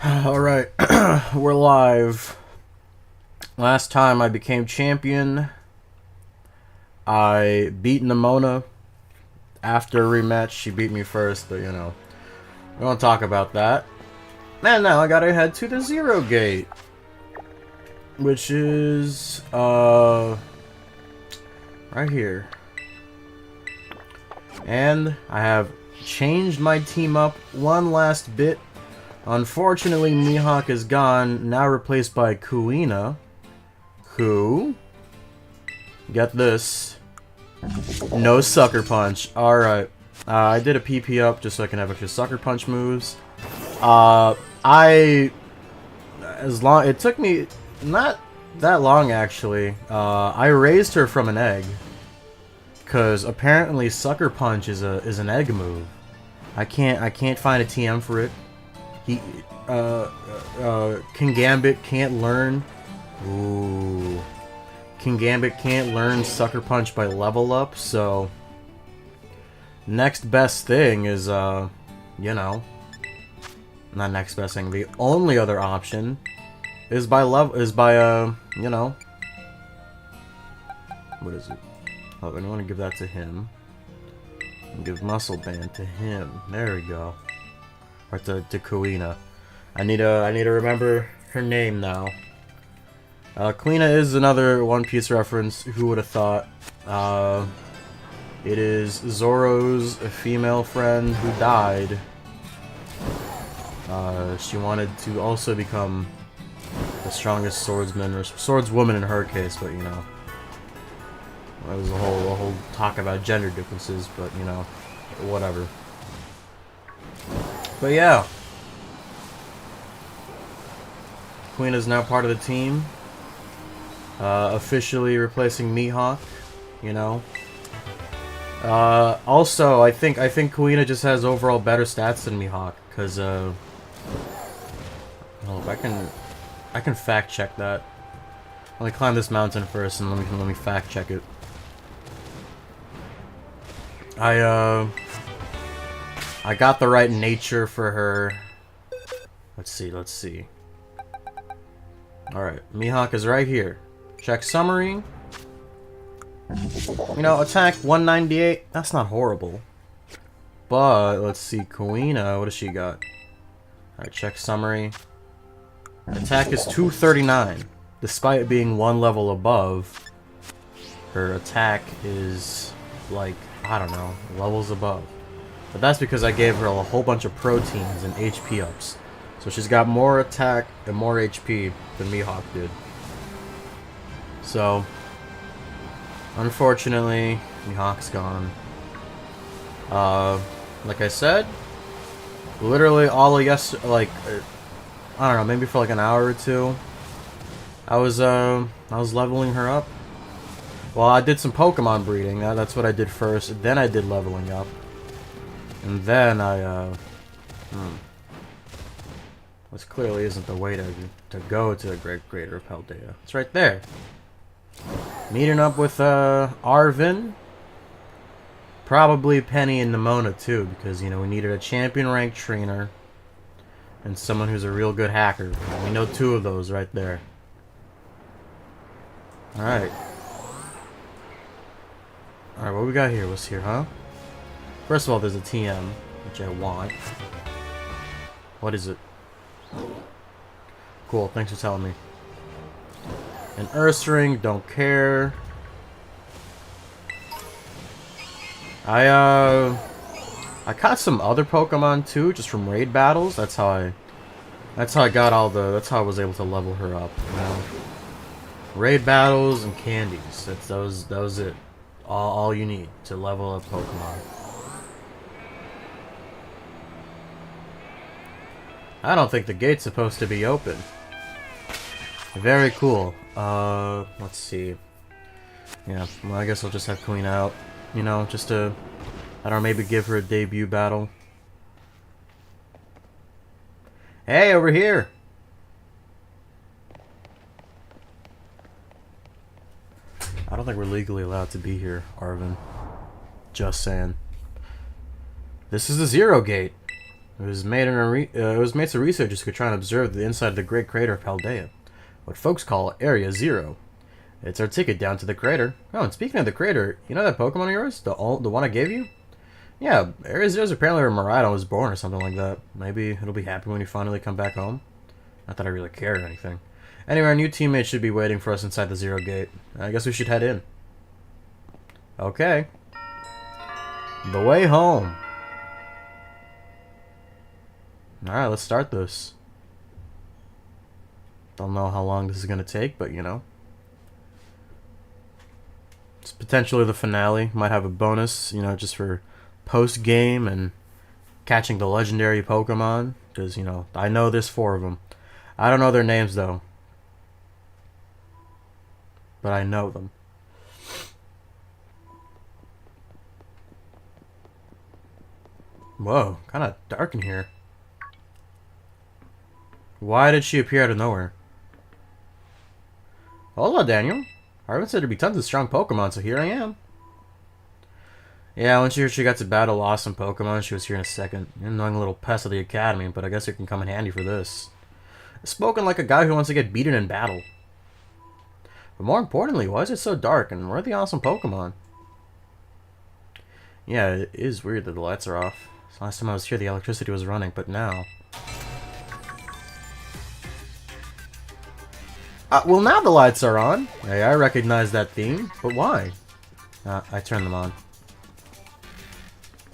Alright, we're live. Last time I became champion, I beat Nimona. After a rematch, she beat me first, but you know, we won't talk about that. And now I gotta head to the Zero Gate, which is, right here. And I have changed my team up one last bit. Unfortunately, Mihawk is gone, now replaced by Kuina, who, get this, no Sucker Punch. Alright, I did a PP up just so I can have extra Sucker Punch moves. It took me not that long actually. I raised her from an egg, because apparently Sucker Punch is an egg move. I can't find a TM for it. King Gambit can't learn. Ooh. King Gambit can't learn Sucker Punch by level up, so next best thing is, you know, not next best thing. The only other option is by you know, what is it? Oh, I want to give that to him. And give Muscle Band to him. There we go. Or to Kuina. I need to remember her name now. Kuina is another One Piece reference. Who would have thought? It is Zoro's female friend who died. She wanted to also become the strongest swordsman, or swordswoman in her case, but you know, there was a whole talk about gender differences, but you know, whatever. But yeah, Queen is now part of the team, officially replacing Mihawk. You know. Also, I think Kuina just has overall better stats than Mihawk, cause oh, I can fact check that. Let me climb this mountain first, and let me fact check it. I got the right nature for her. Let's see. Alright, Mihawk is right here. Check summary. You know, attack 198, that's not horrible. But, let's see, Kuina, what does she got? Alright, check summary. Attack is 239. Despite being one level above, her attack is, like, I don't know, levels above. But that's because I gave her a whole bunch of proteins and HP ups. So she's got more attack and more HP than Mihawk did. So, unfortunately, Mihawk's gone. Like I said, literally all of yesterday, like, I don't know, maybe for like an hour or two, I was leveling her up. Well, I did some Pokemon breeding. That's what I did first. Then I did leveling up. And then I, which clearly isn't the way to go to the Great Crater of Paldea. It's right there. Meeting up with, Arvin. Probably Penny and Nimona, too, because, you know, we needed a champion-ranked trainer and someone who's a real good hacker. And we know two of those right there. Alright. Alright, what we got here? What's here, huh? First of all, there's a TM, which I want. What is it? Cool, thanks for telling me. An Ursaring, don't care. I caught some other Pokemon too, just from raid battles. That's how I got all the. That's how I was able to level her up. You know, raid battles and candies. That was it. All you need to level up Pokemon. I don't think the gate's supposed to be open. Very cool. Let's see. Yeah, well, I guess I'll just have Queen out. You know, just to, I don't know, maybe give her a debut battle. Hey, over here! I don't think we're legally allowed to be here, Arvin. Just saying. This is the Zero Gate. It was made so researchers could try and observe the inside of the great crater of Paldea, what folks call Area Zero. It's our ticket down to the crater. Oh, and speaking of the crater, you know that Pokemon of yours? The one I gave you? Yeah, Area Zero is apparently where Murata was born or something like that. Maybe it'll be happy when you finally come back home. Not that I really care or anything. Anyway, our new teammate should be waiting for us inside the Zero Gate. I guess we should head in. Okay. The way home. Alright, let's start this. Don't know how long this is going to take, but you know. It's potentially the finale. Might have a bonus, you know, just for post-game and catching the legendary Pokemon. Because, you know, I know there's 4 of them. I don't know their names, though. But I know them. Whoa, kind of dark in here. Why did she appear out of nowhere? Hola, Daniel. Arvin said there'd be tons of strong Pokemon, so here I am. Yeah, when she got to battle awesome Pokemon, she was here in a second. You're an annoying little pest of the Academy, but I guess it can come in handy for this. Spoken like a guy who wants to get beaten in battle. But more importantly, why is it so dark, and where are the awesome Pokemon? Yeah, it is weird that the lights are off. Last time I was here, the electricity was running, but now... well, now the lights are on. Hey, I recognize that theme, but why? I turned them on.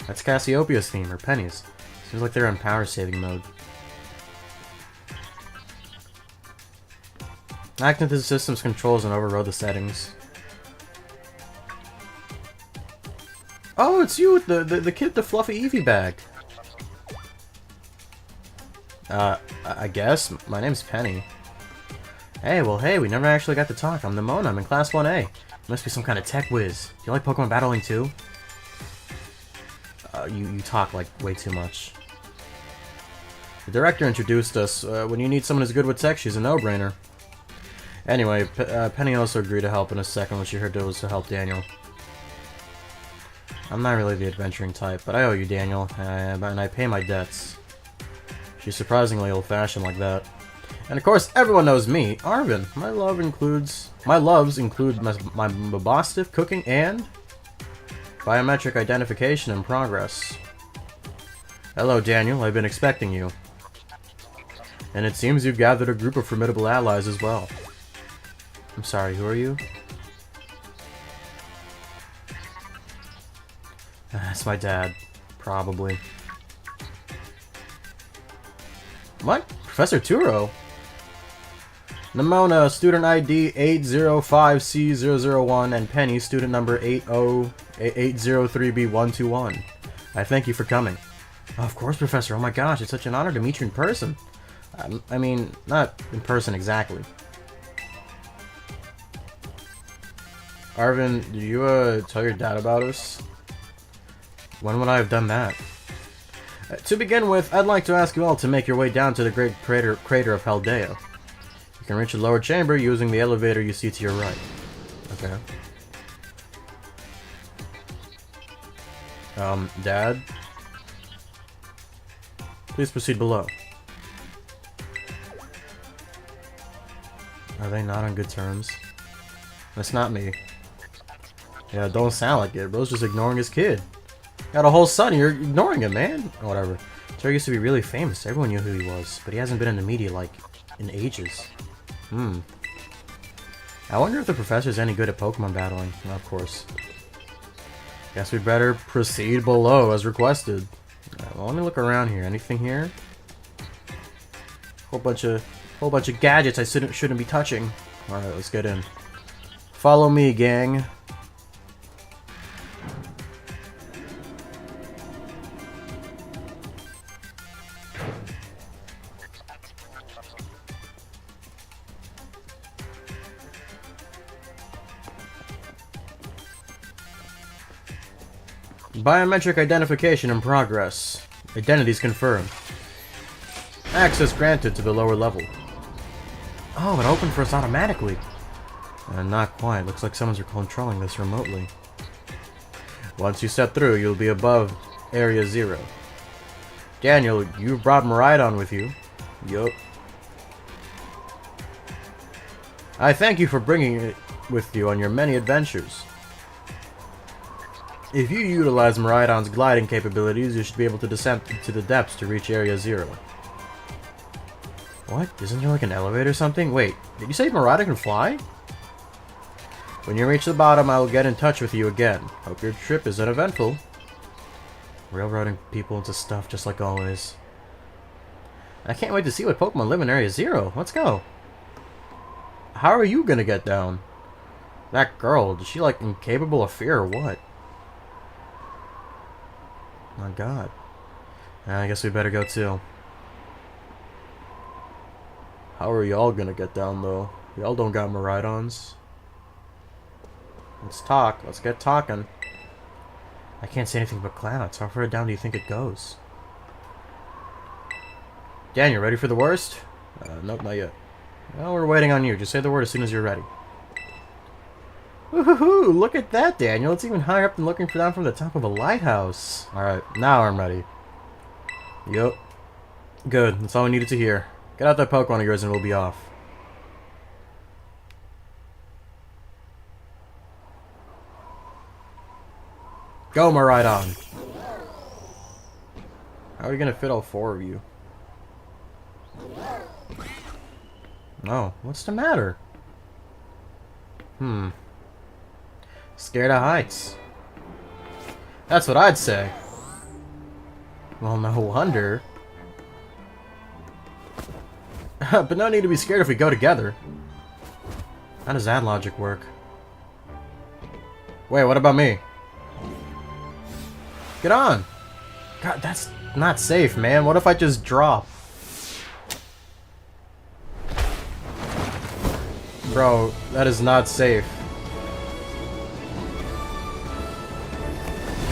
That's Cassiopeia's theme, or Penny's. Seems like they're in power saving mode. I hacked into the system's controls and overrode the settings. Oh, it's you, the kid with the fluffy Eevee bag. I guess. My name's Penny. Hey, well, hey, we never actually got to talk. I'm Nimona. I'm in Class 1A. You must be some kind of tech whiz. Do you like Pokemon battling too? You talk like way too much. The director introduced us. When you need someone who's good with tech, she's a no-brainer. Anyway, Penny also agreed to help in a second when she heard it was to help Daniel. I'm not really the adventuring type, but I owe you, Daniel, and I pay my debts. She's surprisingly old-fashioned like that. And of course, everyone knows me, Arvin. My loves include my Mabostif, cooking, and biometric identification in progress. Hello, Daniel. I've been expecting you. And it seems you've gathered a group of formidable allies as well. I'm sorry, who are you? That's my dad. Probably. What? Professor Turo? Nimona, student ID 805C001, and Penny, student number 803B121. I thank you for coming. Of course, Professor. Oh my gosh, it's such an honor to meet you in person. I mean, not in person exactly. Arvin, did you tell your dad about us? When would I have done that? To begin with, I'd like to ask you all to make your way down to the great crater of Paldea. You can reach the lower chamber using the elevator you see to your right. Okay. Dad? Please proceed below. Are they not on good terms? That's not me. Yeah, don't sound like it. Bro's just ignoring his kid. Got a whole son, you're ignoring him, man. Whatever. Terry used to be really famous. Everyone knew who he was, but he hasn't been in the media, like, in ages. I wonder if the professor's any good at Pokemon battling. Well, of course. Guess we'd better proceed below as requested. Well, let me look around here. Anything here? Whole bunch of gadgets I shouldn't be touching. All right, let's get in. Follow me, gang. Biometric identification in progress. Identities confirmed. Access granted to the lower level. Oh, it opened for us automatically. Not quite. Looks like someone's controlling this remotely. Once you step through, you'll be above Area 0. Daniel, you brought Maridon with you. Yup. I thank you for bringing it with you on your many adventures. If you utilize Maridon's gliding capabilities, you should be able to descend into the depths to reach Area 0. What? Isn't there like an elevator or something? Wait, did you say Maridon can fly? When you reach the bottom, I will get in touch with you again. Hope your trip is uneventful. Railroading people into stuff just like always. I can't wait to see what Pokemon live in Area 0. Let's go. How are you gonna get down? That girl, is she like incapable of fear or what? My god. I guess we better go too. How are y'all gonna get down though? Y'all don't got Maridons. Let's talk. Let's get talking. I can't see anything but clouds. How far down do you think it goes? Dan, you ready for the worst? Nope, not yet. Well, we're waiting on you. Just say the word as soon as you're ready. Woohoo! Look at that, Daniel. It's even higher up than looking down from the top of a lighthouse. Alright, now I'm ready. Yup. Good. That's all we needed to hear. Get out that Pokemon of yours and we'll be off. Go, Maridon! How are we gonna fit all 4 of you? Oh, what's the matter? Scared of heights. That's what I'd say. Well, no wonder. But no need to be scared if we go together. How does that logic work? Wait, what about me? Get on! God, that's not safe, man. What if I just drop? Bro, that is not safe.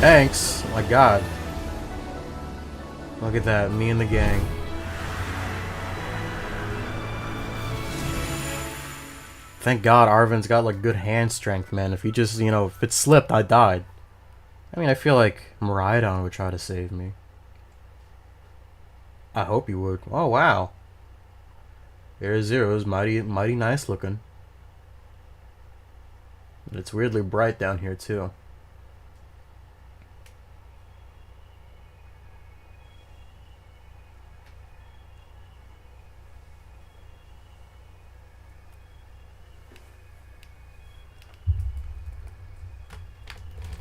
Thanks. My god. Look at that. Me and the gang. Thank god Arven's got like good hand strength, man. If he just, you know, if it slipped, I died. I mean, I feel like Maridon would try to save me. I hope he would. Oh, wow. Area 0 is mighty nice looking. But it's weirdly bright down here, too.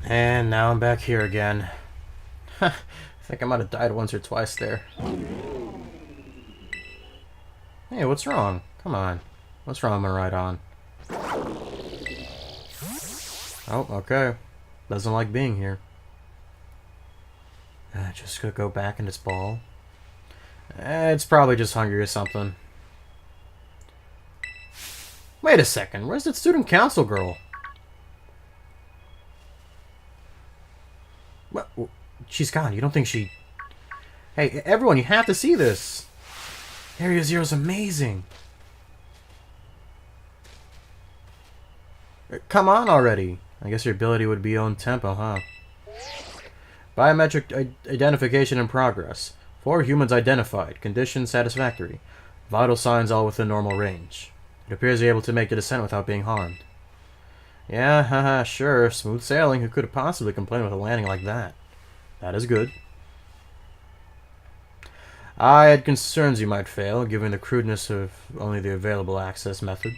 And now I'm back here again. I think I might have died once or twice there. Hey, what's wrong? Come on. What's wrong, Maridon? Oh, okay. Doesn't like being here. Just gonna go back in its ball. It's probably just hungry or something. Wait a second. Where's that student council girl? What? She's gone. You don't think she... Hey, everyone, you have to see this. Area 0 is amazing. Come on already. I guess your ability would be own tempo, huh? Biometric identification in progress. 4 humans identified. Condition satisfactory. Vital signs all within normal range. It appears you're able to make the descent without being harmed. Yeah, haha, sure. Smooth sailing. Who could have possibly complained with a landing like that? That is good. I had concerns you might fail, given the crudeness of only the available access method.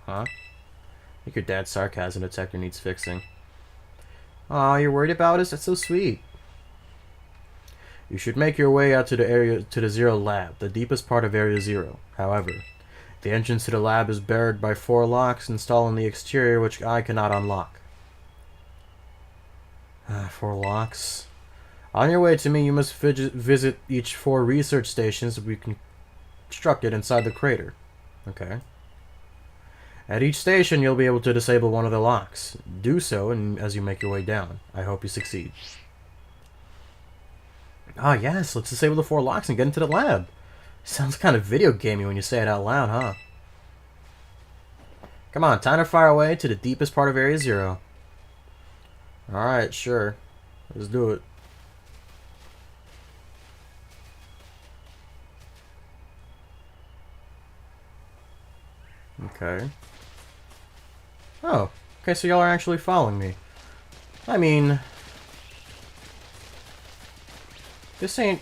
Huh? I think your dad's sarcasm detector needs fixing. Aw, you're worried about us? That's so sweet. You should make your way out to the 0 lab, the deepest part of Area 0. However, the entrance to the lab is barred by 4 locks installed on the exterior which I cannot unlock. 4 locks. On your way to me, you must visit each 4 research stations that we constructed inside the crater. Okay. At each station, you'll be able to disable one of the locks. Do so and as you make your way down. I hope you succeed. Ah, yes, let's disable the 4 locks and get into the lab. Sounds kind of video gamey when you say it out loud, huh? Come on, time to fire away to the deepest part of Area 0. Alright, sure. Let's do it. Okay. Oh. Okay, so y'all are actually following me. I mean... this ain't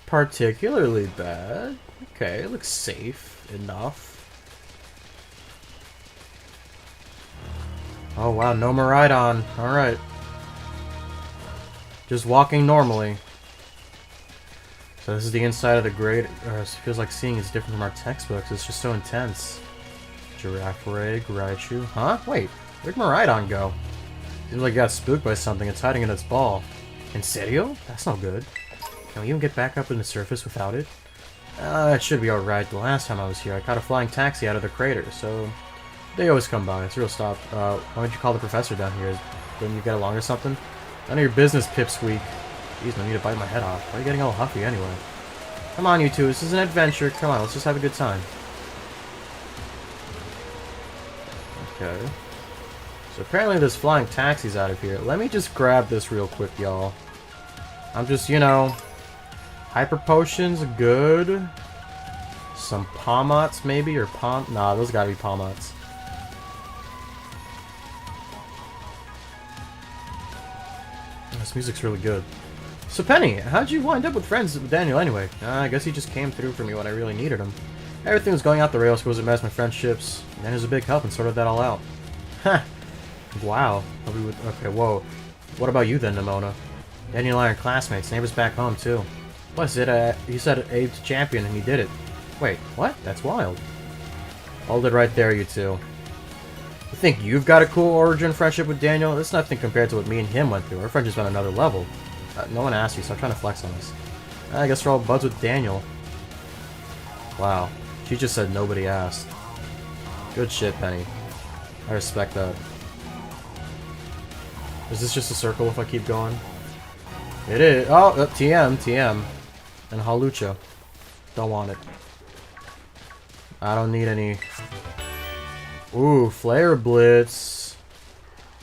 particularly bad. Okay, it looks safe enough. Oh wow, no Miraidon. Alright. Just walking normally. So this is the inside of the grade. It feels like seeing it's different from our textbooks. It's just so intense. Giraffe Ray, Raichu. Huh? Wait, where'd Miraidon go? Seems like it got spooked by something. It's hiding in its ball. In serio? That's no good. Can we even get back up in the surface without it? That should be alright. The last time I was here, I caught a flying taxi out of the crater, so... they always come by. It's a real stop. Why don't you call the professor down here? Didn't you get along or something? None of your business, pipsqueak. Jeez, no need to bite my head off. Why are you getting all huffy anyway? Come on, you two. This is an adventure. Come on, let's just have a good time. Okay. So apparently there's flying taxis out of here. Let me just grab this real quick, y'all. I'm just, you know... hyper potions, good. Some Palmots, maybe? Or nah, those gotta be Palmots. This music's really good. So, Penny, how'd you wind up with friends with Daniel anyway? I guess he just came through for me when I really needed him. Everything was going out the rails, was a mess, my friendships. Daniel's a big help and sorted that all out. Huh. Wow. Okay, whoa. What about you then, Nimona? Daniel and I are classmates, neighbors back home, too. What's it? He said Abe's champion and he did it. Wait, what? That's wild. Hold it right there, you two. You think you've got a cool origin friendship with Daniel? That's nothing compared to what me and him went through. Our friendship's on another level. No one asked you, so I'm trying to flex on us. I guess we're all buds with Daniel. Wow. She just said nobody asked. Good shit, Penny. I respect that. Is this just a circle if I keep going? It is. Oh, TM. And Halucha. Don't want it. I don't need any. Ooh, Flare Blitz.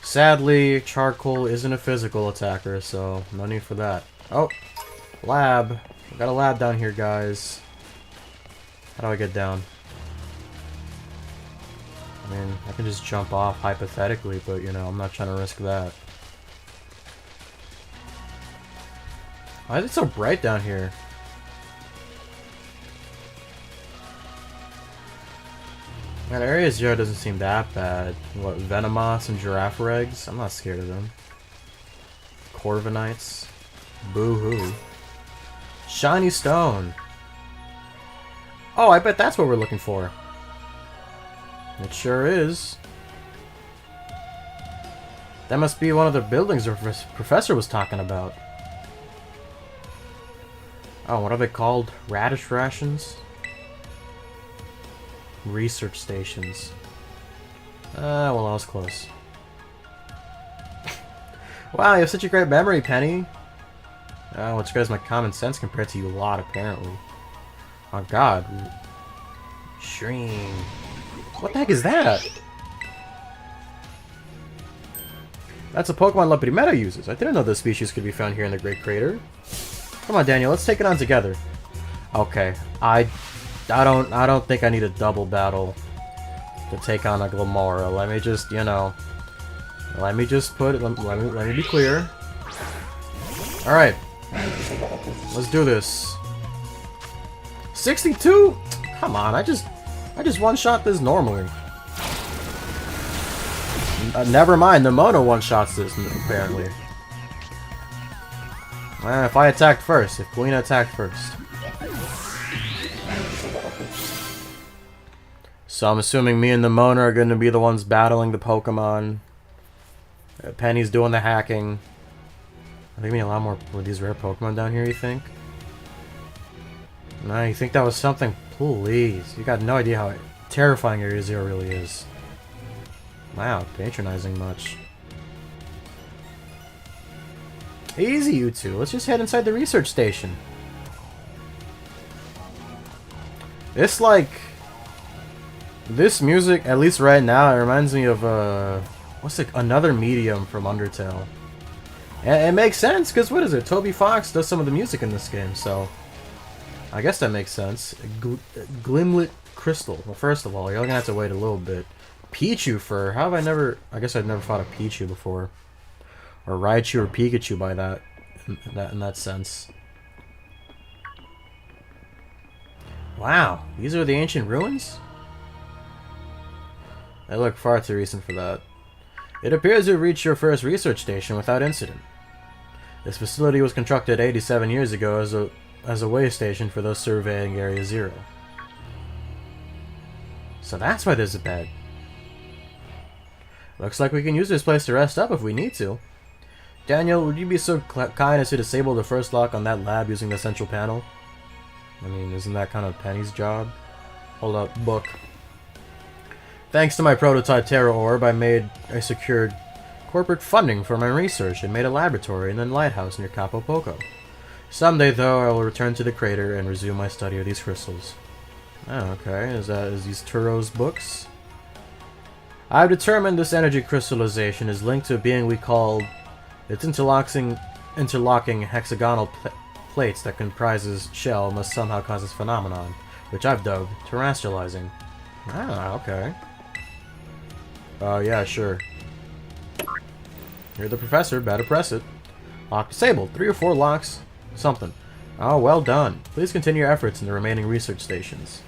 Sadly, Charcoal isn't a physical attacker, so no need for that. Oh, lab. We got a lab down here, guys. How do I get down? I mean, I can just jump off hypothetically, but you know, I'm not trying to risk that. Why is it so bright down here? That area 0 doesn't seem that bad. What, Venomoths and Giraffe Eggs? I'm not scared of them. Corviknights. Boo-hoo. Shiny Stone. Oh, I bet that's what we're looking for. It sure is. That must be one of the buildings the professor was talking about. Oh, what are they called? Radish rations? Research stations. Well, I was close. Wow, you have such a great memory, Penny. Oh, which goes my common sense compared to you lot, apparently. Oh, God. Shring. What the heck is that? That's a Pokemon Lepidmeadow uses. I didn't know this species could be found here in the Great Crater. Come on, Daniel, let's take it on together. Okay, I don't think I need a double battle to take on a Glamora. Let me just, you know, let me just put it. Let me be clear. All right, let's do this. 62? Come on, I just one-shot this normally. Never mind, the Mono one-shots this apparently. If I attacked first, if Kalina attacked first. So I'm assuming me and the Mona are going to be the ones battling the Pokemon. Penny's doing the hacking. I think we need a lot more with these rare Pokemon down here, you think? No, you think that was something? Please. You got no idea how terrifying Area 0 really is. Wow, patronizing much. Easy, you two. Let's just head inside the research station. It's like... this music, at least right now, it reminds me of, what's it? Another Medium from Undertale. And it makes sense, because what is it? Toby Fox does some of the music in this game, so... I guess that makes sense. Glimlet crystal. Well, first of all, you're gonna have to wait a little bit. Pichu fur. How have I never... I guess I've never fought a Pichu before. Or Raichu or Pikachu by that. In that sense. Wow. These are the ancient ruins? They look far too recent for that. It appears you've reached your first research station without incident. This facility was constructed 87 years ago as a way station for those surveying Area Zero. So that's why there's a bed. Looks like we can use this place to rest up if we need to. Daniel, would you be so kind as to disable the first lock on that lab using the central panel? I mean, isn't that kind of Penny's job? Hold up, book. Thanks to my prototype Terra Orb, I secured corporate funding for my research and made a laboratory in the lighthouse near Capo Poco. Someday, though, I will return to the crater and resume my study of these crystals. Oh, okay. Is these Turo's books? I've determined this energy crystallization is linked to a being we called its interlocking hexagonal plates that comprises shell must somehow cause this phenomenon, which I've dubbed terrestrializing. Ah, okay. Yeah, sure. You're the professor, better press it. Lock disabled. 3 or 4 locks. Something. Oh, well done. Please continue your efforts in the remaining research stations.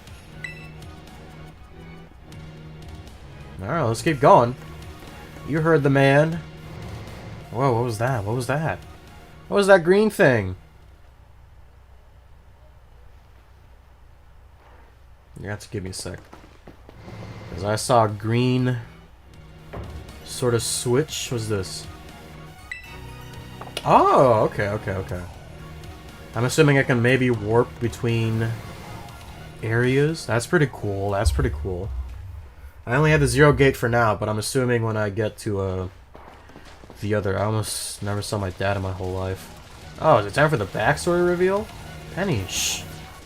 Alright, let's keep going. You heard the man. Whoa, what was that? What was that? What was that green thing? You have to give me a sec. Because I saw a green sort of switch. What's this? Oh, okay. I'm assuming I can maybe warp between areas. That's pretty cool. I only have the 0 gate for now, but I'm assuming when I get to the other... I almost never saw my dad in my whole life. Oh, is it time for the backstory reveal? Penny, shh.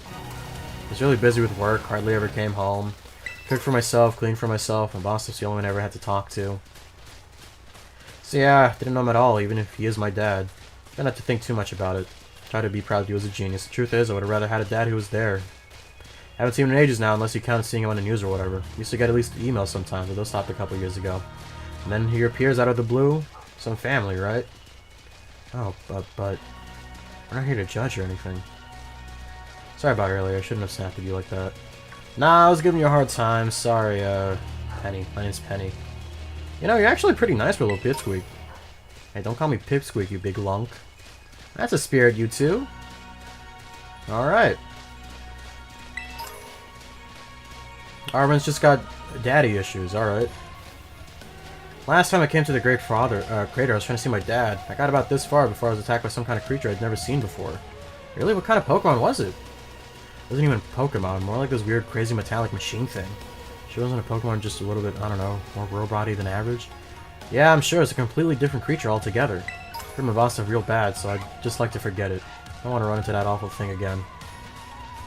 I was really busy with work, hardly ever came home. Cooked for myself, cleaned for myself, and boss was the only one I ever had to talk to. So yeah, didn't know him at all, even if he is my dad. Don't have to think too much about it. Try to be proud he was a genius. The truth is, I would have rather had a dad who was there. Haven't seen him in ages now, unless you count seeing him on the news or whatever. Used to get at least emails sometimes, but those stopped a couple years ago. And then he appears out of the blue. Some family, right? Oh, but we're not here to judge or anything. Sorry about earlier, I shouldn't have snapped at you like that. Nah, I was giving you a hard time. Sorry, Penny. My name's Penny. You know, you're actually pretty nice for a little pipsqueak. Hey, don't call me pipsqueak, you big lunk. That's a spirit, you two. Alright. Arvin's just got daddy issues, alright. Last time I came to the crater, I was trying to see my dad. I got about this far before I was attacked by some kind of creature I'd never seen before. Really? What kind of Pokemon was it? It wasn't even Pokemon, more like this weird, crazy metallic machine thing. She wasn't a Pokemon, just a little bit, I don't know, more robot-y than average? Yeah, I'm sure it's a completely different creature altogether. Hurt my boss stuff real bad, so I'd just like to forget it. I don't want to run into that awful thing again.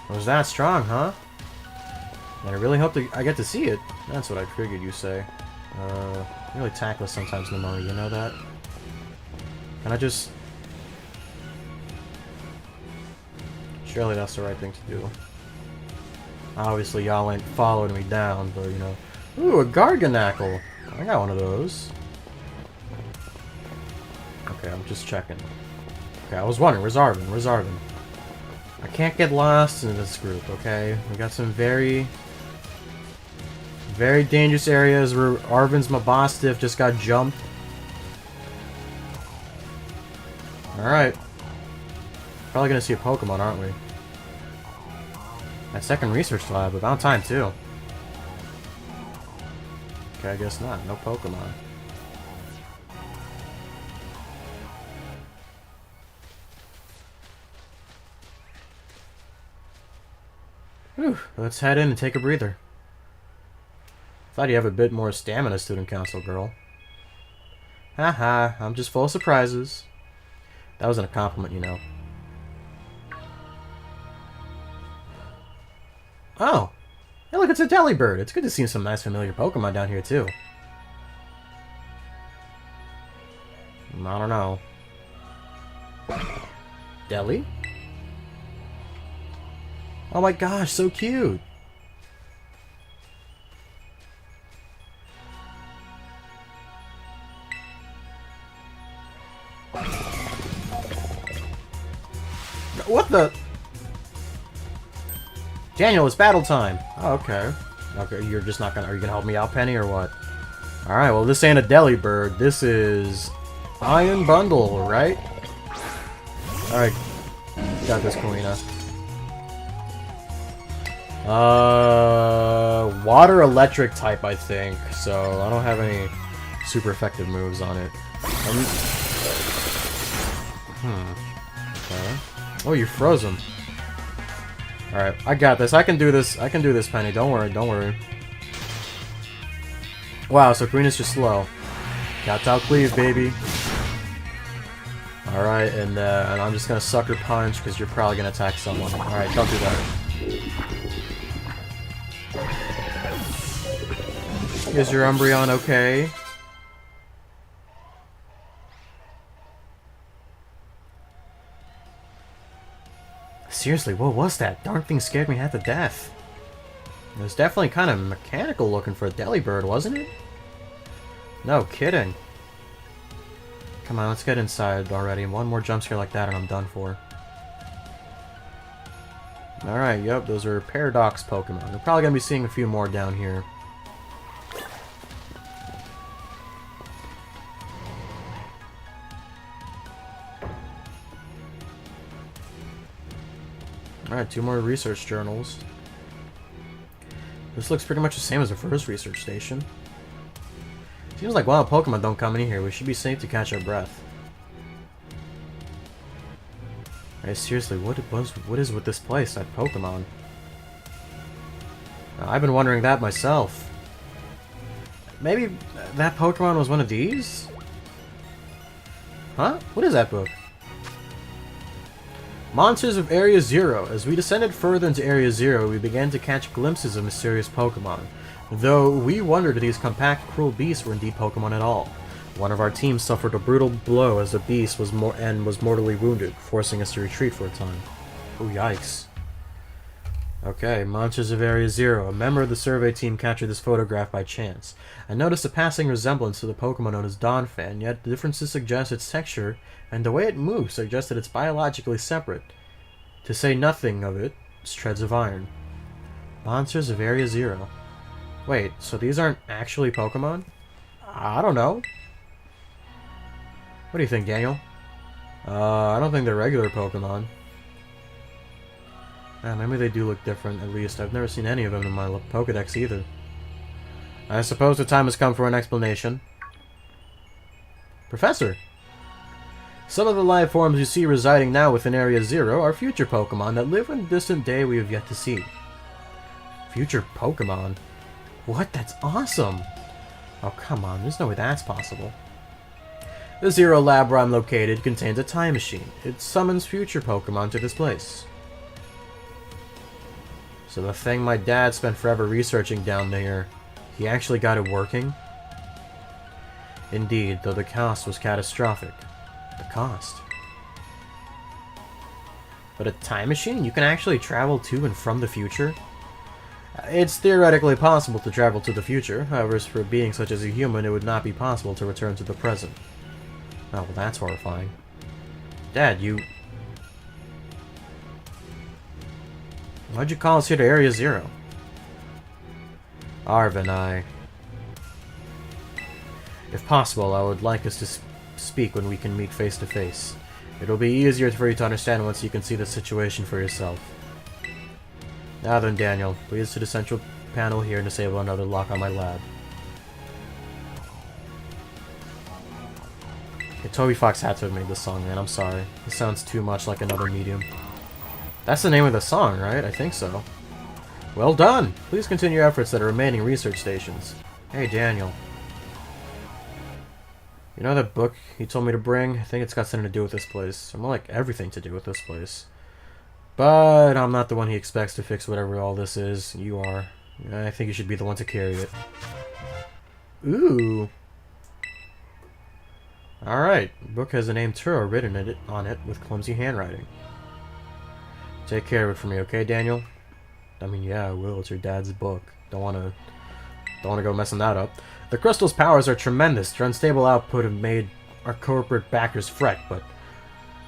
It was that strong, huh? And I really hope I get to see it. That's what I figured you say. Really tactless sometimes, Nemone, you know that? Can I just... Surely that's the right thing to do. Obviously, y'all ain't following me down, but, you know... Ooh, a Garganackle! I got one of those. Okay, I'm just checking. Okay, I was wondering, where's Arvin? Where's Arvin? I can't get lost in this group, okay? We got some very dangerous areas where Arvin's Mabostiff just got jumped. Alright. Probably gonna see a Pokemon, aren't we? That second research lab, about time too. Okay, I guess not. No Pokemon. Whew, let's head in and take a breather. Thought you have a bit more stamina, student council girl. Haha, I'm just full of surprises. That wasn't a compliment, you know. Oh! Hey, look, it's a Delibird. It's good to see some nice familiar Pokemon down here, too. I don't know. Deli? Oh my gosh, so cute. What the? Daniel, it's battle time. Oh, okay. Okay, you're just not gonna... Are you gonna help me out, Penny, or what? Alright, well, this ain't a deli bird. This is... Iron Bundle, right? Alright. Got this, Kalina. Water electric type, I think. So, I don't have any super effective moves on it. Okay. Oh, you froze him. Alright, I got this. I can do this. I can do this, Penny. Don't worry, don't worry. Wow, so Karina's just slow. Got to outcleave, baby. Alright, and I'm just gonna sucker punch because you're probably gonna attack someone. Alright, don't do that. Is your Umbreon okay? Seriously, what was that? Darn thing scared me half to death. It was definitely kind of mechanical looking for a Delibird, wasn't it? No kidding. Come on, let's get inside already. One more jump scare like that and I'm done for. Alright, yep, those are Paradox Pokemon. We're probably going to be seeing a few more down here. Alright, 2 more research journals. This looks pretty much the same as the first research station. Seems like wild Pokemon don't come in here. We should be safe to catch our breath. Alright, seriously, what is with this place at Pokemon? I've been wondering that myself. Maybe that Pokemon was one of these? Huh? What is that book? Monsters of Area Zero. As we descended further into Area Zero, we began to catch glimpses of mysterious Pokemon. Though we wondered if these compact, cruel beasts were indeed Pokemon at all. One of our team suffered a brutal blow as the beast was mortally wounded, forcing us to retreat for a time. Oh, yikes. Okay, Monsters of Area Zero. A member of the survey team captured this photograph by chance. I noticed a passing resemblance to the Pokemon known as Donphan, yet the differences suggest its texture and the way it moves suggest that it's biologically separate. To say nothing of its treads of iron. Monsters of Area Zero. Wait, so these aren't actually Pokemon? I don't know. What do you think, Daniel? I don't think they're regular Pokemon. Maybe they do look different, at least. I've never seen any of them in my Pokedex either. I suppose the time has come for an explanation. Professor! Some of the life forms you see residing now within Area Zero are future Pokemon that live in a distant day we have yet to see. Future Pokemon? What? That's awesome! Oh, come on. There's no way that's possible. The Zero Lab where I'm located contains a time machine. It summons future Pokemon to this place. So the thing my dad spent forever researching down there, he actually got it working? Indeed, though the cost was catastrophic. The cost. But a time machine? You can actually travel to and from the future? It's theoretically possible to travel to the future, however, for a being such as a human, it would not be possible to return to the present. Oh, well, that's horrifying. Dad, you... Why'd you call us here to Area Zero? Arven, If possible, I would like us to speak when we can meet face to face. It'll be easier for you to understand once you can see the situation for yourself. Now then, Daniel, please to the central panel here and disable another lock on my lab. Okay, Toby Fox had to have made this song, man. I'm sorry. This sounds too much like another medium. That's the name of the song, right? I think so. Well done! Please continue your efforts at the remaining research stations. Hey, Daniel. You know that book you told me to bring? I think it's got something to do with this place. Or more like everything to do with this place. But I'm not the one he expects to fix whatever all this is. You are. I think you should be the one to carry it. Ooh. Alright. The book has the name Turo written on it with clumsy handwriting. Take care of it for me, okay, Daniel? I mean, yeah, I will. It's your dad's book. Don't wanna go messing that up. The crystal's powers are tremendous. Their unstable output have made our corporate backers fret, but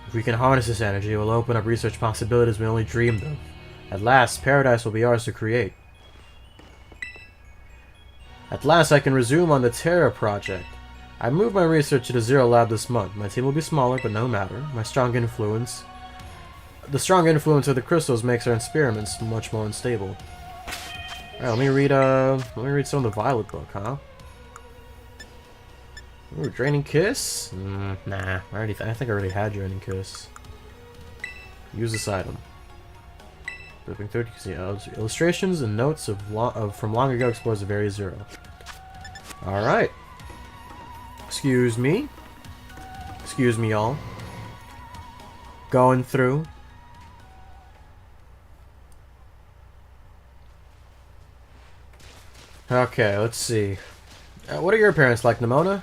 if we can harness this energy, it will open up research possibilities we only dreamed of. At last, paradise will be ours to create. At last, I can resume on the Terra project. I moved my research to the Zero Lab this month. My team will be smaller, but no matter. The strong influence of the crystals makes our experiments much more unstable. Alright, let me read some of the Violet book, huh? Ooh, Draining Kiss? Nah, I think I already had Draining Kiss. Use this item. Flipping 30, illustrations and notes from long ago explores the very Zero. Alright. Excuse me, y'all. Going through. Okay, let's see. What are your parents like, Nimona?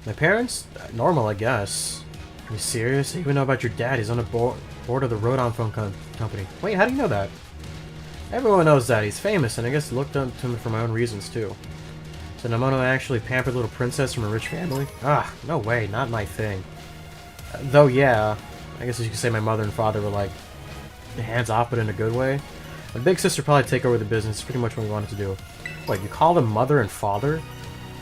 My parents? Normal, I guess. Are you serious? I even know about your dad. He's on the board of the Rodon phone company. Wait, how do you know that? Everyone knows that. He's famous, and I guess looked up to him for my own reasons, too. So Nimona actually pampered little princess from a rich family? Ah, no way. Not my thing. Though, yeah. I guess you could say my mother and father were, like, hands off, but in a good way. My big sister probably take over the business. Pretty much what we wanted to do. What, you call them mother and father?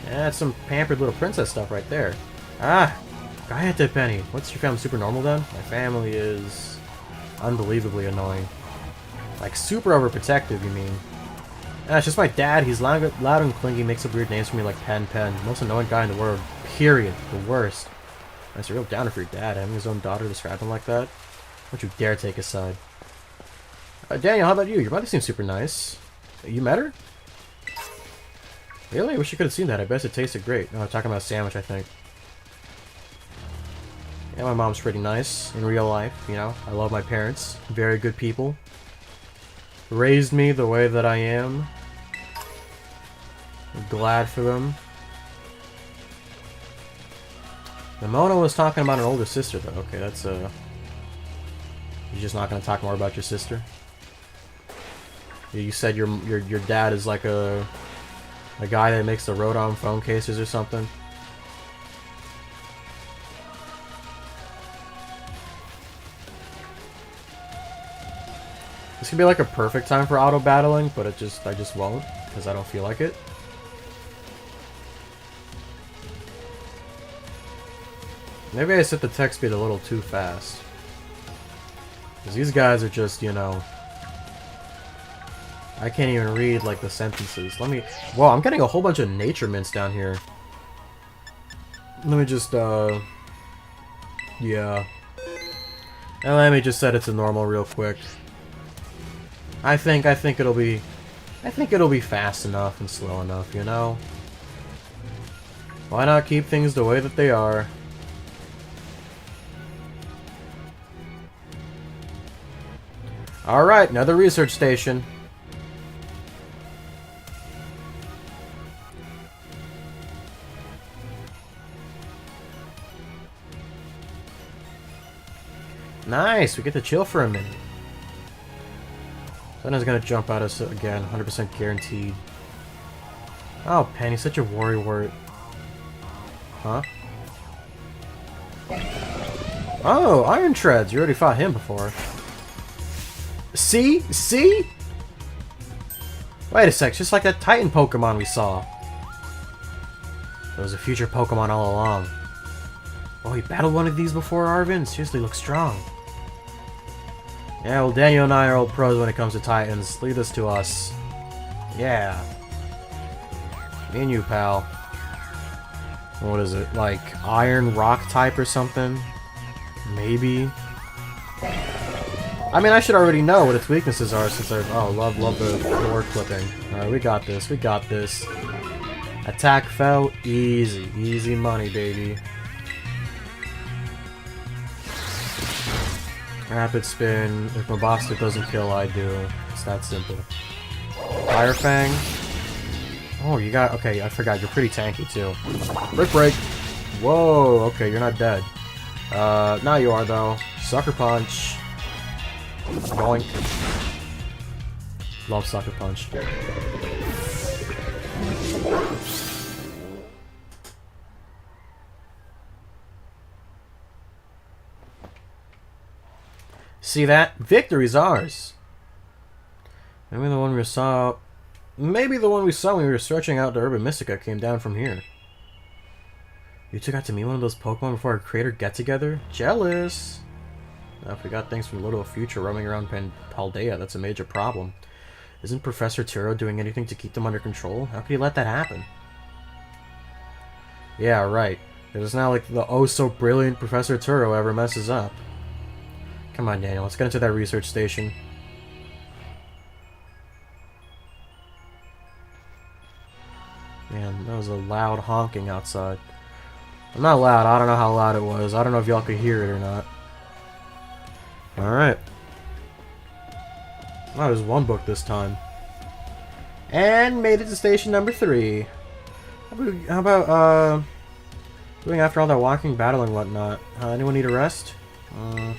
Yeah, that's some pampered little princess stuff right there. Ah! Gayete Penny. What's your family, super normal then? My family is unbelievably annoying. Like, super overprotective, you mean? Ah, it's just my dad. He's loud and clingy, makes up weird names for me like Pen. Most annoying guy in the world. Period. The worst. That's a real downer for your dad, having his own daughter describe him like that. Don't you dare take his side. Daniel, how about you? Your mother seems super nice. You met her? Really? I wish you could have seen that. I bet it tasted great. No, I'm talking about a sandwich, I think. Yeah, my mom's pretty nice in real life, you know. I love my parents. Very good people. Raised me the way that I am. I'm glad for them. Nimona was talking about an older sister, though. Okay, that's, You're just not gonna talk more about your sister? You said your dad is like a guy that makes the Rodon phone cases or something? This could be like a perfect time for auto battling, but I just won't, because I don't feel like it. Maybe I set the text speed a little too fast. Because these guys are just, you know... I can't even read, like, the sentences. Let me... Whoa, I'm getting a whole bunch of nature mints down here. Let me just, yeah. And let me just set it to normal real quick. I think it'll be fast enough and slow enough, you know? Why not keep things the way that they are? Alright, another research station. Nice, we get to chill for a minute. Someone's gonna jump at us again, 100% guaranteed. Oh, Penny, such a worrywart. Huh? Oh, Iron Treads, you already fought him before. See? See? Wait a sec, just like that Titan Pokemon we saw. There was a future Pokemon all along. Oh, you battled one of these before, Arvin? Seriously, looks strong. Yeah, well, Daniel and I are old pros when it comes to Titans. Leave this to us. Yeah. Me and you, pal. What is it? Like, Iron Rock type or something? Maybe? I mean, I should already know what its weaknesses are since I've... Oh, love the door clipping. Alright, we got this. We got this. Attack fell. Easy. Easy money, baby. Rapid spin. If my boss doesn't kill, I do. It's that simple. Fire Fang. Oh, you got... Okay, I forgot. You're pretty tanky, too. Brick Break. Whoa, okay, you're not dead. Now you are, though. Sucker Punch. Boink. Love Sucker Punch. See that? Victory's ours. Maybe the one we saw when we were searching out the Urban Mystica came down from here. You two got to meet one of those Pokemon before our creator get-together? Jealous! Now, if we got things from Little Future roaming around Paldea, that's a major problem. Isn't Professor Turo doing anything to keep them under control? How could he let that happen? Yeah, right. It's not like the oh-so-brilliant Professor Turo ever messes up. Come on, Daniel, let's get into that research station. Man, that was a loud honking outside. I'm not loud, I don't know how loud it was. I don't know if y'all could hear it or not. Alright. Oh, there's one book this time. And made it to station number 3. How about doing after all that walking, battle, and whatnot? Anyone need a rest? You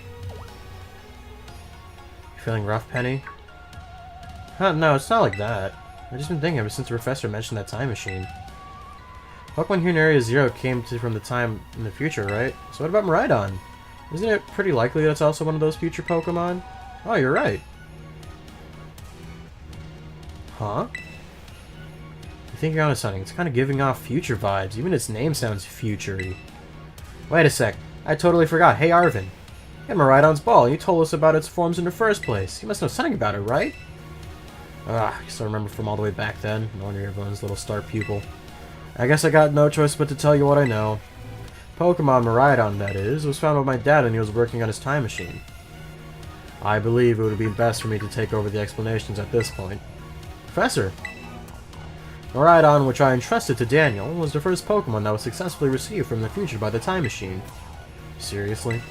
feeling rough, Penny? No, it's not like that. I've just been thinking ever since the professor mentioned that time machine. Pokemon here in Area Zero came from the time in the future, right? So what about Miraidon? Isn't it pretty likely that's also one of those future Pokemon? Oh, you're right. Huh? I think you're onto something. It's kind of giving off future vibes. Even its name sounds future-y. Wait a sec. I totally forgot. Hey, Arvin. You had Miraidon's ball. You told us about its forms in the first place. You must know something about it, right? I still remember from all the way back then. No wonder you're everyone's little star pupil. I guess I got no choice but to tell you what I know. Pokemon Miraidon, that is, was found by my dad when he was working on his time machine. I believe it would be best for me to take over the explanations at this point. Professor! Miraidon, which I entrusted to Daniel, was the first Pokemon that was successfully received from the future by the time machine. Seriously?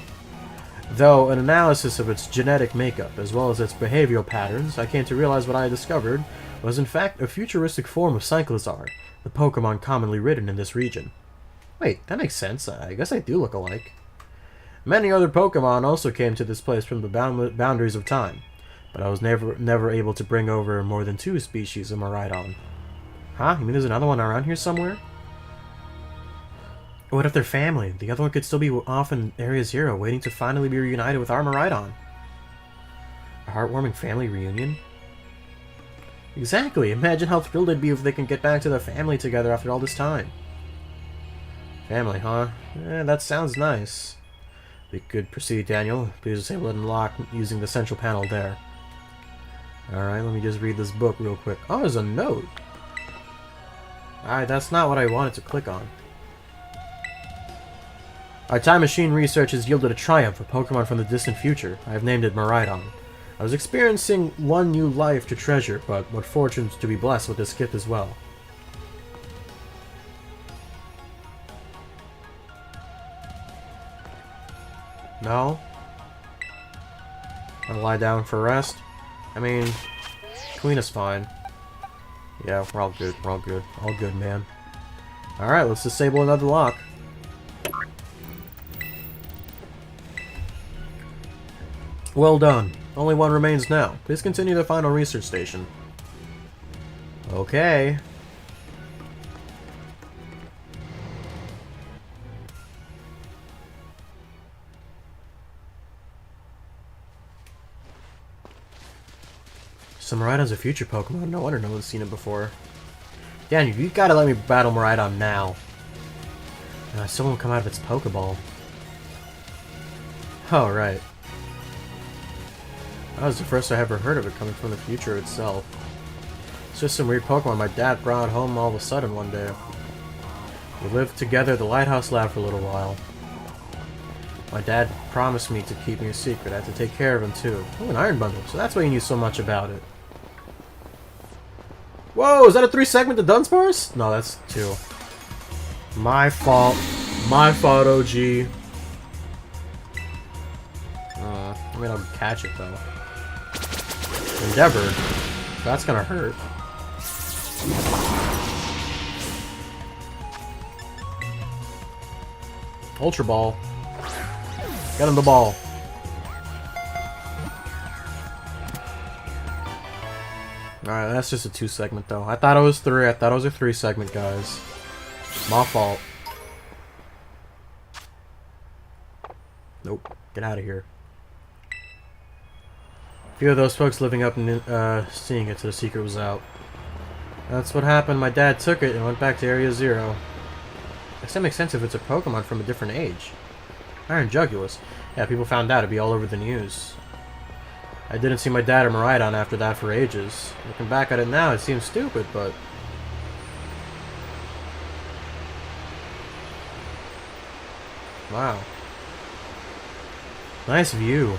Though an analysis of its genetic makeup, as well as its behavioral patterns, I came to realize what I had discovered was in fact a futuristic form of Cyclizar, the Pokemon commonly ridden in this region. Wait, that makes sense. I guess I do look alike. Many other Pokemon also came to this place from the boundaries of time, but I was never able to bring over more than 2 species of Miraidon. Huh? You mean there's another one around here somewhere? What if they're family? The other one could still be off in Area Zero, waiting to finally be reunited with our Miraidon. A heartwarming family reunion? Exactly! Imagine how thrilled they'd be if they can get back to their family together after all this time. Family, huh? That sounds nice. We could proceed, Daniel. Please disable and unlock using the central panel there. Alright, let me just read this book real quick. Oh, there's a note! Alright, that's not what I wanted to click on. Our time machine research has yielded a triumph for Pokemon from the distant future. I have named it Miraidon. I was experiencing one new life to treasure, but what fortune to be blessed with this gift as well. No? Wanna lie down for rest? I mean, Queen is fine. Yeah, we're all good. We're all good. All good, man. Alright, let's disable another lock. Well done. Only one remains now. Please continue the final research station. Okay. So Miraidon's a future Pokemon. No wonder no one's seen it before. Daniel, you gotta let me battle Miraidon now. I still won't come out of its Pokeball. Oh, right. That was the first I ever heard of it coming from the future itself. It's just some weird Pokemon my dad brought home all of a sudden one day. We lived together at the Lighthouse Lab for a little while. My dad promised me to keep me a secret. I had to take care of him too. Oh, an Iron Bundle, so that's why you knew so much about it. Whoa, is that a 3-segment to Dunsparce? No, that's 2. My fault. My fault, OG. I mean, I'll catch it though. Endeavor. That's gonna hurt. Ultra Ball. Get him the ball. Alright, that's just a 2-segment though. I thought it was 3. I thought it was a 3-segment, guys. My fault. Nope. Get out of here. Few of those folks living up and seeing it till the secret was out. That's what happened. My dad took it and went back to Area 0. I guess that makes sense if it's a Pokemon from a different age. Iron Jugulus. Yeah, people found out. It'd be all over the news. I didn't see my dad or Miraidon after that for ages. Looking back at it now, it seems stupid, but... Wow. Nice view.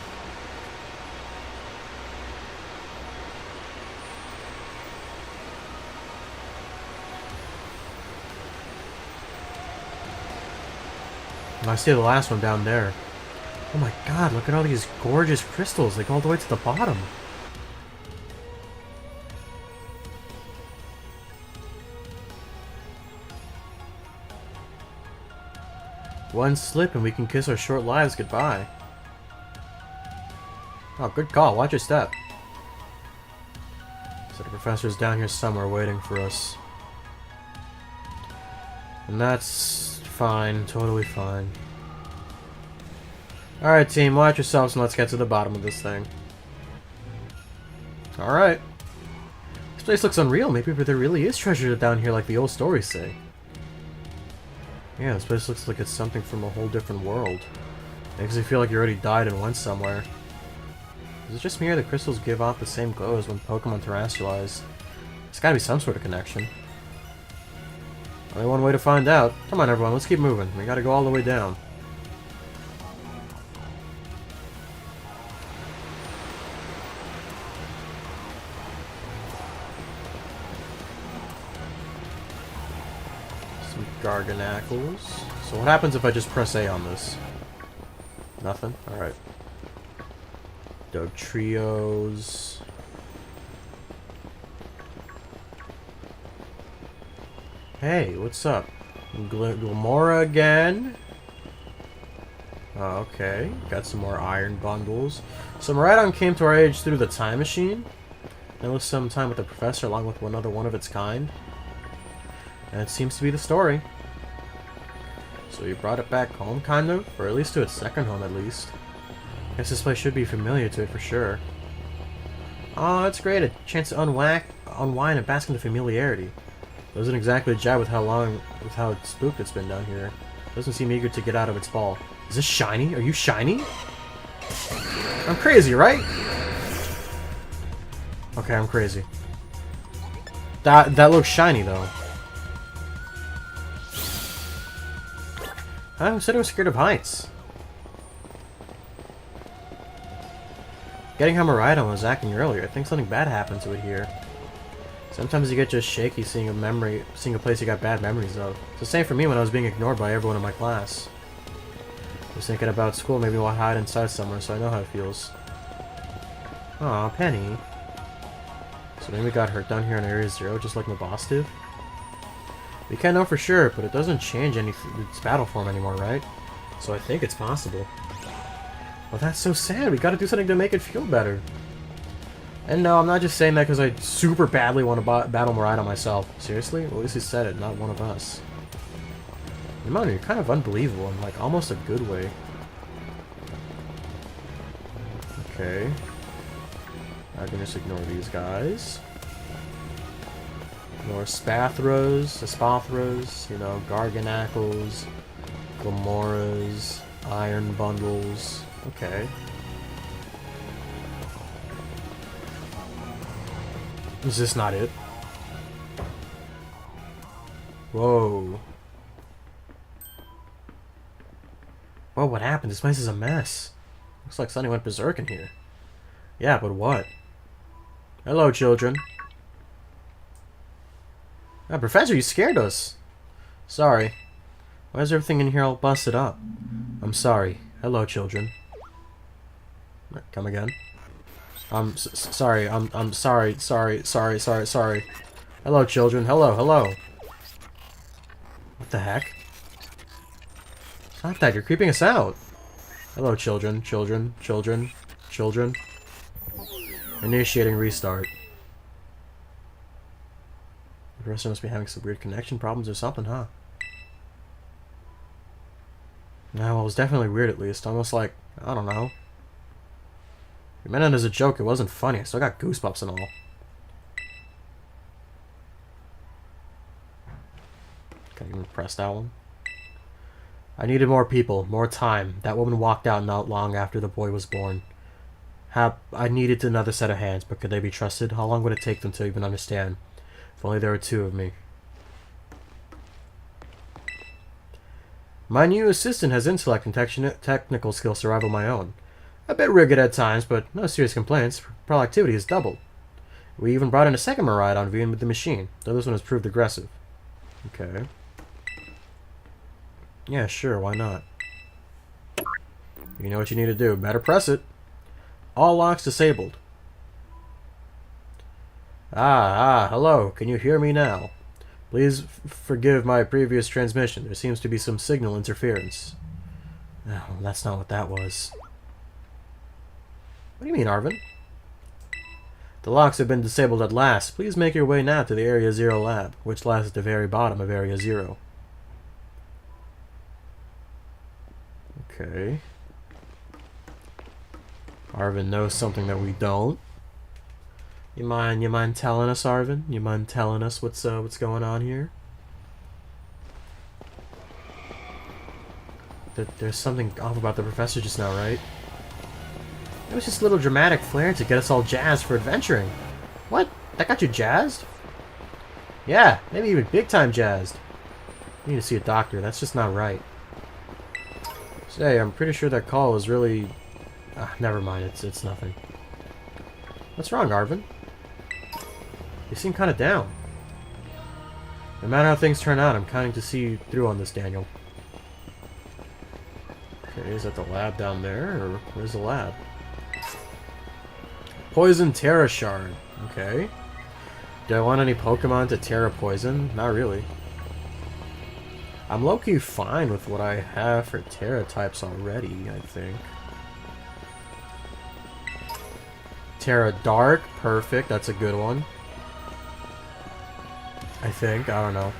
And I see the last one down there. Oh my god, look at all these gorgeous crystals. They go all the way to the bottom. One slip and we can kiss our short lives goodbye. Oh, good call. Watch your step. So the professor's down here somewhere waiting for us. And that's fine. Totally fine. Alright, team. Watch yourselves and let's get to the bottom of this thing. Alright. This place looks unreal. Maybe there really is treasure down here like the old stories say. Yeah, this place looks like it's something from a whole different world. Makes you feel like you already died and went somewhere. Is it just me or the crystals give off the same glow as when Pokemon terrestrialize? There's gotta be some sort of connection. Only one way to find out. Come on everyone, let's keep moving. We gotta go all the way down. Some Garganacles. So what happens if I just press A on this? Nothing? Alright. Trios. Hey, what's up? Glamora again? Oh, okay. Got some more iron bundles. So Miraidon came to our age through the time machine. There was some time with the professor along with another one of its kind. And it seems to be the story. So you brought it back home, kind of? Or at least to its second home, at least. Guess this place should be familiar to it for sure. Oh, that's great. A chance to unwind and bask in the familiarity. Doesn't exactly jive with how spooked it's been down here. Doesn't seem eager to get out of its ball. Is this shiny? Are you shiny? I'm crazy, right? Okay, I'm crazy. That looks shiny though. I said I was scared of heights. Getting how Miraidon was acting earlier, I think something bad happened to it here. Sometimes you get just shaky seeing a place you got bad memories of. It's the same for me when I was being ignored by everyone in my class. I was thinking about school, maybe I'll hide inside somewhere so I know how it feels. Aw, Penny. So maybe we got hurt down here in Area 0 just like Mabos did? We can't know for sure, but it doesn't change its battle form anymore, right? So I think it's possible. Well, that's so sad. We gotta do something to make it feel better. And no, I'm not just saying that because I super badly want to battle Miraidon myself. Seriously? Well, at least he said it, not one of us. Ramon, you're kind of unbelievable in, like, almost a good way. Okay. I can just ignore these guys. More Espathras, you know, Garganacles, Glamoras, Iron Bundles. Okay. Is this not it? Whoa. Whoa, what happened? This place is a mess. Looks like something went berserk in here. Yeah, but what? Hello, children. Ah, Professor, you scared us. Sorry. Why is everything in here all busted up? I'm sorry. Hello, children. Come again. Sorry. I'm sorry. Sorry. Hello, children. Hello. What the heck? Stop that. You're creeping us out. Hello, children. Children. Initiating restart. The rest must be having some weird connection problems or something, huh? No, well, it was definitely weird at least. Almost like, I don't know. You meant it as a joke, it wasn't funny. I still got goosebumps and all. Can I even press that one? I needed more people, more time. That woman walked out not long after the boy was born. I needed another set of hands, but could they be trusted? How long would it take them to even understand? If only there were two of me. My new assistant has intellect and technical skills to rival my own. A bit rigid at times, but no serious complaints. Productivity is doubled. We even brought in a second Maride on viewing with the machine, though this one has proved aggressive. Okay. Yeah, sure, why not? You know what you need to do. Better press it. All locks disabled. Hello. Can you hear me now? Please forgive my previous transmission. There seems to be some signal interference. Oh, that's not what that was. What do you mean, Arvin? The locks have been disabled at last. Please make your way now to the Area 0 lab, which lies at the very bottom of Area 0. Okay. Arvin knows something that we don't. You mind telling us, Arvin? You mind telling us what's going on here? There's something off about the professor just now, right? It was just a little dramatic flair to get us all jazzed for adventuring. What? That got you jazzed? Yeah, maybe even big time jazzed. You need to see a doctor. That's just not right. Say, I'm pretty sure that call was really... never mind. It's nothing. What's wrong, Arvin? You seem kind of down. No matter how things turn out, I'm counting to see you through on this, Daniel. Okay, is that the lab down there, or where's the lab? Poison Terra Shard. Okay. Do I want any Pokemon to Terra Poison? Not really. I'm low-key fine with what I have for Terra types already, I think. Terra Dark, perfect. That's a good one. I think. I don't know.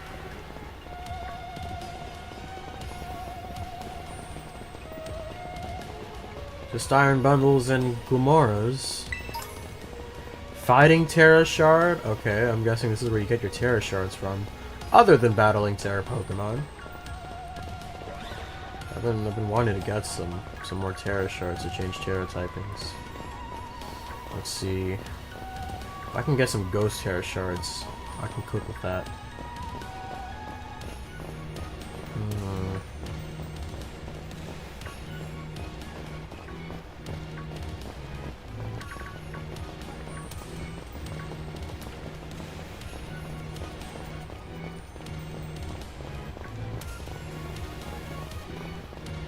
Just Iron Bundles and Glumoras. Fighting Terra Shard? Okay, I'm guessing this is where you get your Terra Shards from. Other than battling Terra Pokemon. I've been wanting to get some more Terra Shards to change Terra typings. Let's see. If I can get some Ghost Terra Shards, I can cook with that.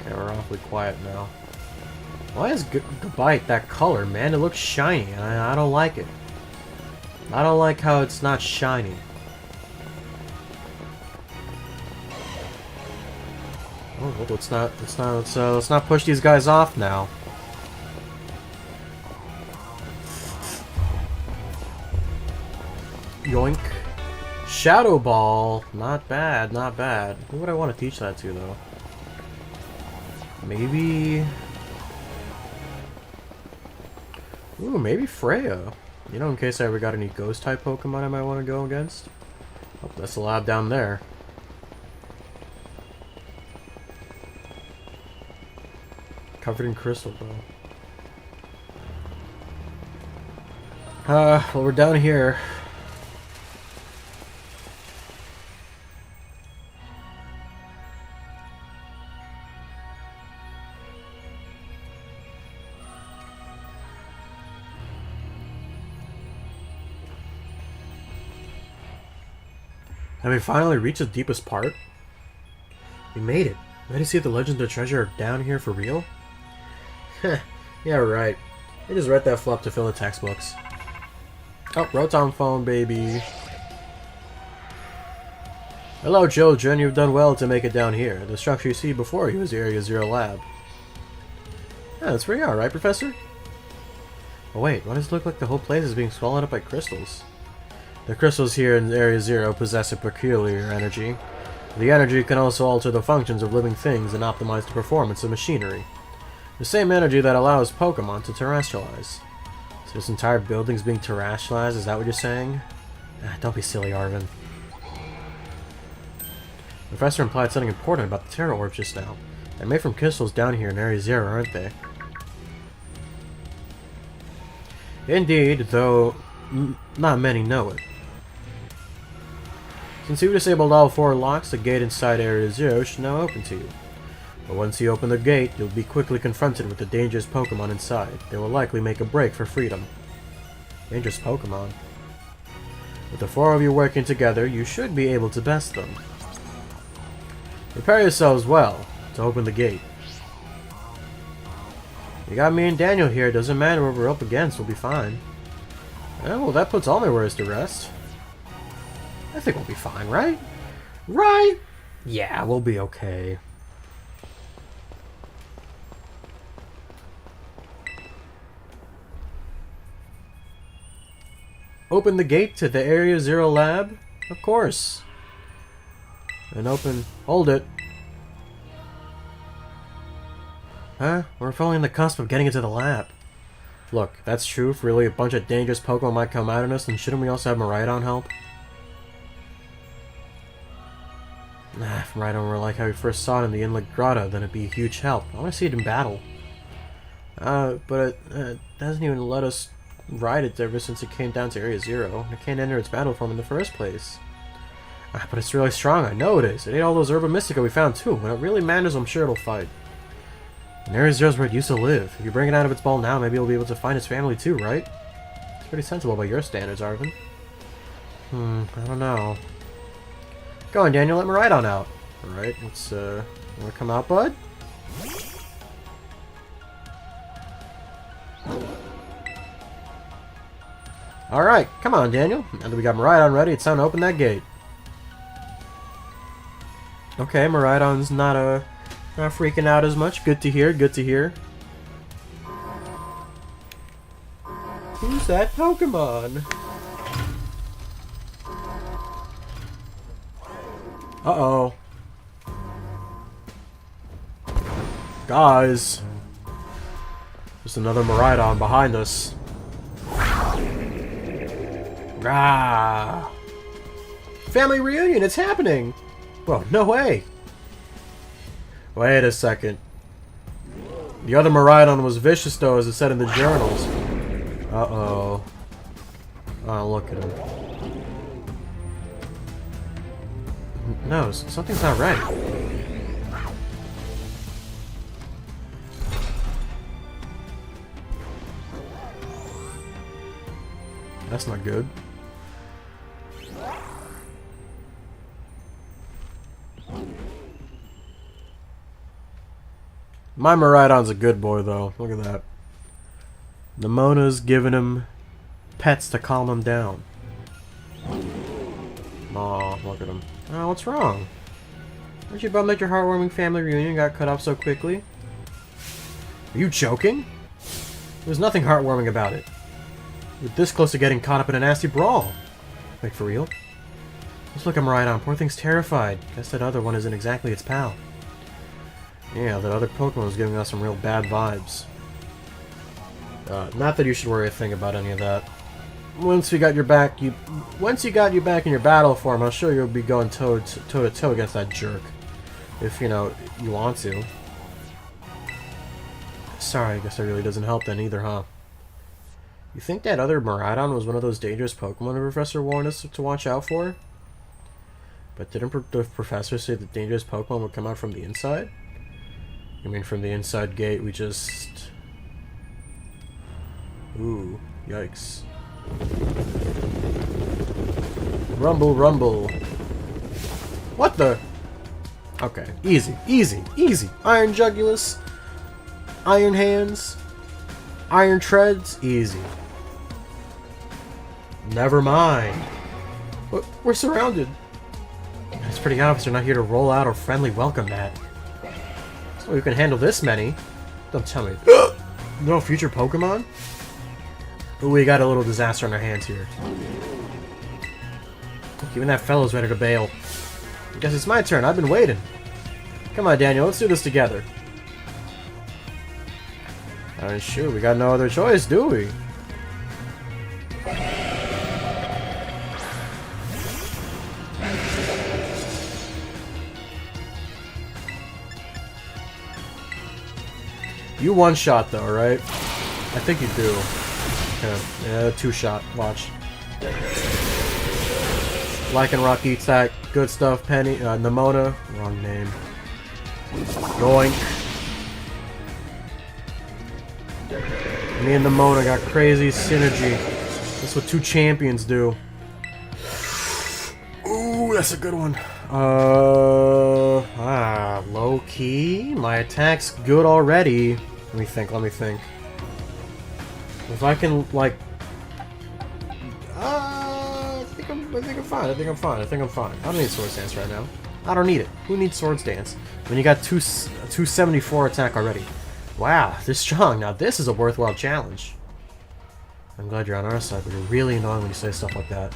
Okay, we're awfully quiet now. Why is Gabite that color, man? It looks shiny, and I don't like it. I don't like how it's not shiny. Oh, well, let's not push these guys off now. Yoink. Shadow Ball. Not bad, not bad. Who would I want to teach that to, though? Maybe... Ooh, maybe Freya. You know, in case I ever got any Ghost-type Pokemon I might want to go against. Oh, that's the lab down there. Covered in crystal, though. Well, we're down here. Have we finally reached the deepest part? We made it. Ready to see if the legends of the treasure are down here for real? Heh, yeah, right. They just read that fluff to fill the textbooks. Oh, Rotom phone, baby. Hello, children. You've done well to make it down here. The structure you see before you is the Area 0 lab. Yeah, that's where you are, right, Professor? Oh, wait. Why does it look like the whole place is being swallowed up by crystals? The crystals here in Area Zero possess a peculiar energy. The energy can also alter the functions of living things and optimize the performance of machinery. The same energy that allows Pokemon to terrestrialize. So this entire building's being terrestrialized, is that what you're saying? Don't be silly, Arvin. The Professor implied something important about the Terra Orbs just now. They're made from crystals down here in Area Zero, aren't they? Indeed, though not many know it. Since you disabled all 4 locks, the gate inside Area Zero should now open to you. But once you open the gate, you'll be quickly confronted with the dangerous Pokemon inside. They will likely make a break for freedom. Dangerous Pokemon? With the 4 of you working together, you should be able to best them. Prepare yourselves well to open the gate. You got me and Daniel here, doesn't matter what we're up against, we'll be fine. Well, that puts all my worries to rest. I think we'll be fine, right? Right? Yeah, we'll be okay. Open the gate to the Area Zero lab? Of course. And open... Hold it. Huh? We're fully on the cusp of getting into the lab. Look, if that's true, if really a bunch of dangerous Pokemon might come out on us, then shouldn't we also have Miraidon help? If Miraidon were like how we first saw it in the Inlet Grotto, then it'd be a huge help. I want to see it in battle. But it doesn't even let us ride it ever since it came down to Area Zero. It can't enter its battle form in the first place. But it's really strong, I know it is. It ate all those Herba Mystica we found too. When it really matters, I'm sure it'll fight. And Area Zero's where it used to live. If you bring it out of its ball now, maybe you'll be able to find its family too, right? It's pretty sensible by your standards, Arvin. I don't know. Go on, Daniel, let Miraidon out. Alright, let's, wanna come out, bud? Alright, come on, Daniel. Now that we got Miraidon ready, it's time to open that gate. Okay, Miraidon's not freaking out as much. Good to hear, good to hear. Who's that Pokemon? Uh-oh. Guys. There's another Miraidon behind us. Ah. Family reunion, it's happening! Well, no way! Wait a second. The other Miraidon was vicious though, as it said in the journals. Uh-oh. Oh, look at him. No, something's not right. That's not good. My Miraidon's a good boy, though. Look at that. Nemona's giving him pets to calm him down. Aw, look at him. Oh, what's wrong? Aren't you bummed that your heartwarming family reunion got cut off so quickly? Are you joking? There's nothing heartwarming about it. You're this close to getting caught up in a nasty brawl. Wait, for real? Just look at Miraidon. Poor thing's terrified. Guess that other one isn't exactly its pal. Yeah, that other Pokemon was giving us some real bad vibes. Not that you should worry a thing about any of that. Once you got you back in your battle form, I'm sure you'll be going toe to toe against that jerk. If, you know, you want to. Sorry, I guess that really doesn't help then either, huh? You think that other Miraidon was one of those dangerous Pokemon the Professor warned us to watch out for? But didn't the Professor say that dangerous Pokemon would come out from the inside? I mean, from the inside gate, we just... Ooh, yikes. Rumble, rumble. What the? Okay, easy, easy, easy. Iron Jugulus, Iron Hands, Iron Treads, easy. Never mind. We're surrounded. It's pretty obvious they're not here to roll out a friendly welcome mat. So we can handle this many. Don't tell me. No future Pokemon? Ooh, we got a little disaster on our hands here. Even that fellow's ready to bail. I guess it's my turn. I've been waiting. Come on, Daniel. Let's do this together. Shoot. We got no other choice, do we? You one-shot, though, right? I think you do. Yeah, two-shot. Watch. Black and Rocky attack. Good stuff, Penny. Nimona. Wrong name. Yoink. Me and Nimona got crazy synergy. That's what two champions do. Ooh, that's a good one. Low key. My attack's good already. Let me think. If I can, like, I think I'm fine. I don't need Swords Dance right now. I don't need it. Who needs Swords Dance when you got 274 attack already? Wow, they're strong. Now this is a worthwhile challenge. I'm glad you're on our side, but you're really annoying when you say stuff like that.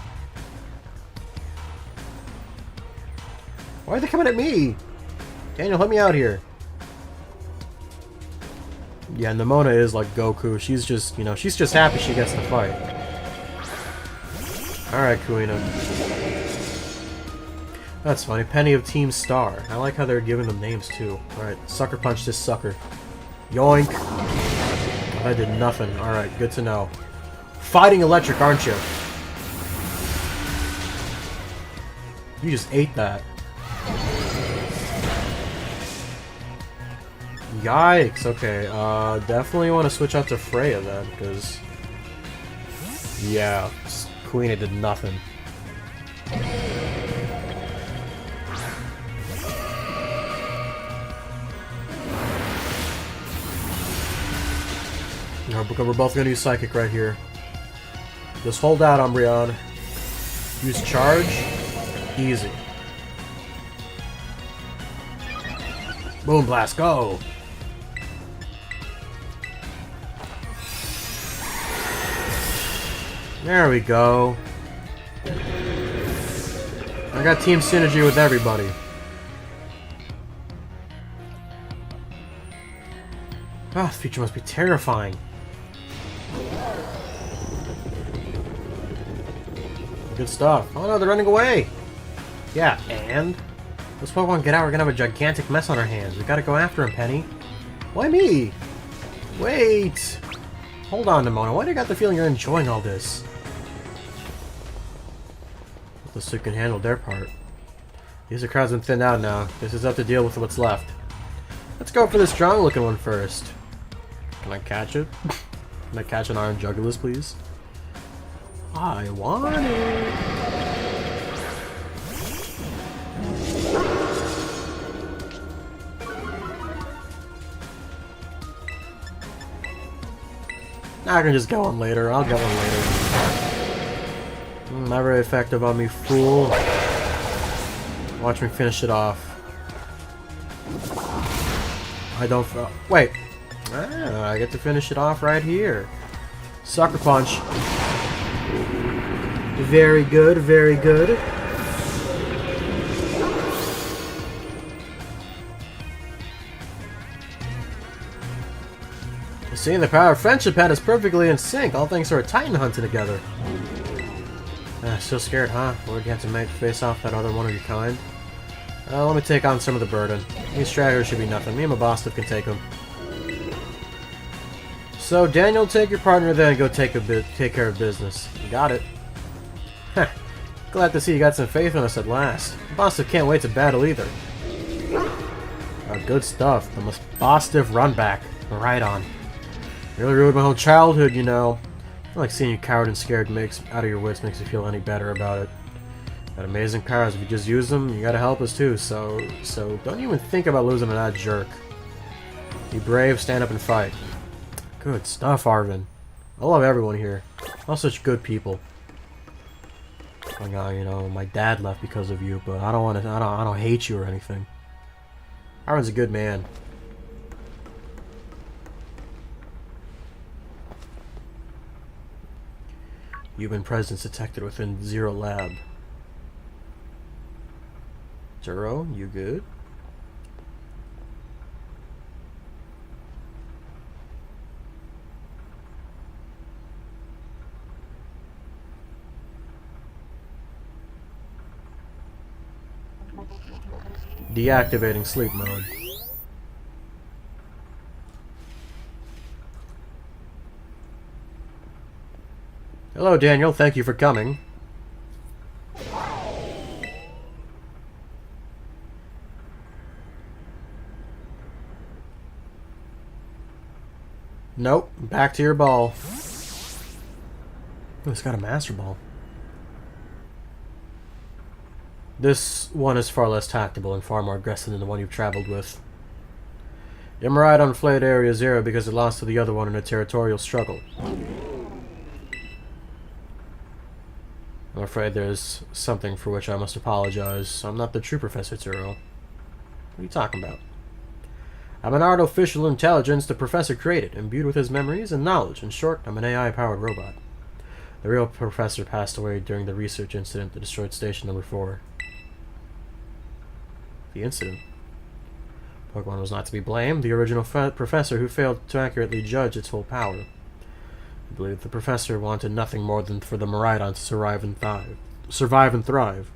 Why are they coming at me? Daniel, help me out here. Yeah, Nimona is like Goku. She's just, you know, she's just happy she gets to fight. Alright, Kuina. That's funny. Penny of Team Star. I like how they're giving them names, too. Alright, Sucker Punch this sucker. Yoink! I did nothing. Alright, good to know. Fighting electric, aren't you? You just ate that. Yikes, okay. Definitely want to switch out to Freya then, because... yeah, Queen did nothing. We're both gonna use Psychic right here. Just hold out, Umbreon. Use Charge. Easy. Boom Blast, go! There we go. I got team synergy with everybody. Ah, this feature must be terrifying. Good stuff. Oh no, they're running away! Yeah, and? Let's Pokemon get out, we're gonna have a gigantic mess on our hands. We gotta go after him, Penny. Why me? Wait! Hold on, Nimona. Why do you got the feeling you're enjoying all this? The Suit can handle their part. These crowds been thinned out now. This is up to deal with what's left. Let's go for the strong looking one first. Can I catch it? Can I catch an Iron Jugulus, please? I want it! I can just get one later. I'll get one later. Not very effective on me, fool. Watch me finish it off. I don't... wait. I get to finish it off right here. Sucker Punch. Very good, very good. See, the power of friendship had us perfectly in sync, all thanks to our Titan hunting together. So scared, huh? We're going to have to face off that other one of your kind. Let me take on some of the burden. These stragglers should be nothing. Me and my boss can take them. So, Daniel, take your partner there and go take care of business. You got it. Heh. Glad to see you got some faith in us at last. Bostiff can't wait to battle either. Good stuff. The most Bostiff run back. Right on. Really ruined my whole childhood, you know. I feel like seeing you coward and scared out of your wits makes you feel any better about it. Got amazing powers. If you just use them, you gotta help us too. So don't even think about losing to that jerk. Be brave, stand up and fight. Good stuff, Arvin. I love everyone here. All such good people. Like, you know, my dad left because of you, but I don't hate you or anything. Arvin's a good man. Human presence detected within Zero Lab. Turo, you good? Deactivating sleep mode. Hello, Daniel. Thank you for coming. Nope. Back to your ball. Oh, it's got a master ball. This one is far less tactable and far more aggressive than the one you've traveled with. Emerald unflayed Area 0 because it lost to the other one in a territorial struggle. I'm afraid there's something for which I must apologize. I'm not the true Professor Turo. What are you talking about? I'm an artificial intelligence the Professor created, imbued with his memories and knowledge. In short, I'm an AI-powered robot. The real Professor passed away during the research incident that destroyed Station Number 4. The incident. Pokemon was not to be blamed. The original Professor who failed to accurately judge its full power. I believe the Professor wanted nothing more than for the Miraidon to survive and thrive.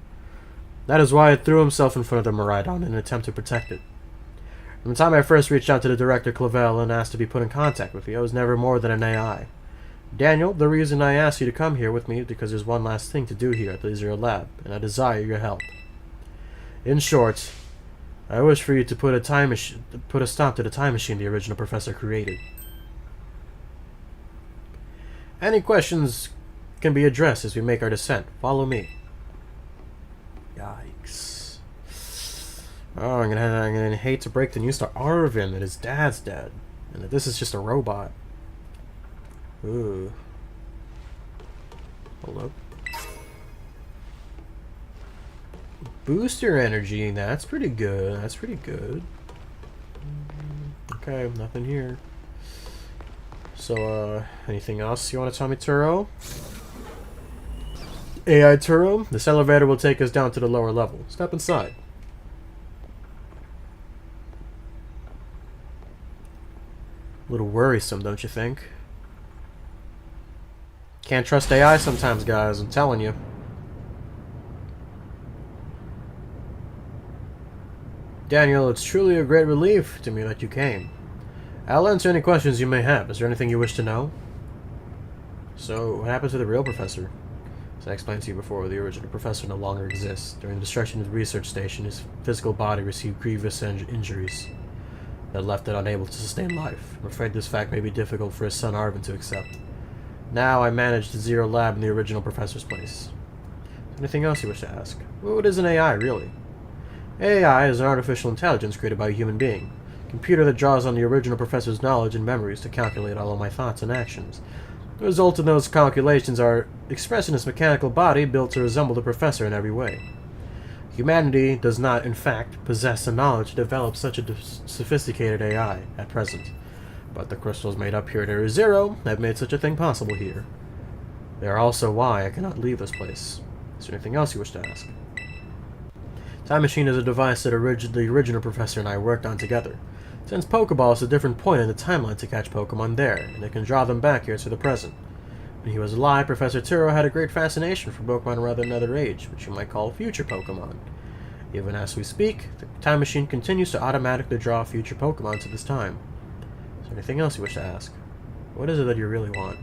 That is why it threw himself in front of the Miraidon in an attempt to protect it. From the time I first reached out to the Director Clavel and asked to be put in contact with you, I was never more than an AI. Daniel, the reason I asked you to come here with me is because there's one last thing to do here at the Zero Lab, and I desire your help. In short, I wish for you to put a stop to the time machine the original Professor created. Any questions can be addressed as we make our descent. Follow me. Yikes. Oh, I'm gonna hate to break the news to Arvin that his dad's dead, and that this is just a robot. Ooh. Hold up. Boost your energy. That's pretty good. That's pretty good. Okay, nothing here. So, anything else you want to tell me, Turo? AI Turo, this elevator will take us down to the lower level. Step inside. A little worrisome, don't you think? Can't trust AI sometimes, guys. I'm telling you. Daniel, it's truly a great relief to me that you came. I'll answer any questions you may have. Is there anything you wish to know? So, what happened to the real Professor? As I explained to you before, the original Professor no longer exists. During the destruction of the research station, his physical body received grievous injuries that left it unable to sustain life. I'm afraid this fact may be difficult for his son Arvin to accept. Now I manage the Zero Lab in the original Professor's place. Anything else you wish to ask? What is an AI, really? AI is an artificial intelligence created by a human being. A computer that draws on the original Professor's knowledge and memories to calculate all of my thoughts and actions. The result of those calculations are expressed in its mechanical body built to resemble the Professor in every way. Humanity does not, in fact, possess the knowledge to develop such a sophisticated AI at present. But the crystals made up here at Area Zero have made such a thing possible here. They are also why I cannot leave this place. Is there anything else you wish to ask? Time Machine is a device that the original Professor and I worked on together. It sends Pokeballs to a different point in the timeline to catch Pokemon there, and it can draw them back here to the present. When he was alive, Professor Turo had a great fascination for Pokemon rather than another age, which you might call future Pokemon. Even as we speak, the Time Machine continues to automatically draw future Pokemon to this time. Is there anything else you wish to ask? What is it that you really want?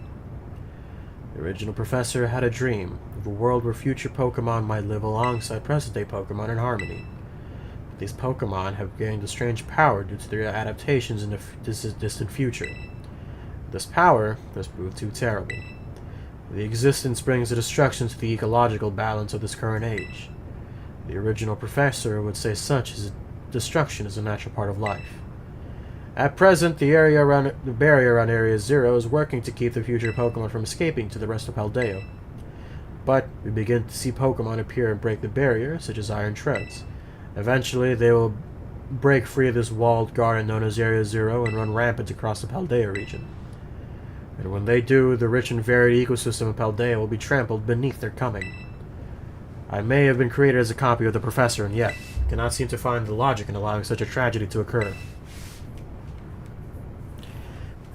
The original Professor had a dream of a world where future Pokemon might live alongside present-day Pokemon in harmony. But these Pokemon have gained a strange power due to their adaptations in the distant future. This power has proved too terrible. The existence brings a destruction to the ecological balance of this current age. The original Professor would say such as destruction is a natural part of life. At present, the barrier around Area Zero is working to keep the future Pokemon from escaping to the rest of Paldea. But we begin to see Pokemon appear and break the barrier, such as Iron Treads. Eventually, they will break free of this walled garden known as Area Zero and run rampant across the Paldea region. And when they do, the rich and varied ecosystem of Paldea will be trampled beneath their coming. I may have been created as a copy of the Professor, and yet, I cannot seem to find the logic in allowing such a tragedy to occur.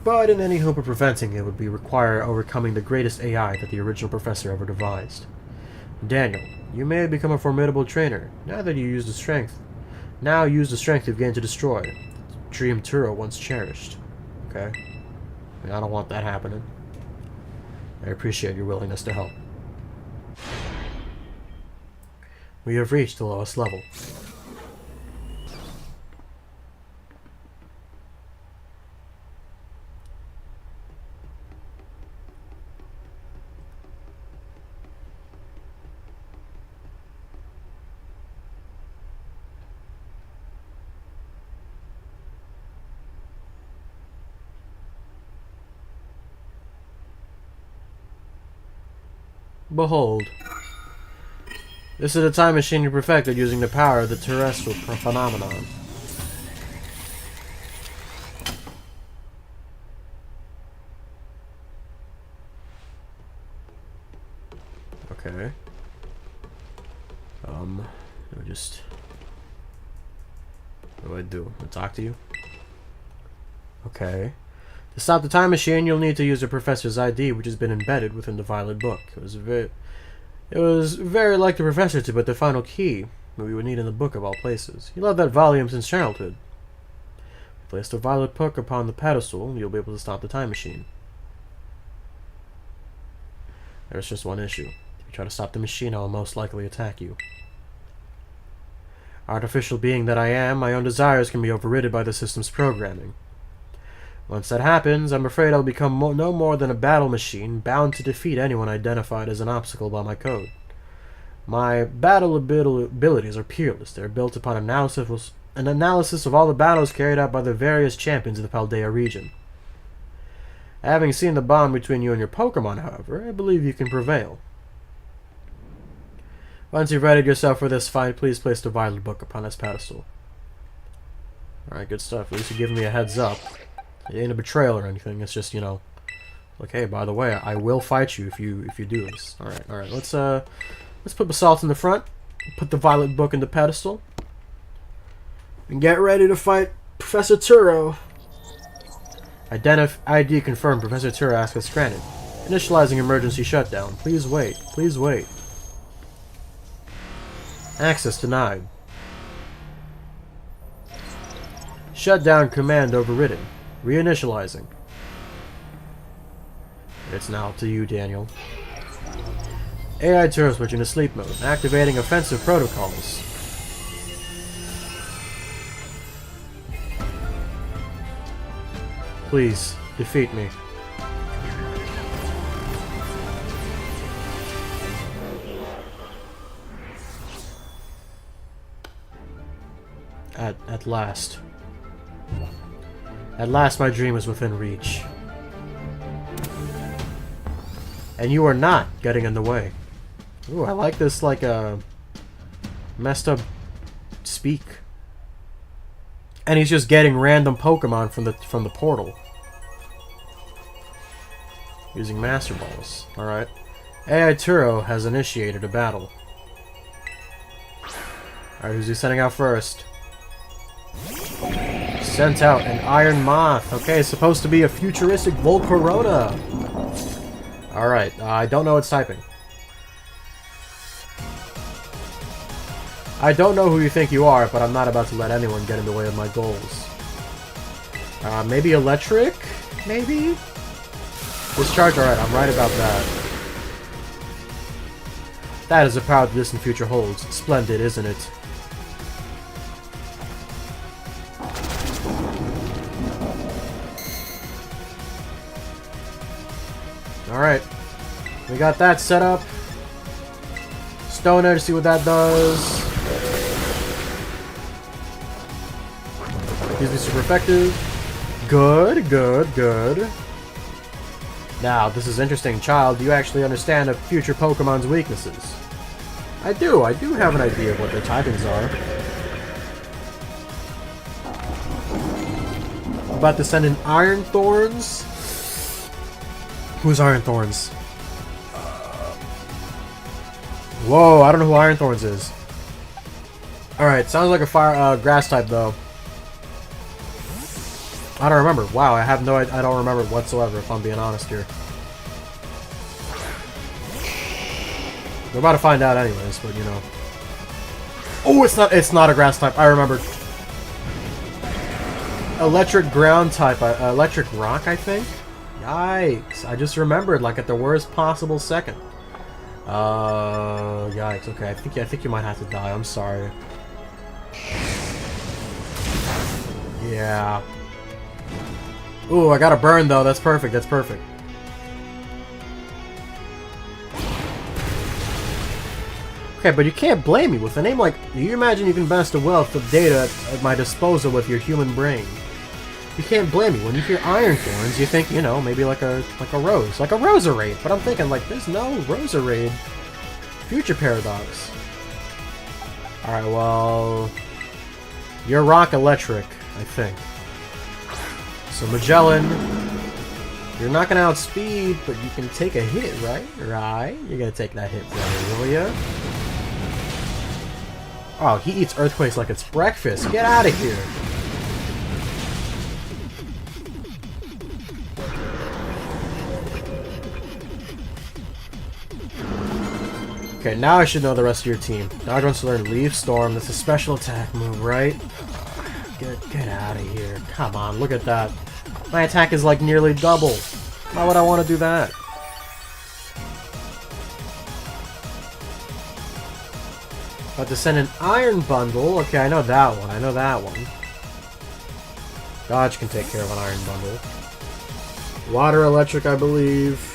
But in any hope of preventing it would require overcoming the greatest AI that the original professor ever devised. Daniel, you may have become a formidable trainer, now that you use the strength. Now use the strength you've gained to destroy. The dream Turo once cherished. Okay. I mean, I don't want that happening. I appreciate your willingness to help. We have reached the lowest level. Behold. This is a time machine you perfected using the power of the terrestrial phenomenon. Okay. Let me just... What do I do? I talk to you? Okay. To stop the time machine, you'll need to use the professor's ID, which has been embedded within the Violet Book. It was very like the professor to put the final key that we would need in the book of all places. He loved that volume since childhood. Place the Violet Book upon the pedestal, and you'll be able to stop the time machine. There's just one issue. If you try to stop the machine, I will most likely attack you. Artificial being that I am, my own desires can be overridden by the system's programming. Once that happens, I'm afraid I'll become no more than a battle machine, bound to defeat anyone identified as an obstacle by my code. My battle abilities are peerless. They are built upon an analysis of all the battles carried out by the various champions of the Paldea region. Having seen the bond between you and your Pokemon, however, I believe you can prevail. Once you've readied yourself for this fight, please place the Violet Book upon its pedestal. Alright, good stuff. At least you're giving me a heads up. It ain't a betrayal or anything. It's just, you know, like, hey, by the way, I will fight you if you do this. All right. Let's put Basalt in the front. Put the Violet Book in the pedestal. And get ready to fight Professor Turo. ID confirmed. Professor Turo access granted. Initializing emergency shutdown. Please wait. Please wait. Access denied. Shutdown command overridden. Reinitializing. It's now up to you, Daniel. AI turbo switching to sleep mode. Activating offensive protocols. Please, defeat me. At last. At last my dream is within reach. And you are not getting in the way. Ooh, I like this, like, messed up speak. And he's just getting random Pokemon from the portal. Using Master Balls. Alright. AI Turo has initiated a battle. Alright, who's he sending out first? Sent out an Iron Moth. Okay, it's supposed to be a futuristic Volcarona. Alright, I don't know its typing. I don't know who you think you are, but I'm not about to let anyone get in the way of my goals. Maybe electric? Maybe? Discharge? Alright, I'm right about that. That is the power the distant future holds. Splendid, isn't it? Alright. We got that set up. Stoner to see what that does. Gives me super effective. Good, good, good. Now, this is interesting, child. Do you actually understand a future Pokemon's weaknesses? I do have an idea of what their typings are. I'm about to send in Iron Thorns. Who's Iron Thorns? Whoa, I don't know who Iron Thorns is. Alright, sounds like a fire grass type though. I don't remember. Wow, I have no I don't remember whatsoever if I'm being honest here. We're about to find out anyways, but you know. Oh, it's not a grass type. I remembered. Electric ground type, electric rock, I think. Yikes! I just remembered, like at the worst possible second. Yikes. Okay, I think you might have to die. I'm sorry. Yeah. Ooh, I got a burn though. That's perfect. That's perfect. Okay, but you can't blame me with a name like. You imagine you can amass a wealth of data at my disposal with your human brain. You can't blame me. When you hear Iron Thorns, you think, you know, maybe like a rose, like a Roserade. But I'm thinking like, there's no Roserade. Future Paradox. All right, well, you're rock electric, I think. So Magellan, you're not gonna outspeed, but you can take a hit, right? Right? You're gonna take that hit, brother, will ya? Oh, he eats earthquakes like it's breakfast. Get out of here. Okay, now I should know the rest of your team. Dodge wants to learn Leaf Storm. That's a special attack move, right? Get out of here. Come on, look at that. My attack is like nearly double. Why would I want to do that? About to send an Iron Bundle. Okay, I know that one. I know that one. Dodge can take care of an Iron Bundle. Water Electric, I believe.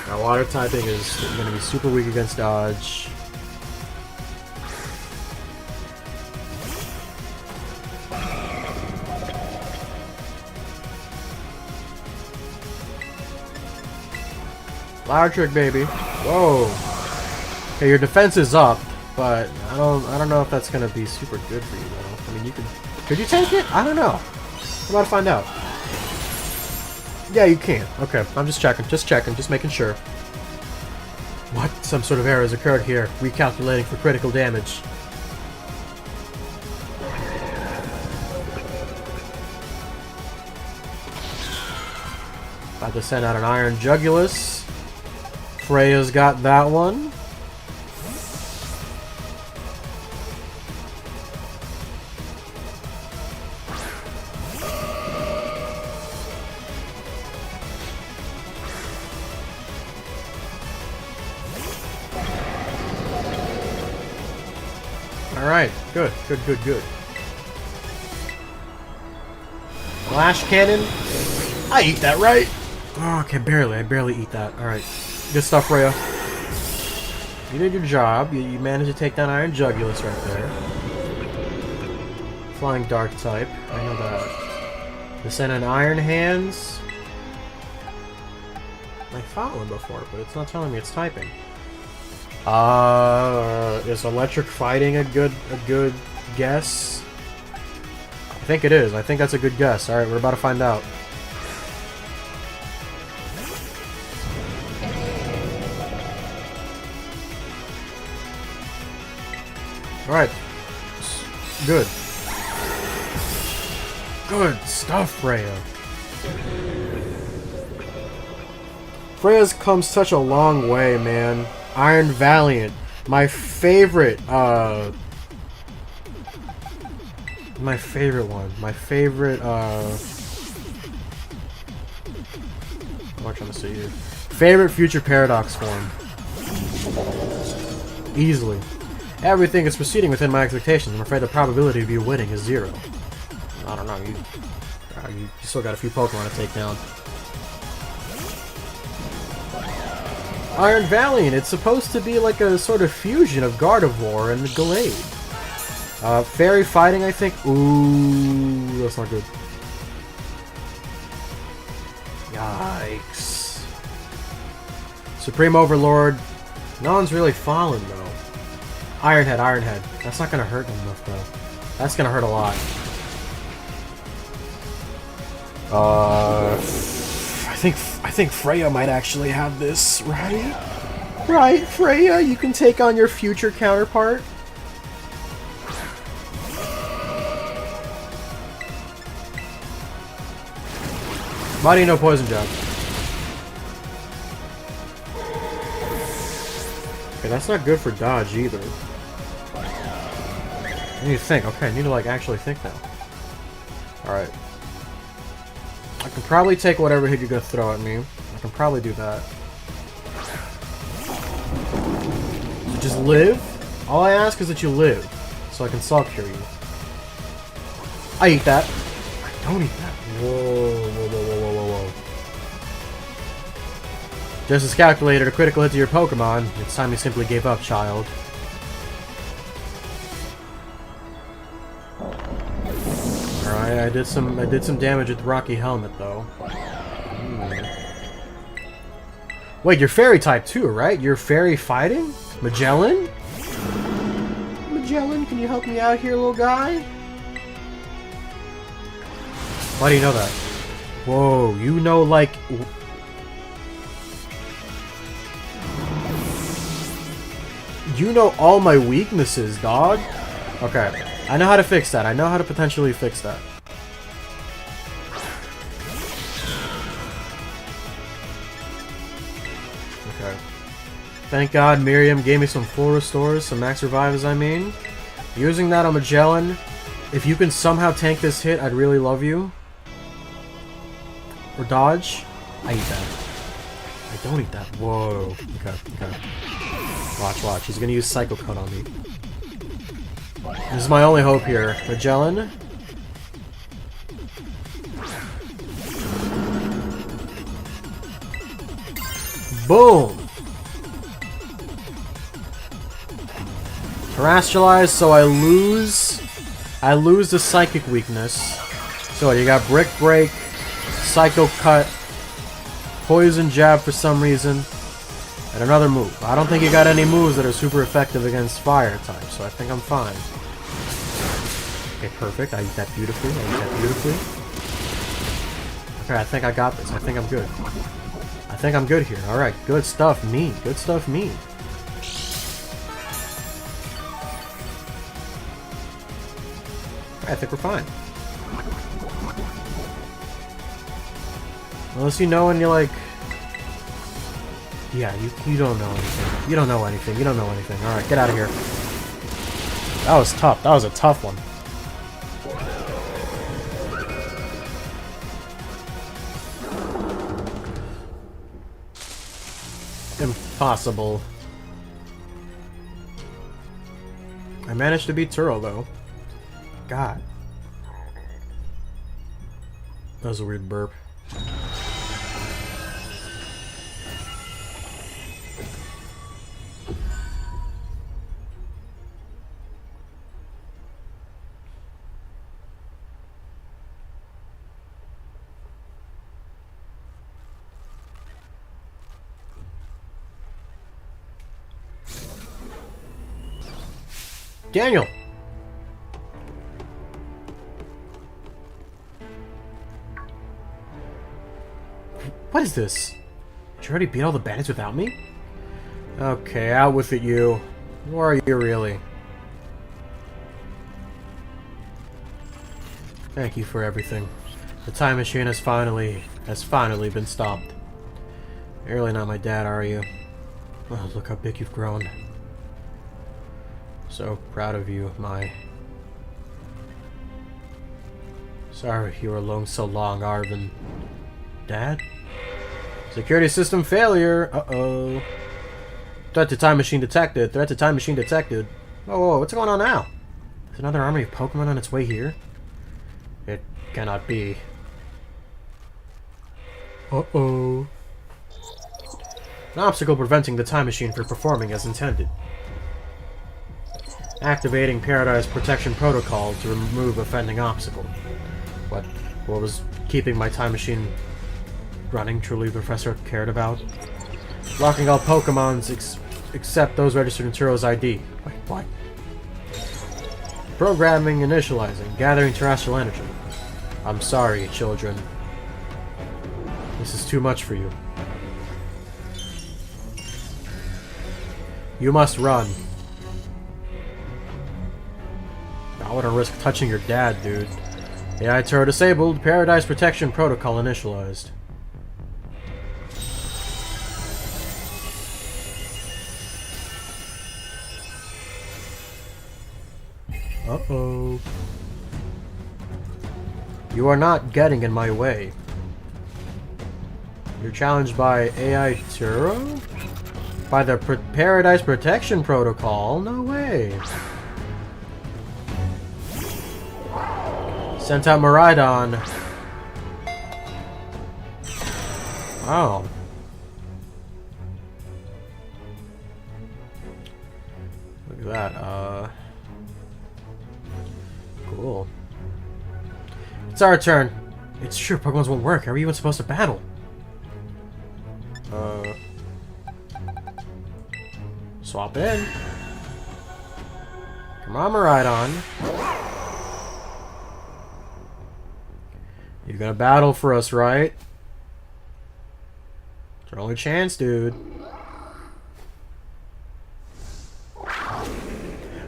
Now, water typing is going to be super weak against Dodge. Flower Trick, baby. Whoa. Okay, your defense is up, but I don't know if that's going to be super good for you though. I mean, could you take it? I don't know. We're about to find out. Yeah, you can. Okay, I'm just checking, just making sure. What? Some sort of error has occurred here. Recalculating for critical damage. About to send out an Iron Jugulus. Freya's got that one. Alright, good. Flash Cannon. I eat that, right? Oh, okay, barely. I barely eat that. Alright. Good stuff, Freya. You did your job. You managed to take down Iron Jugulus right there. Flying Dark type. I know that. To send an Iron Hands. I fought one before, but it's not telling me it's typing. Is electric fighting a good guess? I think it is. I think that's a good guess. Alright, we're about to find out. Alright. Good. Good stuff, Freya. Freya's come such a long way, man. Iron Valiant. My favorite, one. My favorite, what am I trying to say here? Favorite Future Paradox form. Easily. Everything is proceeding within my expectations. I'm afraid the probability of you winning is 0. I don't know, you still got a few Pokemon to take down. Iron Valiant, it's supposed to be like a sort of fusion of Gardevoir and Gallade. Fairy Fighting, I think. Ooh, that's not good. Yikes. Supreme Overlord. No one's really fallen, though. Iron Head. That's not gonna hurt enough, though. That's gonna hurt a lot. I think Freya might actually have this, right? Right, Freya, you can take on your future counterpart. Why do you know poison jab? Okay, that's not good for dodge either. I need to think. Okay, I need to like actually think now. Alright. I can probably take whatever hit you're gonna throw at me. I can probably do that. So just live. All I ask is that you live. So I can Salt Cure you. I eat that. I don't eat that. Whoa. Justice calculated a critical hit to your Pokemon. It's time you simply gave up, child. Alright, I did some damage with the Rocky Helmet though. Wait, you're fairy type too, right? You're fairy fighting? Magellan? Magellan, can you help me out here, little guy? Why do you know that? Whoa, you know like... You know all my weaknesses, dog. Okay, I know how to fix that. I know how to potentially fix that. Okay. Thank God Miriam gave me some full restores, some max revives, I mean. Using that on Magellan, if you can somehow tank this hit, I'd really love you. Or dodge. I eat that. I don't eat that. Whoa. Okay. Watch. He's gonna use Psycho Cut on me. This is my only hope here. Magellan. Boom! Terrestrialize, so I lose the Psychic weakness. So you got Brick Break, Psycho Cut, Poison Jab for some reason, and another move. I don't think you got any moves that are super effective against Fire type, so I think I'm fine. Okay, perfect. I eat that beautifully. Okay, I think I got this. I think I'm good. I think I'm good here. Alright, good stuff, me. Good stuff, me. I think we're fine. Unless you know and you're like... Yeah, you don't know anything. You don't know anything. Alright, get out of here. That was tough. That was a tough one. Impossible. I managed to beat Turo, though. God. That was a weird burp. Daniel! What is this? Did you already beat all the bandits without me? Okay, out with it, you. Who are you, really? Thank you for everything. The time machine has finally been stopped. You're really not my dad, are you? Oh, look how big you've grown. So proud of you, my... Sorry you were alone so long, Arvin. Dad? Security system failure! Uh-oh. Threat to time machine detected. Threat to time machine detected. Whoa, what's going on now? Is another army of Pokemon on its way here? It cannot be. Uh-oh. An obstacle preventing the time machine from performing as intended. Activating Paradise Protection Protocol to remove offending obstacle. What was keeping my time machine running truly the Professor cared about? Locking all Pokemons except those registered in Turo's ID. Wait, what? Programming initializing. Gathering terrestrial energy. I'm sorry, children. This is too much for you. You must run. I wouldn't risk touching your dad, dude. AI turret disabled. Paradise protection protocol initialized. Uh-oh. You are not getting in my way. You're challenged by AI Turo? By the Paradise Protection Protocol? No way. Sent out Miraidon. Wow. Look at that. Cool. It's our turn. It's true, Pokemon's won't work. How are we even supposed to battle? Swap in. Come on, Miraidon. You're gonna battle for us, right? It's our only chance, dude.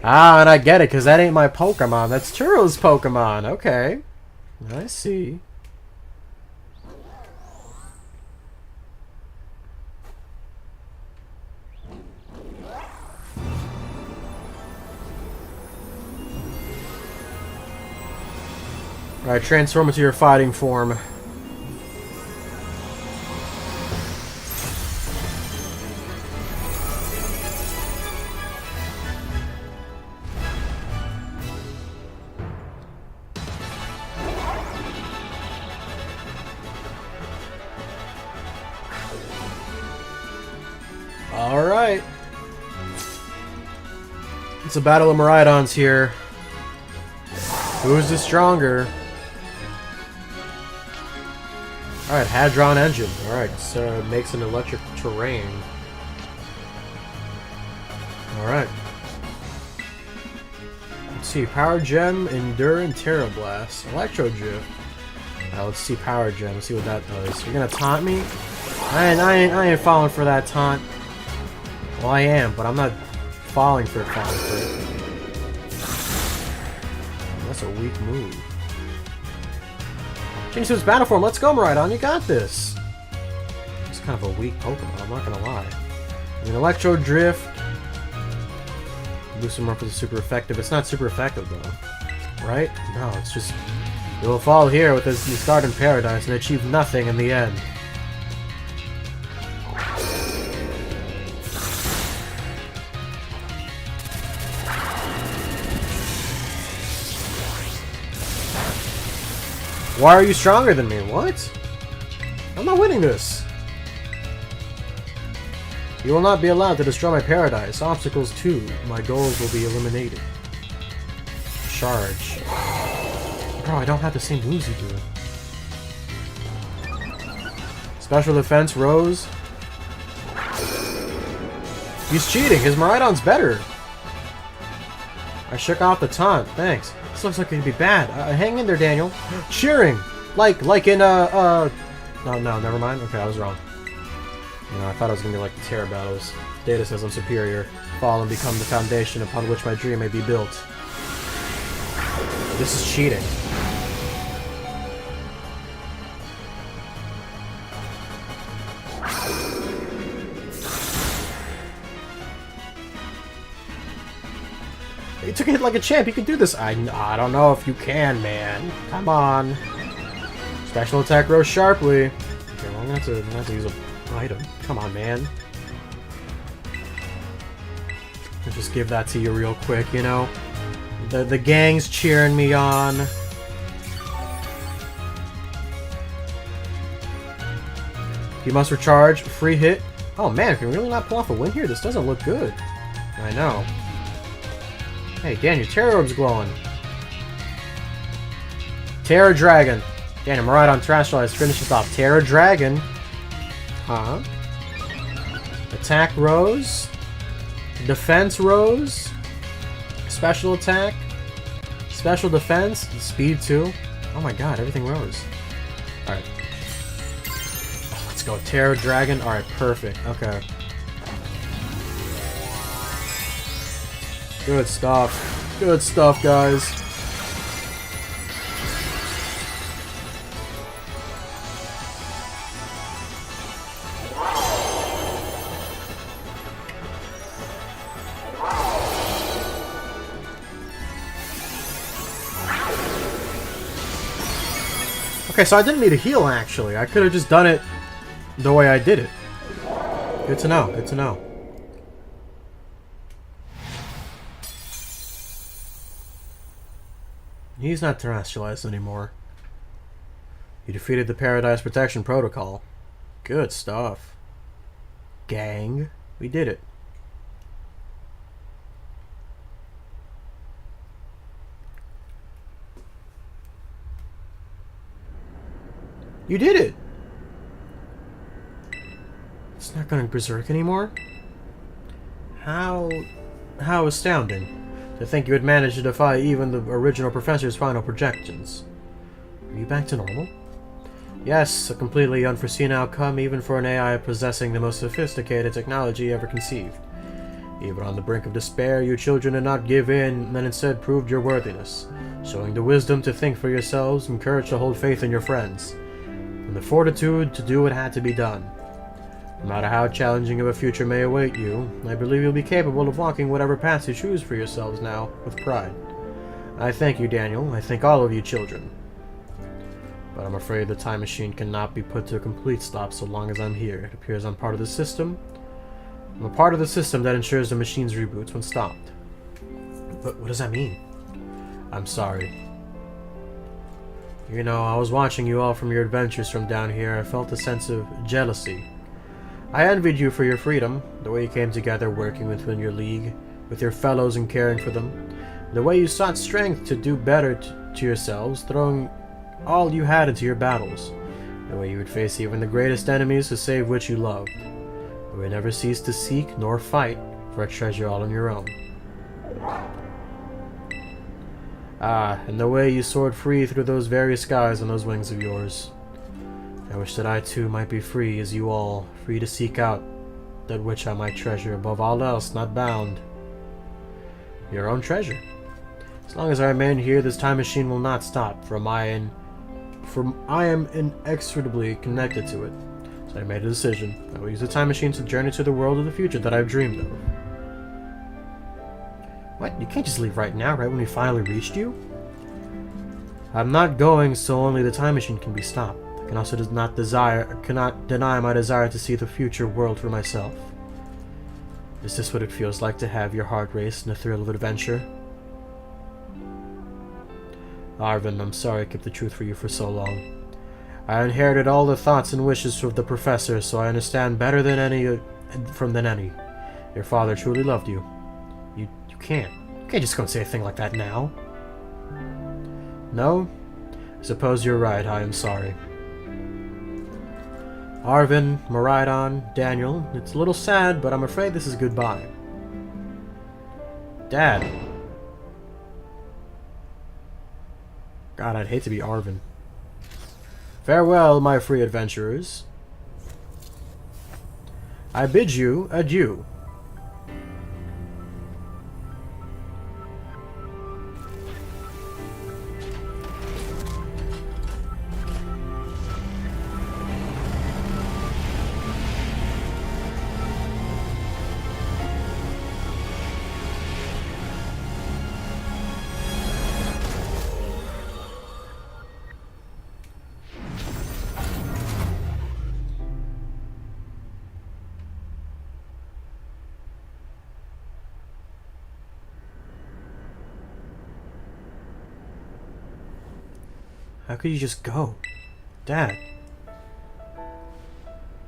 Ah, and I get it, because that ain't my Pokemon. That's Turo's Pokemon. Okay. I see. Alright, transform into your fighting form. Alright. It's a battle of Miraidons here. Who's the stronger? Alright, Hadron Engine. Alright, so makes an electric terrain. Alright. Let's see, Power Gem, Endure, and Terra Blast. Electro Drift. Let's see Power Gem, let's see what that does. You're gonna taunt me? I ain't falling for that taunt. Well, I am, but I'm not falling for it. That's a weak move. Change to its battle form. Let's go, Miraidon. You got this. It's kind of a weak Pokemon. I'm not gonna lie. I mean, Electro Drift. Boost him up is super effective. It's not super effective though, right? No, it's just it will fall here with this. You start in Paradise and achieve nothing in the end. Why are you stronger than me? What? I'm not winning this. You will not be allowed to destroy my paradise. Obstacles too. My goals will be eliminated. Charge. Bro, I don't have the same moves you do. Special defense, Rose. He's cheating. His Miraidon's better. I shook off the taunt. Thanks. This looks like it could be bad. Hang in there, Daniel. Cheering! Like in, No, never mind. Okay, I was wrong. You know, I thought it was gonna be like the Terra battles. Data says I'm superior. Fall and become the foundation upon which my dream may be built. This is cheating. He took a hit like a champ. He can do this. I don't know if you can, man. Come on. Special attack rose sharply. Okay, well, I'm gonna have to use an item. Come on, man. I'll just give that to you real quick, you know? The gang's cheering me on. You must recharge. Free hit. Oh, man, can we really not pull off a win here? This doesn't look good. I know. Hey, Dan, your Terra Orb's glowing. Terra Dragon. Dan, Miraidon Terrestrialized finishes off. Terra Dragon. Huh? Attack Rose. Defense Rose. Special attack. Special defense. Speed 2. Oh my god, everything rose. Alright. Oh, let's go. Terra Dragon. Alright, perfect. Okay. Good stuff. Good stuff, guys. Okay, so I didn't need a heal, actually. I could have just done it the way I did it. Good to know, good to know. He's not terrestrialized anymore. You defeated the Paradise Protection Protocol. Good stuff. Gang. We did it. You did it! It's not going berserk anymore? How astounding. To think you had managed to defy even the original professor's final projections. Are you back to normal? Yes, a completely unforeseen outcome even for an AI possessing the most sophisticated technology ever conceived. Even on the brink of despair, you children did not give in and instead proved your worthiness, showing the wisdom to think for yourselves and courage to hold faith in your friends, and the fortitude to do what had to be done. No matter how challenging of a future may await you, I believe you'll be capable of walking whatever path you choose for yourselves now, with pride. I thank you, Daniel. I thank all of you children. But I'm afraid the time machine cannot be put to a complete stop so long as I'm here. It appears I'm part of the system. I'm a part of the system that ensures the machine's reboots when stopped. But what does that mean? I'm sorry. You know, I was watching you all from your adventures from down here. I felt a sense of jealousy. I envied you for your freedom, the way you came together working within your league, with your fellows and caring for them, the way you sought strength to do better to yourselves, throwing all you had into your battles, the way you would face even the greatest enemies to save what you loved, the way you never ceased to seek nor fight for a treasure all on your own. Ah, and the way you soared free through those very skies on those wings of yours. I wish that I too might be free as you all, free to seek out that which I might treasure above all else, not bound. Your own treasure. As long as I remain here, this time machine will not stop, for I am inextricably connected to it. So I made a decision. I will use the time machine to journey to the world of the future that I've dreamed of. What? You can't just leave right now, right when we finally reached you? I'm not going so only the time machine can be stopped. I can also cannot deny my desire to see the future world for myself. Is this what it feels like to have your heart race in the thrill of adventure? Arvin, I'm sorry I kept the truth for you for so long. I inherited all the thoughts and wishes of the professor, so I understand better than any. Your father truly loved you. You can't just go and say a thing like that now. No? I suppose you're right, I am sorry. Arvin, Miraidon, Daniel, it's a little sad, but I'm afraid this is goodbye. Dad. God, I'd hate to be Arvin. Farewell, my free adventurers. I bid you adieu. How could you just go? Dad.